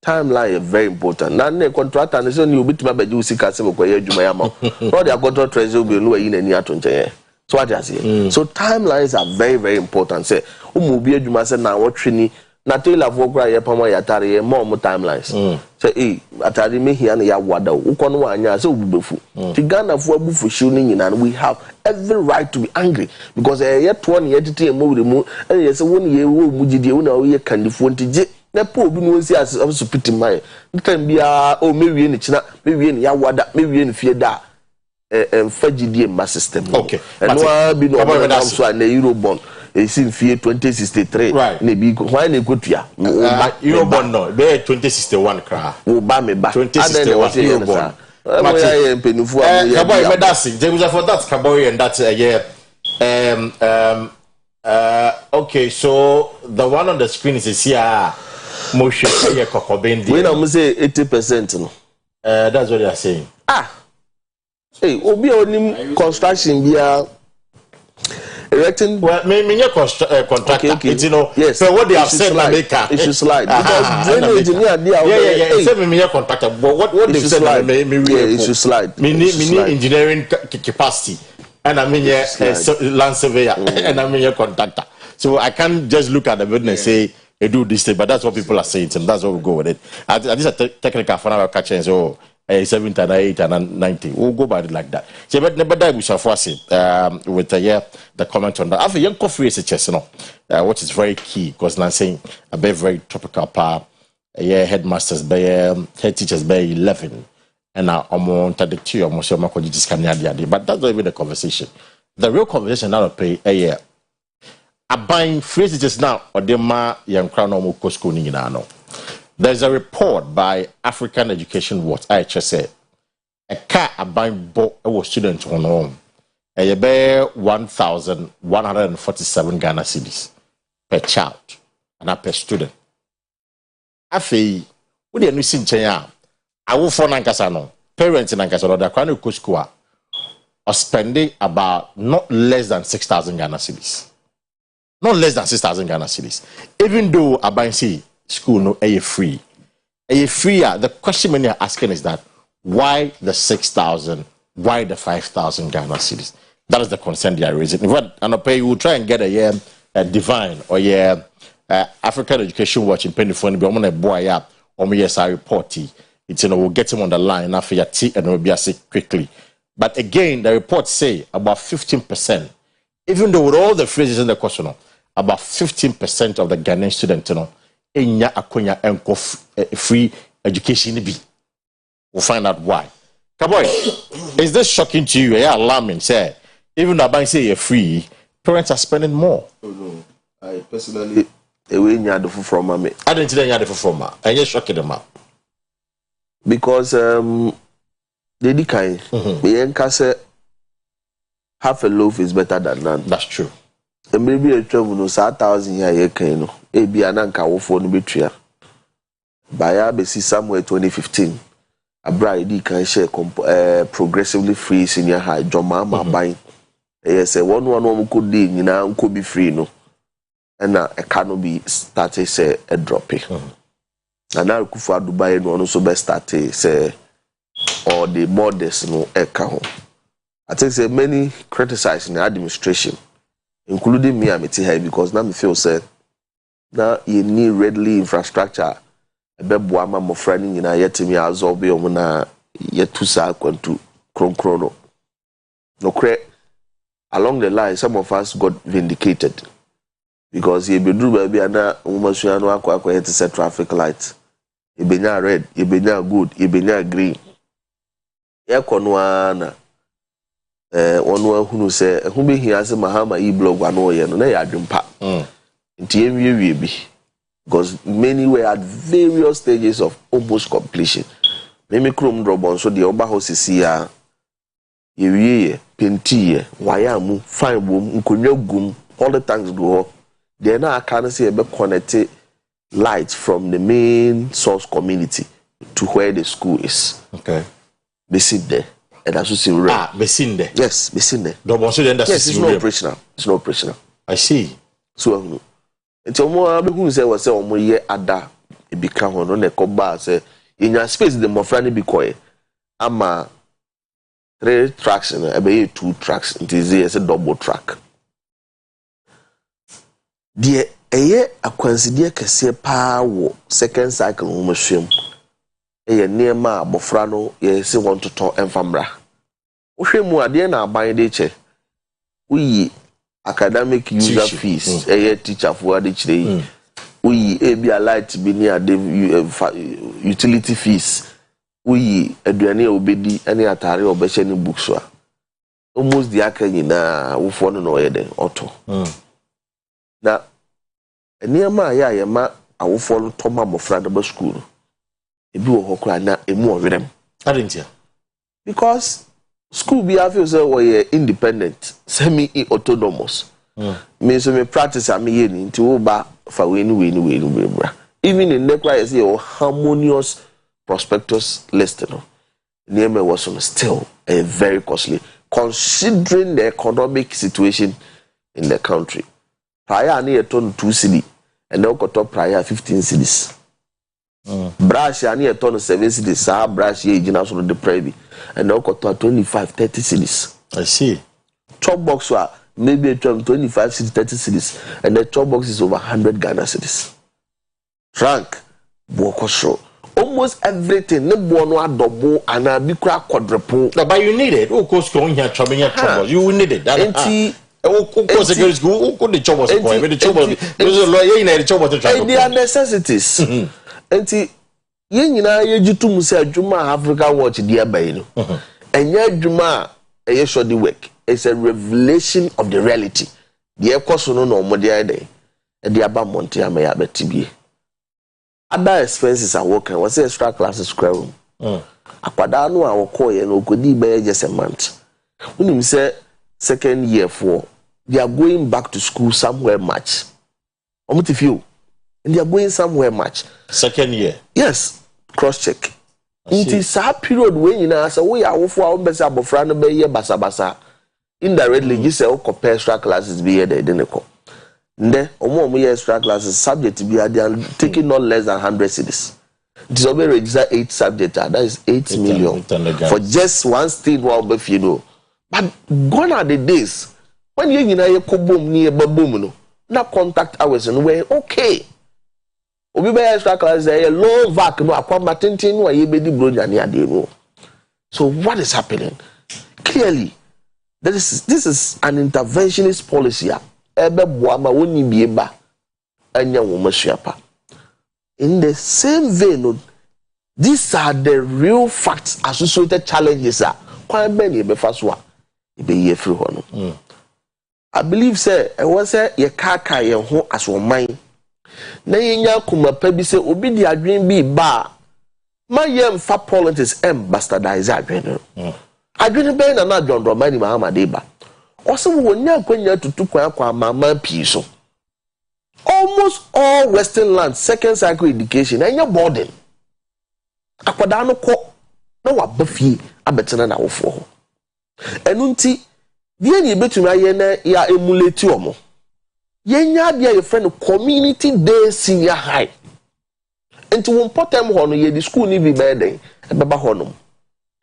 timeline is very important. Now, the contractor and so you bit my bed, you see, Cassim, where you may am. All the contract treasure will be low in any atunche. So, what I say. So, timelines are very, very important. Say, Umubi, you must say now what Trini, Natil of Wokra, Yapama, Yatari, more timelines. Say, eh, Atari me here and Yawada, Ukonwa, so beautiful. Tigana for Bufu shooting, and we have every right to be angry because yet 1 year to move, and yes, 1 year, Mujidi, you can defend it. Na po bi no si as pity my ntan bia o mewie ni china mewie ni yawada mewie ni fie da fagidie ma system. Okay, and no bi no am so na Eurobond e si fie 2063 na bi why na ekotua Eurobond no be 2061 kra wo ba me ba 2061 Eurobond Mati penufo am ya boy me that's James for that Kaboy and that's okay, so the one on the screen is here. Motion when I say 80%, no. That's what they are saying. Hey, obi onim construction bia erecting. Well, me contractor. Okay. You know, yes. So what they have said, America. It should slide because drainage engineer there. Yeah. Say me contractor. But what they said, me it should slide. Me engineering capacity, and I mean land surveyor, and I mean contractor. So I can't just look at the building and say they do this thing, but that's what people are saying, and that's what we go with it. At least a technical for now, catching so 70 and 8 and 90. We'll go by it like that. So, but never die we shall force it with the comment on that. After young coffee is a chess, which is very key because I'm saying a very tropical power. Headmasters by head teachers by 11, and now I'm on the 2 or most of my colleges can but that's not even the conversation. The real conversation now pay a year. A buying phrases now or the ma young crown or school. There's a report by African Education Watch, IHSA. A car a buying book students on home. A bear 1,147 Ghana cedis per child and per student. Afei, we dey no si nchen a awofo nankasa no parents nankasa no da kwa no school are spending about not less than 6,000 Ghana cedis. Not less than 6,000 Ghana cedis. Even though Abansi school no free. The question many are asking is that why the 6,000? Why the 5,000 Ghana cedis? That is the concern they are raising. In fact, and we will try and get a divine or African Education Watch in Pennyphone, be on a boy up on ESI report. It's we'll get him on the line after your tea and we'll be sick quickly. But again, the reports say about 15%, even though with all the phrases in the question, about 15% of the Ghanaian students, enya akonya enko free education be. We'll find out why. Kaboy, is this shocking to you? Yeah, alarming. Say, even though I say you're free, parents are spending more. Oh no, I personally. Ewe nyade from me. I didn't tell nyade from ma. I just shocked them up. Because they di kind. We enka say half a loaf is better than none. That's true. And maybe a travel no 1,000 year kind no. E bi ananka wo for no betria. Baya be see somewhere 2015. Abra di kan share progressively free senior high joma ma buying. Yes, one could di nyina could be free no. And a cannot be started say a dropping. And now Kufa Dubai no also be started say or the modest no eka. I think say many criticizing the administration, including me, I'm here because now me feel say now you need readily infrastructure. A bebuama mo friending in a yet me absorb you na yet to sa kwantu chrono. No cre along the line some of us got vindicated. Because ye be do baby ana umasua no akwa yet set traffic light. Ye be nya red, ye be nya good, ye be nya green. Ye kono ana onu ahunu se ehu be hia se mahama e blog ano ye no na ya adwempa. Nti ye bi. Because many were at various stages of almost completion. Meme krom drobon so the oba hosisi ya ye wie penti wire mu fine bom nkonwa gum all the tanks go. Then I can see a connected light from the main source community to where the school is. Okay. They sit there. And that's what you they sit there. Yes, they sit there. Yes, it's not operational. It's not operational. I see. So it's almost who say was say ye ada e become one on the coba say in your space the more friendly be quiet. Ama 3 tracks and a 2 tracks. It is a double track. Die eye akwansidie kese paa wo second cycle wo mahwem eye niema abofra no ye se want to talk enfamra wo hwemu ade na aban de che uyi academic user fees eye teacher for ade chire uyi ebi light bi ni ade utility fees uyi aduane obedi ene atare obehye ni books a almost the akanyina wo fo no ye den auto na enema ya yema awofo no toma mofra da ba school ebi wo hokura na emu owerem adentia because school be have say we independent semi autonomous me so me practice am ye ni nti wo ba fa we ni bra even in nekwa you say harmonious prospectus list no enema was still a very costly considering the economic situation in the country. Prior near ton 2 cedi and now got up prior 15 cedis. Brush near ton 7 cedis, sa brush ye general the privy and now got 25-30 cedis. I see. Chop box maybe 25 cedis, 30 cedis, and the chop box is over 100 Ghana cedis. Frank Bokosho. Almost everything, no bono adobo and a bikra quadruple. But you need it. Who goes going here troubling your trouble? You need it. That secondary school, who could the trouble? The trouble. There's a lawyer in the trouble to try. They are necessities. And Yena Yajutu Musa Juma Africa watch dear Baino. And yet Juma a yeshodi work. It's a revelation of the reality. The Ecoso no more the day. And the Abba Montia may have a TB. Other expenses are working. What's the extra classes square room? Apadano our coy and Okodi by just a month. When you say second year for, they are going back to school somewhere much. Almost a few. And they are going somewhere much. Second year? Yes. Cross check. It is a period when you know, so we are for our best about Frano Bay, Basa. Indirectly, you say, compare extra classes be here, they didn't come. Then, more extra classes subject to be taking not less than 100 cities. It is already registered 8 subjects, that is 8 million for just one state, one buffalo. But gone are the days when you know, boom near Baboom, not contact hours and way, okay. Obi be extra classes, a low vac, no, a tintin, where you be the broad. So, what is happening? Clearly, this is an interventionist policy. In the same vein, these are the real facts associated challenges. I believe, sir, I was a kaka ye ho as one mine. Na yenya kuma pebi se obi di adwen bi ba ma yem fa politics bastardize adwen. Adwen be na John Dramani Mahama Deba. Also, we will never to kwa mama piso. Almost all Western lands, second cycle education, and your boarding. Akwadano ko no wa bafi abetena na wofo. Enunti, die ni betuma ye na ya emulate omo. Yenya dia your friend community day senior high. Enti won potem ho no ye di school ni bi beden e beba ho no.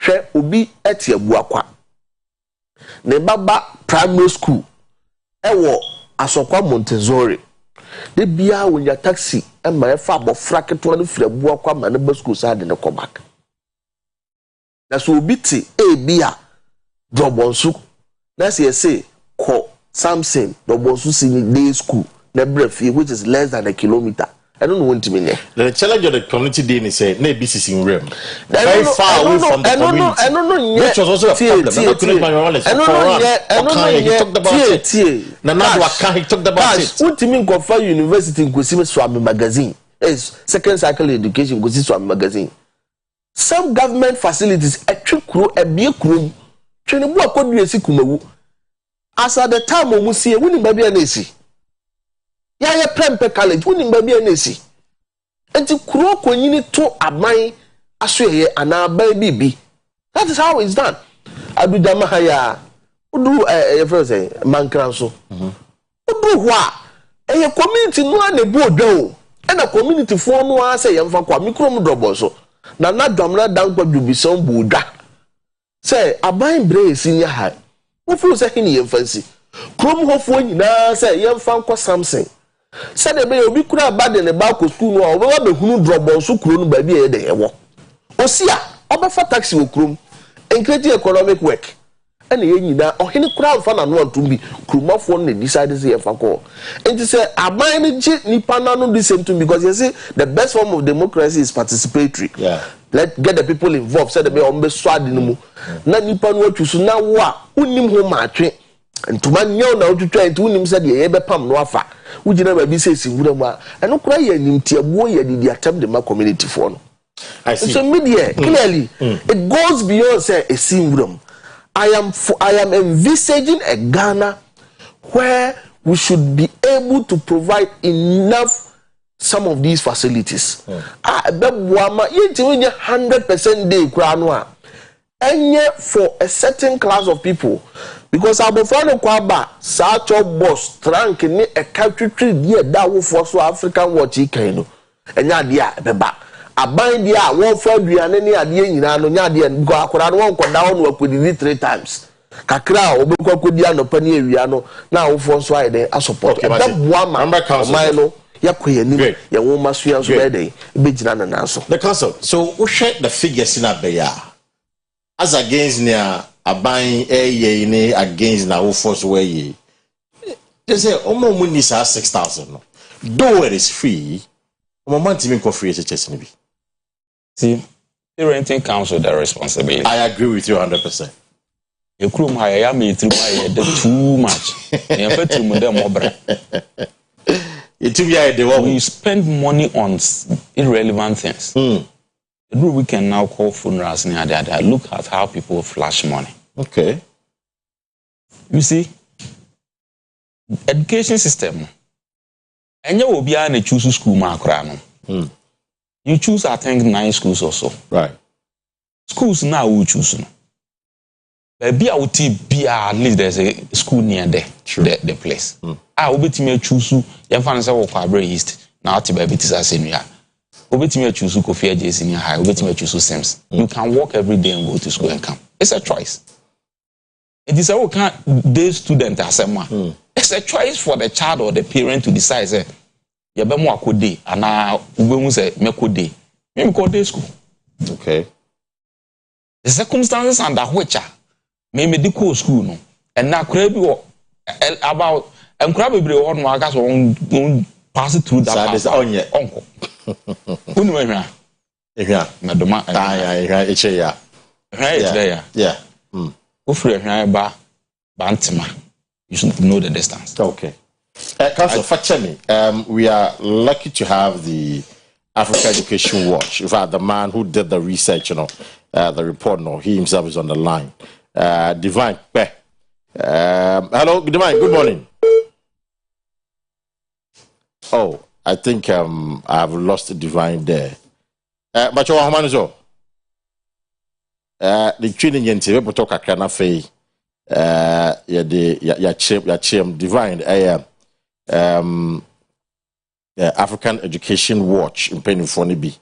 Hwe obi eti abuakwa. Ne baba primary school ewo Asokwa Montessori de bia wonya taxi e ma e fa abofra keto no frabu akwa ma ne ba school sa de ne come back na so obi ti e bia dobonsu na say ko Samson dobonsu sini day school na brefi which is less than a kilometer. I don't know when to mean. The challenge of the community day is say na BCC in realm very far away from the community. I don't know which was also a problem. I don't know he talked about it. Nana he talked about it. What do you mean Kofa University in Kwesi Swami magazine? Is second cycle education Kwesi Swami magazine. Some government facilities a trikro a biekro twene bu akodu esi kumawu. As at the time we see we ni baby anesi. Ya prempe college woni mba bia nesi enti kuro konyini to aban asoye ana aban bibi. That is how it's done. Abuja mahaya udu friend say mankran so udu ho a community no na bu odwo e na community fo no a say yemfa kwa mikro mu drobo so na dwamna dankwa dubison bu odwa say aban bre senior high wo fu say hini yemfansi krom hofo nyina say yemfa kwa Samson. Said the baby could have bad in the back of school or over the Hunu drop on so croon by the day. Osia, over for taxi will crum, and create economic work. And the Yenida or any crowd fan and want to be Kruma phone decided to say a call. And to say, I mind Nipana the same to because you see the best form of democracy is participatory. Yeah. Let get the people involved, said the baby on the swad in the mo. Not Nipan what you so now what unim home matching. And to man you now to try to him said ye pam no afa we never be say singular ma and no cry him tia boy ye di attempt the community for no. I see. So media clearly it goes beyond say a singular. I am envisaging a Ghana where we should be able to provide enough some of these facilities. Bebuama yenti 100% day kra no a enye for a certain class of people. Because abofano kwaba sa chop boss trank ni e country die da wo for so African watch ikan no enya dia beba aban dia won fa aduane ni ade nyina no nya dia go akora no won koda won akodidi 3 times kakra obekwa kodi anopa ni awia no na wo for so aide a support e da boa ma man no yakɔ yanim ya wo masua so bɛdɛ bɛgyina na nanso the council so we share the figures in abeya as against near aban ne against na wo force way they say omo mu ni sa 6,000 no though it is free omo man timi ko free HHS ni bi. See, parenting comes with the responsibility. I agree with you 100%. You crew my ya me too much. We spend money on irrelevant things. We can now call funerals and look at how people flash money. Okay. You see, education system. And you will be able to choose school macro. You choose, I think, 9 schools or so. Right. Schools now will choose. Be out at least there's a school near there. The place. I will be to choose you find say Okwabre East. Now to be senior. Will be to choose Kofi J senior high, will be to choose Sims. You can walk every day and go to school and come. It's a choice. It is a kind day student as a man. It's a choice for the child or the parent to decide say you be more day and now we say me day. Me go day school. Okay. The circumstances under which me medical school no and now crave about and crab be on my gas on pass it through that is on your uncle. Who know him? Yeah, madam. Yeah. Yeah. Free Bantima. You should know the distance. Okay. Council, factor me. We are lucky to have the Africa Education Watch. In fact, the man who did the research, the report, he himself is on the line. Divine. Hello, Divine. Good morning. Oh, I think I've lost Divine there. But you are so. The training in TV, but talk a kind of fee. Ya chim Divine. African Education Watch in Pennyfonibi.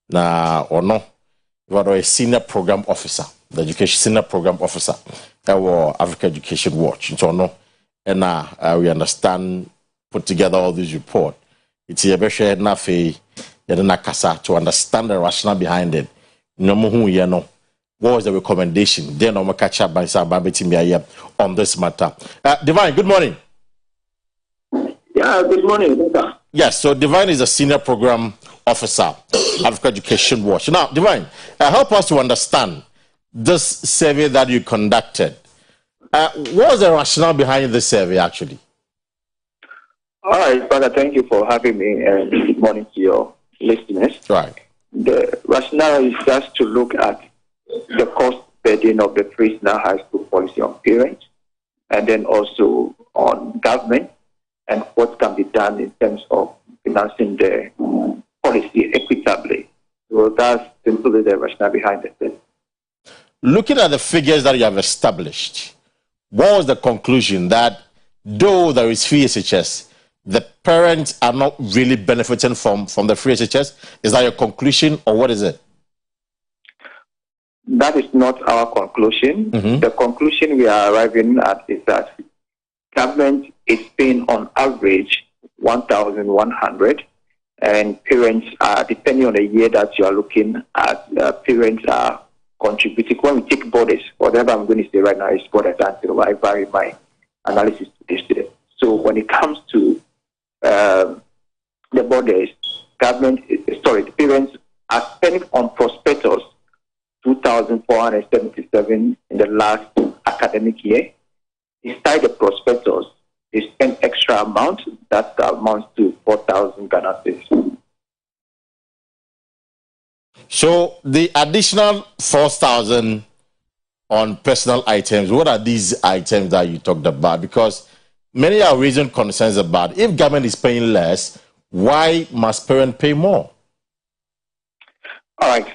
Na or no, you are a senior program officer, the education senior program officer. Africa Education Watch. So no, and we understand, put together all these reports. It's a very share nafe kasa to understand the rationale behind it. No more you know. What was the recommendation? Then I'm catch up by Sababiti on this matter. Divine, good morning. Yeah, good morning, doctor. Yes, so Divine is a senior program officer, Africa Education Watch. Now, Divine, help us to understand this survey that you conducted. What was the rationale behind this survey, actually? All right, Father, thank you for having me, and good morning to your listeners. Right. The rationale is just to look at the cost burden of the free-national high school policy on parents, and then also on government, and what can be done in terms of financing the policy equitably. So that's simply the rationale behind it. Looking at the figures that you have established, what was the conclusion that though there is free SHS, the parents are not really benefiting from the free SHS? Is that your conclusion, or what is it? That is not our conclusion. The conclusion we are arriving at is that government is paying on average 1,100, and parents are, depending on the year that you are looking at, parents are contributing. When we take borders, whatever I'm going to say right now is borders until I vary my analysis to this today. So when it comes to the borders, the parents are spending on prospectors 2,477 in the last academic year. Despite the prospectors, they spend extra amount that amounts to 4,000 Ghana cedis. So the additional 4,000 on personal items, what are these items that you talked about? Because many are raising concerns about if government is paying less, why must parents pay more? All right.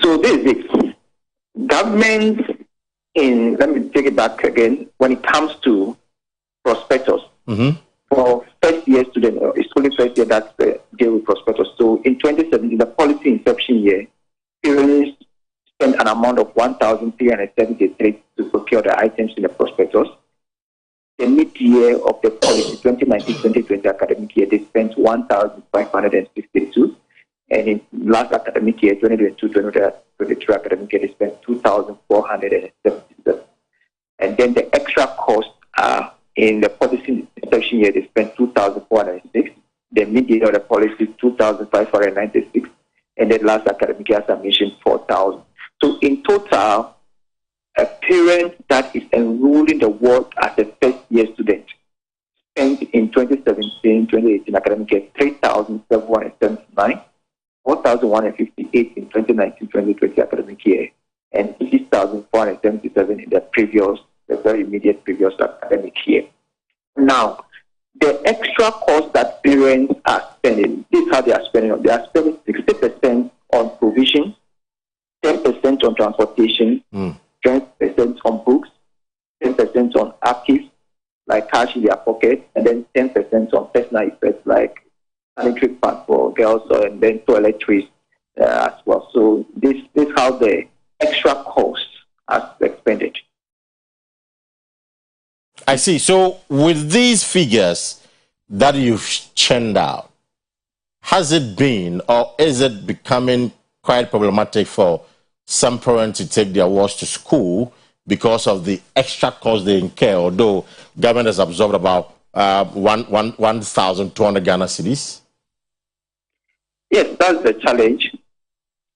So this is it. Government, let me take it back again, when it comes to prospectors, for first year students, it's only first year that's the deal with prospectors. So in 2017, the policy inception year, parents spent an amount of 1,373 to procure the items in the prospectus. The mid-year of the policy, 2019-2020 academic year, they spent 1,562. And in last academic year, 2022-2023 academic year, they spent 2,477. And then the extra costs are in the policy section year, they spent 2,406. The mid-year of the policy, 2,596. And then last academic year, as I mentioned, 4,000. So in total, a parent that is enrolling the world as a first-year student spent in 2017-2018 academic year 3,779, 4,158 in 2019-2020 academic year, and 6,477 in the very immediate previous academic year. Now, the extra cost that parents are spending, this is how they are spending. They are spending 60% on provision, 10% on transportation, 10% on books, 10% on actives like cash in their pocket, and then 10% on personal effects like sanitary pad for girls, and then toiletries as well. So this is how the extra costs are expended. I see. So with these figures that you've churned out, has it been or is it becoming quite problematic for some parents to take their wards to school because of the extra cost they incur, although government has absorbed about 1,200 Ghana cedis? Yes, that's the challenge.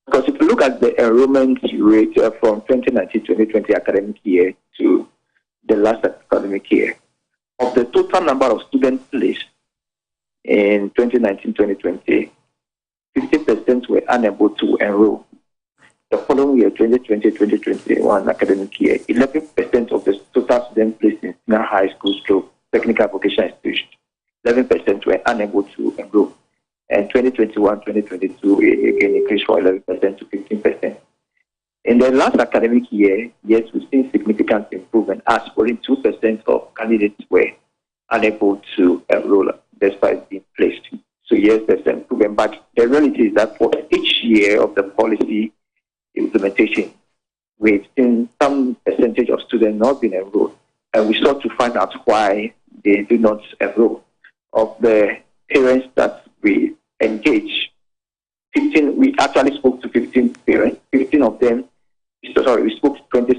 Because if you look at the enrollment rate from 2019-2020 academic year to the last academic year, of the total number of students placed in 2019-2020, 50% were unable to enroll. The following year, 2020-2021 academic year, 11% of the total students placed in senior high school stroke technical vocational institutions, 11% were unable to enroll. And 2021-2022 again increased from 11% to 15%. In the last academic year, yes, we've seen significant improvement as only 2% of candidates were unable to enroll despite being placed. So yes, there's an improvement, but the reality is that for each year of the policy implementation, we've seen some percentage of students not being enrolled, and we sought to find out why they do not enroll. Of the parents that we engaged, we actually spoke to 15 parents. 15 of them, we spoke to 20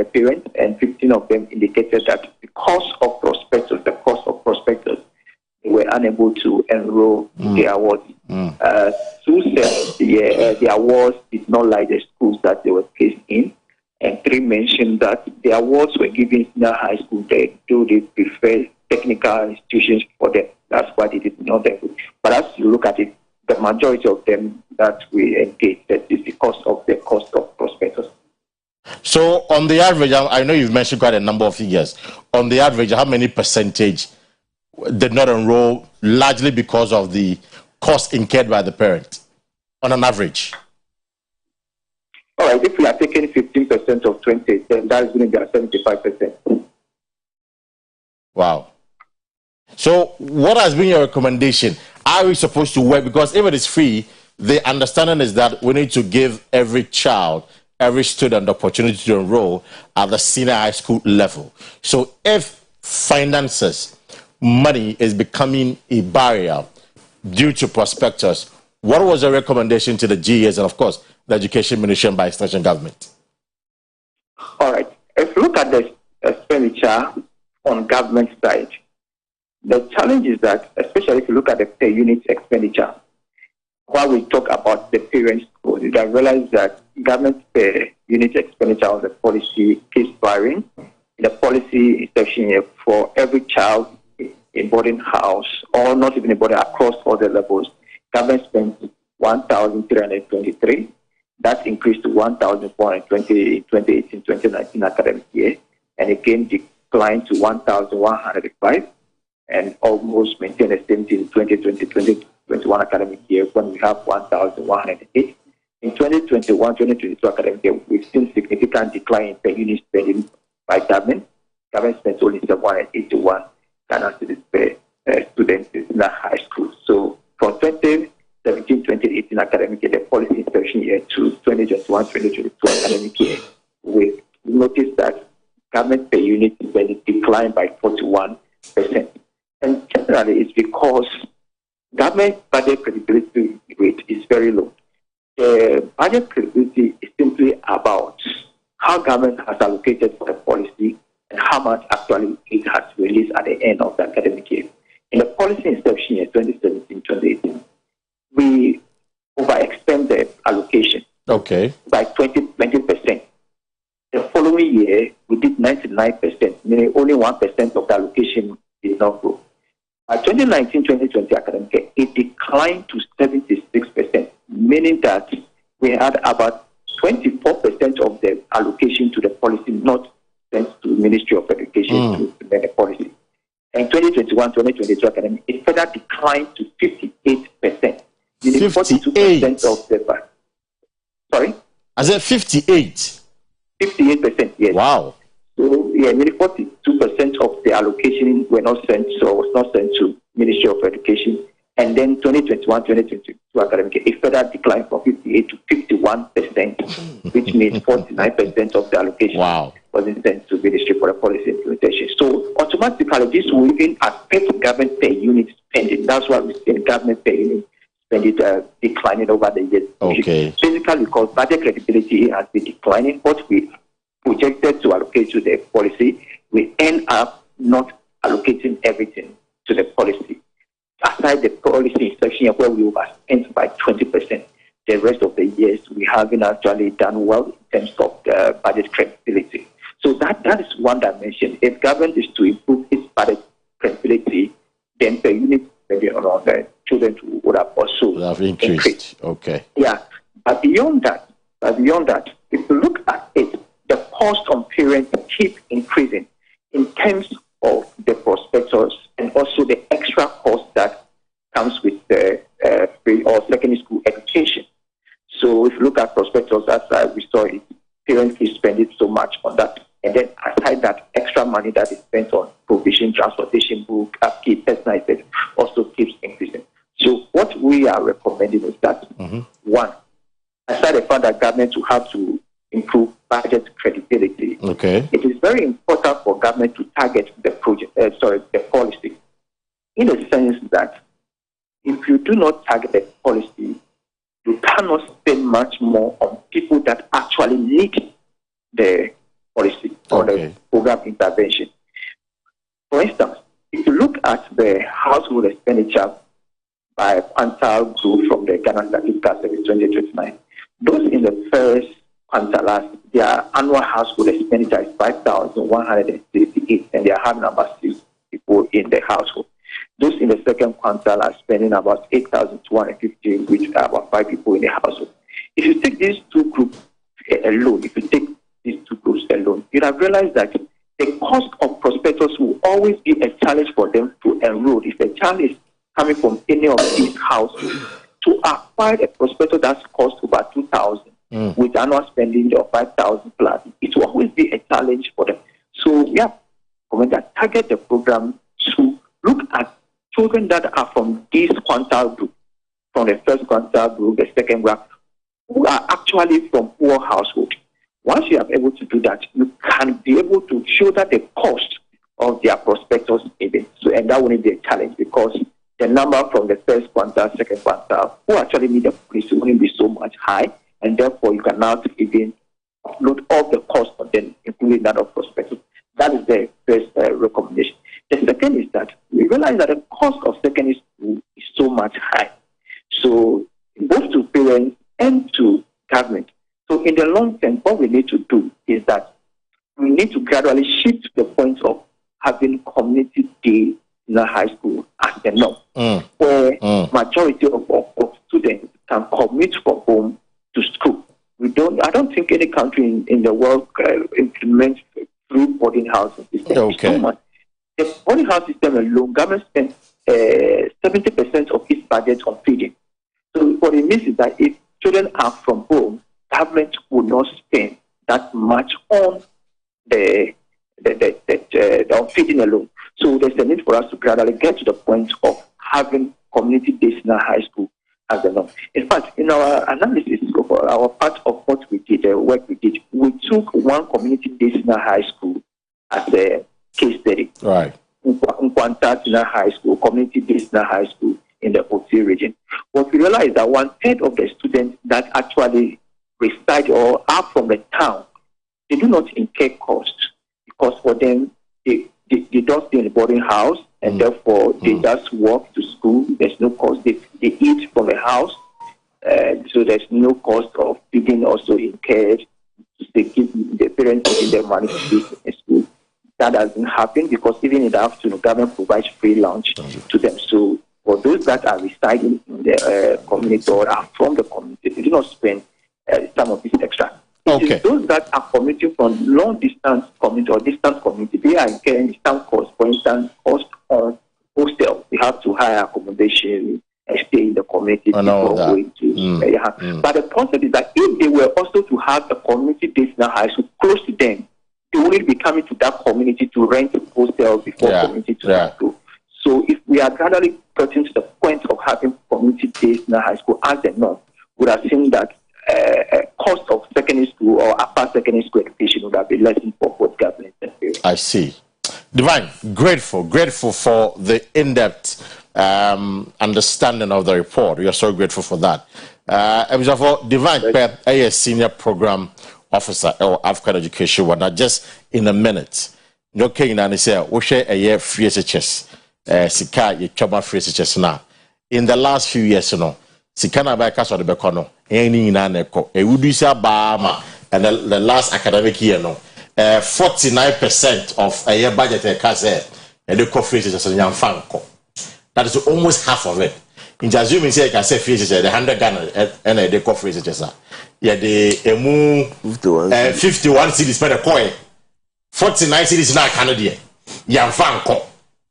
parents, and 15 of them indicated that the cost of prospectus, they were unable to enroll their awards. Two said the awards did not like the schools that they were placed in, and 3 mentioned that the awards were given in the high school, they prefer technical institutions for them. That's why they did not enroll. But as you look at it, the majority of them that we engaged, that is because of the cost of prospectus. So on the average, I know you've mentioned quite a number of figures. On the average, how many percentage did not enroll largely because of the cost incurred by the parent on an average? All right, if we are taking 15% of 20, then that is going to be at 75%. Wow. So what has been your recommendation? Are we supposed to work? Because if it is free, the understanding is that we need to give every child, every student the opportunity to enroll at the senior high school level. So if finances, money is becoming a barrier due to prospectus, what was the recommendation to the GES and, of course, the Education Ministry by extension government? All right. If you look at the expenditure on government side, the challenge is that, especially if you look at the per unit expenditure, while we talk about the parents' code, you can realize that government per unit expenditure of the policy keeps varying. In the policy section for every child in boarding house, or not even in boarding, across all the levels, government spends 1,323. That increased to 1,420 in 2018-2019 academic year, and again declined to 1,105, and almost maintained the same thing in 2020-2021 academic year when we have 1,108. In 2021-2022 academic year, we've seen significant decline in per unit spending by government. Government spends only 781 Ghana cedis per student in the high school. So for 2017-2018 academic year, the policy inspection year to 2021-2022 academic year, we noticed that government per unit spending declined by 41%. And generally, it's because government budget credibility rate is very low. The budget credibility is simply about how government has allocated for the policy and how much actually it has released at the end of the academic year. In the policy inception year 2017-2018, we overextend the allocation by 20%. The following year, we did 99%, meaning only 1% of the allocation did not grow. By 2019-2020 academic year, it declined to 76%, meaning that we had about 24% of the allocation to the policy not sent to the Ministry of Education to implement the policy. In 2021-2022 academic, it further declined to 58%, meaning 42% of the. Sorry? I said 58. 58%, yes. Wow. So, yeah, nearly 42% of the allocation were not sent, so was not sent to Ministry of Education. And then 2021-2022 academic, it further declined from 58 to 51%, which means 49% of the allocation wasn't sent to Ministry for the policy implementation. So automatically, this will even affect government per unit spending. That's why we see government per unit spending declining over the years. Okay. Basically, because budget credibility has been declining, what we projected to allocate to the policy, we end up not allocating everything to the policy. Aside the policy section where we overspent by 20%, the rest of the years we haven't actually done well in terms of the budget credibility. So that is one dimension. If government is to improve its budget credibility, then per unit spending around the children would have also increased. Okay. Yeah, but beyond that, if you look at it, the cost on parents keep increasing in terms of the prospectus and also the extra cost that comes with the free or secondary school education. So if you look at prospectus, as we saw it, parents keep spending so much on that. And then aside that, extra money that is spent on provision, transportation, book, upkeep, personalized, also keeps increasing. So what we are recommending is that, one, aside the fact that government will have to improve budget credibility, it is very important for government to target the the policy, in the sense that if you do not target the policy, you cannot spend much more on people that actually need the policy or the program intervention. For instance, if you look at the household expenditure by quantile group from the Ghana Statistical Service 2029, those in the first quintile, their annual household expenditure is 5,168, and they are having about 6 people in the household. Those in the second quintile are spending about 8,250, which are about 5 people in the household. If you take these two groups alone, you'd have realized that the cost of prospectus will always be a challenge for them to enroll. If a child is coming from any of these households, to acquire a prospectus that costs over 2,000 with annual spending of 5,000 plus, it will always be a challenge for them. So we have that target the program to look at children that are from this quintile group, from the first quintile group, the second group, who are actually from poor households. Once you are able to do that, you can be able to show that the cost of their prospectus even. So, and that wouldn't be a challenge because the number from the first quintile, second quintile, who actually need the policy wouldn't be so much high, and therefore you can now even upload all the costs on them, including that of prospectus. That is the first recommendation. The second is that we realize that the cost of secondary school is so much high. So both to parents and to government. So in the long term, what we need to do is that we need to gradually shift to the point of having community day in the high school as the norm, where majority of students can commute from home to school. I don't think any country in the world implements free boarding housing system. So much. The boarding house system alone, government spends 70% of its budget on feeding. So what it means is that if children are from home, government will not spend that much on the on feeding alone. So there's a need for us to gradually get to the point of having community days in our high school as the norm. In fact, in our analysis of our part of what we did, the work we did, we took one community days in our high school as a case study. Right. Nkwanta Senior High School, community-based Senior High School in the Oti region. What we realized that 1/3 of the students that actually reside or are from the town, they do not incur costs because for them, they don't stay in the boarding house and therefore they just walk to school. There's no cost. They eat from the house, so there's no cost of feeding also incurred. They give the parents giving their money to feed in school. That doesn't happen because even in the afternoon, government provides free lunch to them. So for those that are residing in the community or are from the community, they do not spend some of this extra. Okay. Those that are commuting from long distance community or distant community, they are incurring some costs. For instance, cost on hostel. They have to hire accommodation and stay in the community before going to. But the concept is that if they were also to have a community-based high school close to them, they will be coming to that community to rent a hostel before community to school. So if we are gradually getting to the point of having community-based high school as a norm, we would have seen that cost of secondary school or upper secondary school education would have been lessened for both governments and parents. I see. Divine, grateful for the in-depth understanding of the report. We are so grateful for that. For Divine Pep, a senior program officer or African education, one not just in a minute. No king and say, we share a year free SHS, Sika, ye choma free SHS now. In the last few years, you know, Sikana by Casa de Becono, any in Aneko, a Udisa Bahama, and the last academic year, no. 49% of a year budget a case and the coffee is a young fanco. That is almost half of it. In assuming say I can say fees the 100 Ghana and the coffee is just yeah the 51 cities per coin 49 cities now Canadian young fanco.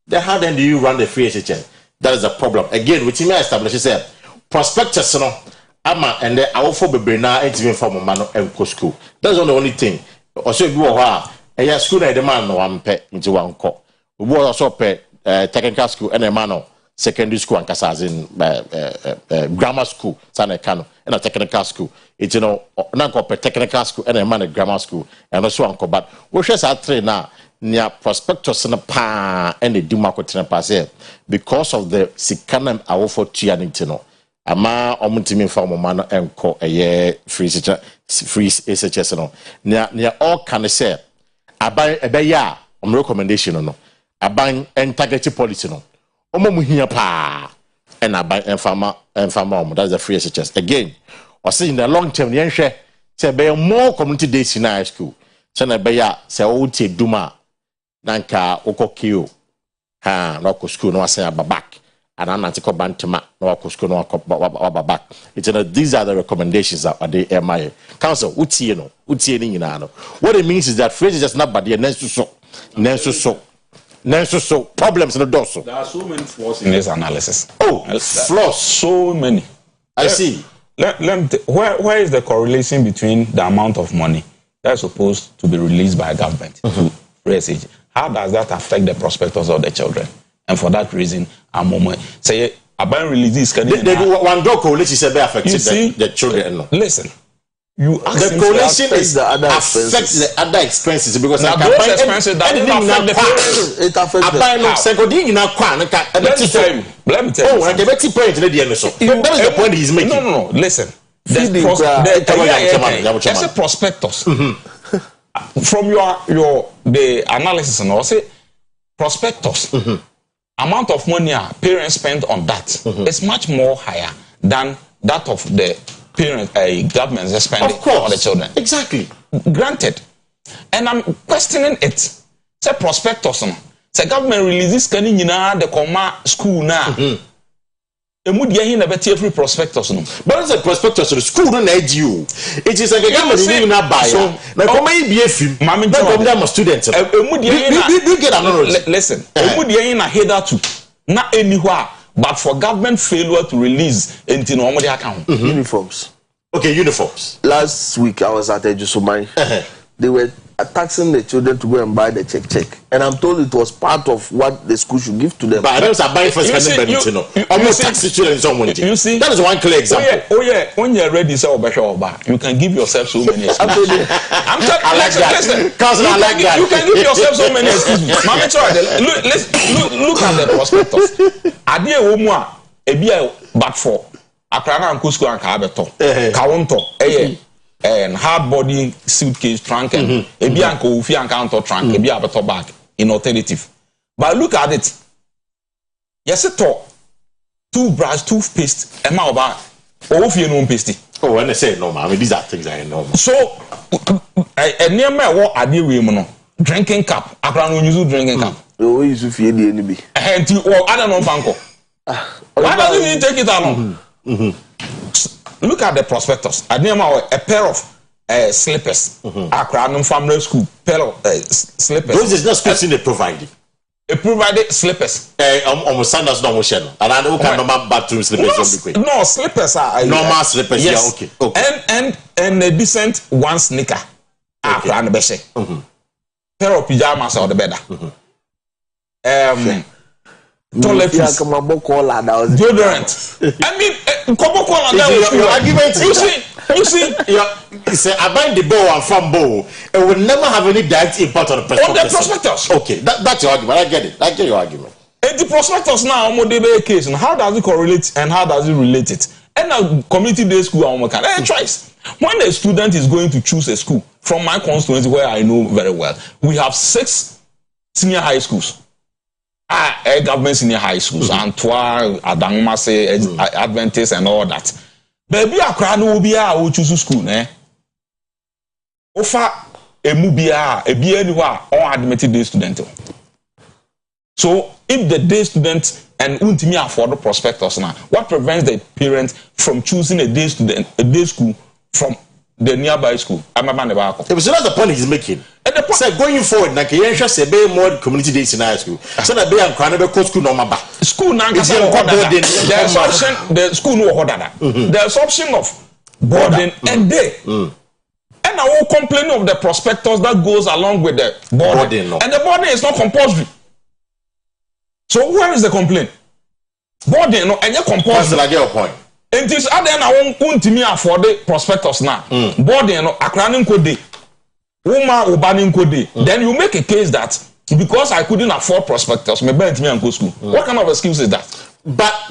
Then how then do you run the free SHN? That is a problem. Again, with him establishes say prospectus no ama and the awful bebrina ain't from man and school. That's not the only thing. Also, you are a school that demand no one pay into one call. We will also pay technical school and a man secondary school and Casas in grammar school, San Cano, and a technical school. It's you know, not technical school and a man grammar school and also uncle. But we should say train now near prospectus and a pa and the Dumaco Tenapasse because of the Sikanam Awful Tianitino. Ama omutimi informal man and call a year free SHS no near all can say aban ebeya recommendation no aban integrity policy no omo hia pa and aban informal that's the free SHS again or say in the long term yen hwe say be more community days in high school say na ebeya say o tie duma nanka okokio no ko school no asan ababak and anantiko bantama no akosko no back. It's these are the recommendations that are the MIA council utie ni nyina no. What it means is that phrase is just not bad so problems in the dorsal. There are so many flaws in this analysis. Flaws, so many. I see. Let me where is the correlation between the amount of money that's supposed to be released by government to raise age? How does that affect the prospectus of the children? And for that reason, I'm say about releases can one door correlation is affected the children. Listen, you ask the correlation is affects the other expenses because now those expenses that don't affect the parents. It affects let me tell you. That is the point he's making. No. Listen, there's a prospectus from the analysis and all say prospectus. Amount of money our parents spend on that is much more higher than that of the parent government spending on the children. Exactly. Granted. And I'm questioning it. Say prospectus. Say government releases the comma school now. Free prospectus. But it's a prospectus to the school don't need you. It is like a government not buy. So now may be a film. I'm a student. You get another. Listen, header to not anywhere but for government failure to release into normal account. Uniforms. Okay, uniforms. Last week I was at Ejusumai. They were taxing the children to go and buy the check. And I'm told it was part of what the school should give to them. But I don't say buying for spending benefit, you know. Almost tax the children in some way. You see, that is one clear example. Oh yeah, when you're ready, say you can give yourself so many excuses. I'm telling you, listen, you can give yourself so many excuses. Look at the prospectus. Adie Omua, Ebia but for Akrana and Cusco and Kabeto, Kawonto, and hard body suitcase trunk and Ebia and Kofi and counter trunk, Ebia Abeto bag in alternative. But look at it. Yes, it talk. Toothbrush, toothpaste, and now about Ofi and paste. Oh, when I say normal, I mean these are things I know. So, near my what are the women? Drinking cup. Akrana use drinking cup. Oh, you should feel the enemy. And I don't know, Banco. Why doesn't he take it along? Look at the prospectus. I name a pair of slippers. Akranum Family School pair of slippers. Those is not schools they provided. They provided slippers. Almost sandals no motion. And I don't normal bathroom slippers. No, slippers are normal slippers. Yes. Yeah, okay. And a decent one sneaker. Akran beshe. Pair of pajamas or the better. Toilet deodorant. I mean, your argument. You see, it's I buy the bowl and from bowl. It will never have any direct impact on the prospectus. Okay, that's your argument. I get it. I get your argument. And the prospectus now, case, and how does it correlate and how does it relate it? And a community day school, choice. When a student is going to choose a school from my constituency, where I know very well, we have 6 senior high schools. Government senior high schools, Antoine, Adangmase, Adventist, and all that. Baby, Akrano will be our choose school, Offer a mubia, a BNUA, or admitted day student. So, if the day student and untimi afford the prospectus now, what prevents the parents from choosing a day student, a day school from the nearby school? I'm a man about it. So that's the point he's making. And the point so going forward, like you say, be more community days in high school. So that be and Canada school no maba. School now there's option. The school no order. There's option of boarding and day. And I will complain of the prospectus that goes along with the boarding. No. And the boarding is not compulsory. So where is the complaint? Boarding no, and you compulsory. I get your point. And this other na won't me afford the prospectus now. Boarding no akranim kode. Uma ubanim kode. Then you make a case that because I couldn't afford prospectus, me bent me and go school. What kind of excuse is that? But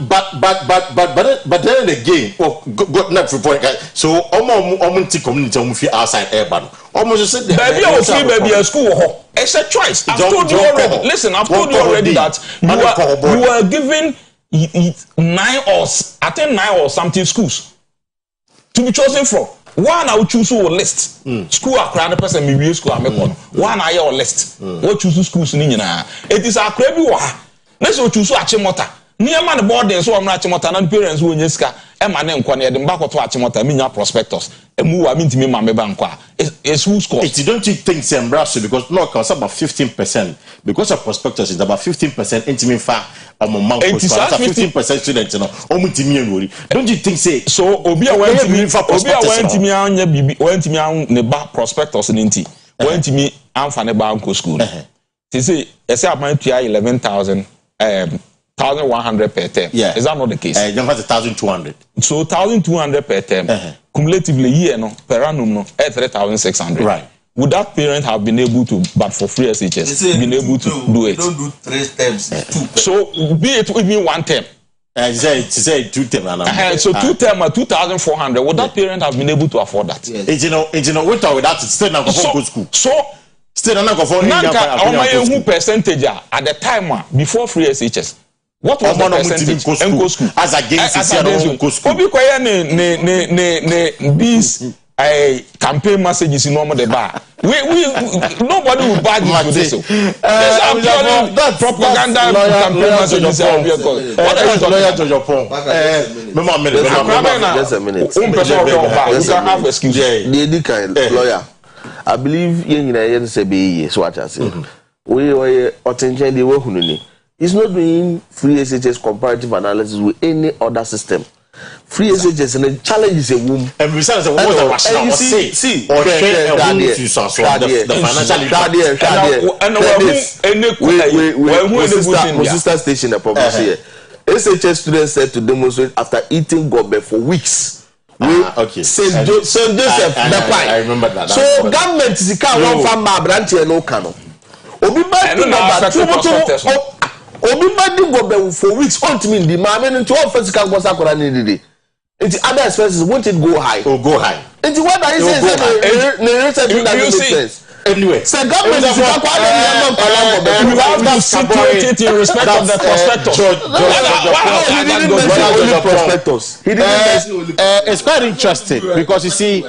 then again, got not for point. So almost community feel outside urban. Almost said baby or free baby a school. It's a choice. I've told you already. Listen, I've told you already that you are given 9 or something schools to be chosen from. One I will choose a list. School Accra person maybe school I make one. One I your list. What choose schools in India? It is a crazy war. Let's choose Achimota. Near man boarding so I'm not Achimota and parents who Yeska and my name Kwane the back of Achimota minya prospectus. And move I mean to me my bankwa. It's who's called. It don't you think Sam Brasso because no cost about 15% because of prospectus is about 15% intimate far. I'm a month 15% students, you know. Don't you think say so? Obia went to me on your BB, went to me on the back prospectus in Inti, went to me and for the bank school. They say, I say, I'm going to 11,000, 1,100 per term. Yeah, is that not the case? 1,200. So 1,200 per term, cumulatively year no per annum no 3,600. Right. Would that parent have been able to, but for free SHS, been able to do it? Don't do 3 terms. So be it with me 1 term. Say 2 terms. So 2 term at 2,400. Would that parent have been able to afford that? Yes. You know, without that, still not go school. So still not go for any percentage at the time before free SHS. What was the percentage? School. As against school. These campaign messages in normal bar. Nobody will buy this for this. That's propaganda campaign messages. What are you talking about? Just a minute. You can have excuse. The lawyer. I believe you say be so what I say. We were attention the work. He's not doing free SHS comparative analysis with any other system. free SHS and the challenge is a womb. And we say what the rationale see or share a womb to source the financial and sister station the problem here. SHS students said to demonstrate after eating gobe for weeks. Okay. Saint Joseph the pie. I remember that. So government is can one farm branch and no cano. Obi ba to Obi ba di gobe for weeks on to me the man into all physical was akora need. Into other expenses won't it go high? Or go high. Into what I say you see anyway, so government is you have to situate it in respect of the prospectus. He didn't it's quite interesting because you see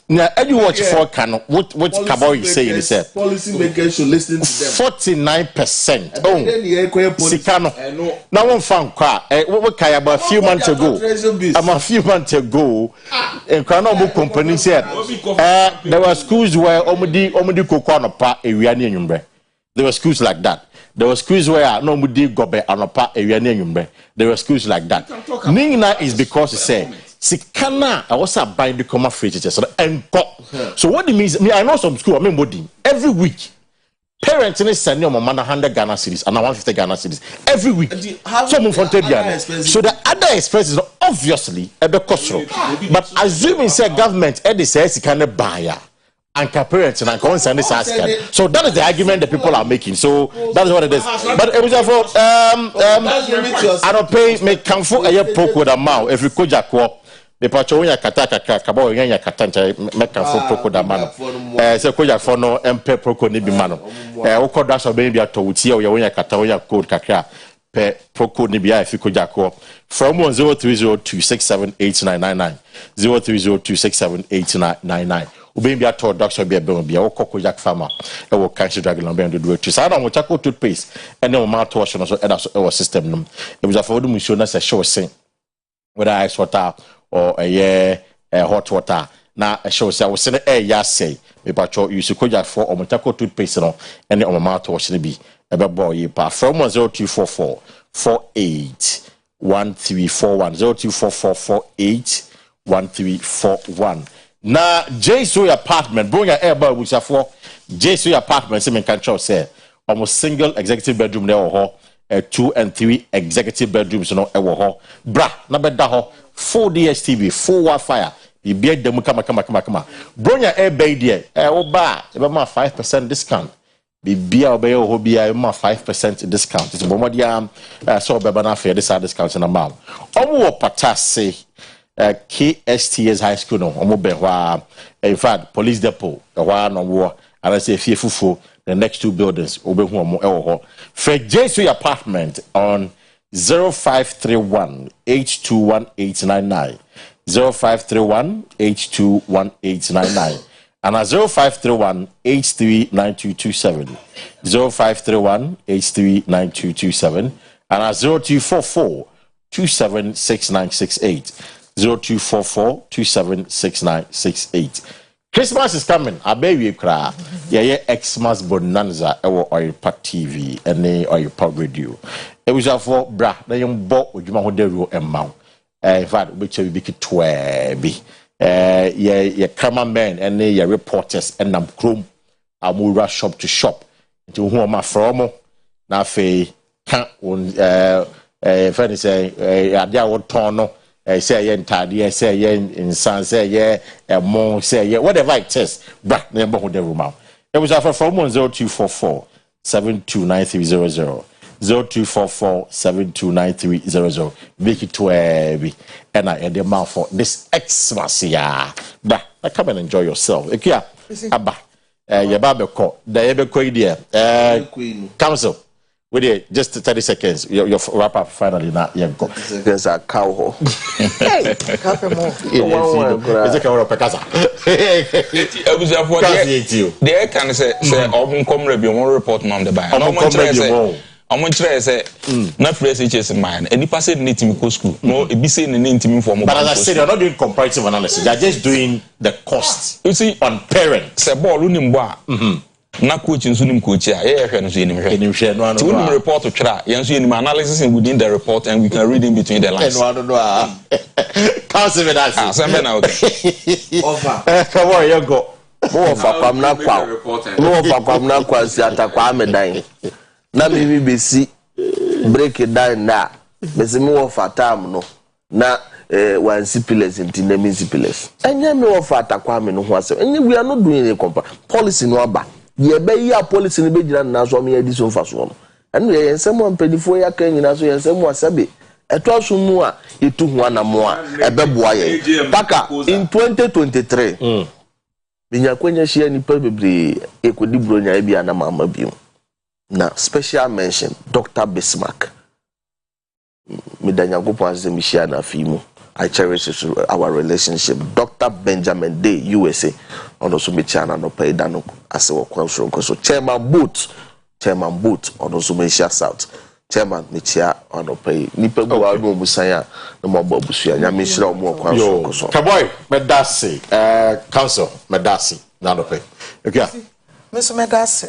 now any watch for Kano what Kaboi is saying is that policy makers should listen to them. 49%. Oh, Sikano. Now one found car. What about a few months ago? A few months ago, a Kano company said there were schools where Omudi Kokon pa Ewiani Yumbre. There were schools like that. There were schools where no Mudi Gobe Anapa Ewiani Yumbre. There were schools like that. Nina is because he said Sikana, I was buying the comma free teachers and so what it means, I know some school, I mean, body every week. Parents in sending my man 100 Ghana cedis and 150 Ghana cedis every week. So the other expenses obviously at the cost. But assuming say government Eddie says he can buy and parents and concern this asking. So that is the argument that people are making. So that is what it is. But it was for I don't pay me come for a poke with a mouth if you could jack the patronia kataka kabo yanya katanta meka for proko da mano se koja for no empe proko ni bi mano wo koda so be bia to wuti o yanya katawonya code kakra pe proko ni bia fi koja ko from 0302678999 0302678999 obe bia to doctor bia bia wo koja farmer e wo kanshi dragon on be do to sa na wo chako toothpaste ene wo ma to wash no so e da so e wo system num e bi za for do mu show na se show sen whether ice water or a hot water. Now, a show say I was saying, yes, say, me patrol you should go for or mutako toothpaste no, and on my mouth wash be a boy pa from 0244 48 1341 0244 48 1341. Now, JSO apartment, bring your airboy which are for JSO apartment, say, control say almost single executive bedroom there or 2 and 3 executive bedrooms, no, ewo bra, na beda ho 4 DSTV, 4 Wi-Fi. You be them come. Bronya air bay there. Oba, about 5% discount. Be beer obey or be a 5% discount. It's Bomodia, so Babana fair this discounts in amount. Omo patas say KSTS High School no, Omo Bewa, in fact, police depot, a one on war, and I say fearful. The next 2 buildings, for JSU apartment on 0531 821899, 0531 821899, and 0531 839227, 0531 839227, and 0244 276968, 0244 276968. Christmas is coming. I bet you cry. Yeah, Xmas bonanza. Oyerepa TV and Oyerepa radio. It was for bra. They young bought with you mahodero and mount. In fact, which will be twaby. Yeah, cameramen and your reporters and I'm chrome. I will rush shop to shop. To whom my from now fe can't friend say I would turn. Say yen tadi, say yen insan, say yeah, mon, say yeah, whatever it is, back number who the room out. It was offered from 0244 729300, 0244 729300. Make it to a and I end the mouth for this Xmas, yeah. Bah, come and enjoy yourself. Okay, Abba, your barber the ever idea, council. With it, just 30 seconds. Your wrap up finally now. Yeah, go. There's a cow. Hey, coffee more. It's a cow of Pecasa. They can say, come review one report on the buy. I'm going to say, not fresh is mine. Any person need to go school. No, it be saying an intimate form. But as I said, you're not doing comparative analysis. You're just doing the cost. You see, on parents. Say, ball, na coach nso nim coach a ye hwe no so enim hwe no so we report twera ye nso enim analysis within the report and we can read in between the lines can't say that asembe na okay come on you go mo fa kwam na kwa si atakwa amedan na mi besi break it down na besi mo fa time no na one syphilis into naming syphilis enye me wo fa atakwa me no ho asem enye we are not doing a compa policy no aba ye be ya policy no be gina na so me edi so fa so no enu ye nsem mo mpanifo ya kan nyina so ye nsem mo asabe eto so mu a etu ho anamo a ebeboa ye paka in 2023 binya kwenya hia nipa bebre ekodi bronya e bia na mama biu na special mention Dr. Bismarck medanya gopo azem hia na afimu I cherish our relationship. Dr. Benjamin Day, USA, on also me chana no pay dano as a work so Chairman Boot, on also me share south. Chairman Michia on the pay. Nipa go out no musaya no more bobusia. Yamishra more so. Kaboy, Medasi, Council, Medasi, now the pay. Okay. Mr. Medasi.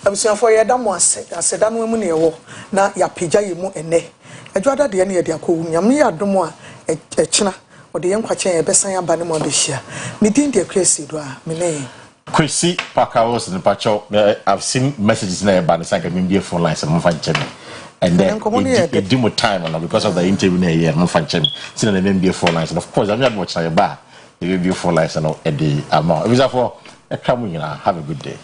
I'm for your dam was I said, I'm women here na ya pija yimu ene. I draw that the end of the Aku, Yamia Domoa. Echina or the young Quachen, Bessan Banamo this year. Me didn't dear Kwesi, me name. Kwesi Pakaos and Pacho. I've seen messages in there about the second media phone lines and Mufan Chemi. And then it did more time because of the interview here, Mufan Chemi. Seen the media phone lines, and of course, I'm not watching your bar. The media phone lines and all at the amount. It was for a coming. Have a good day.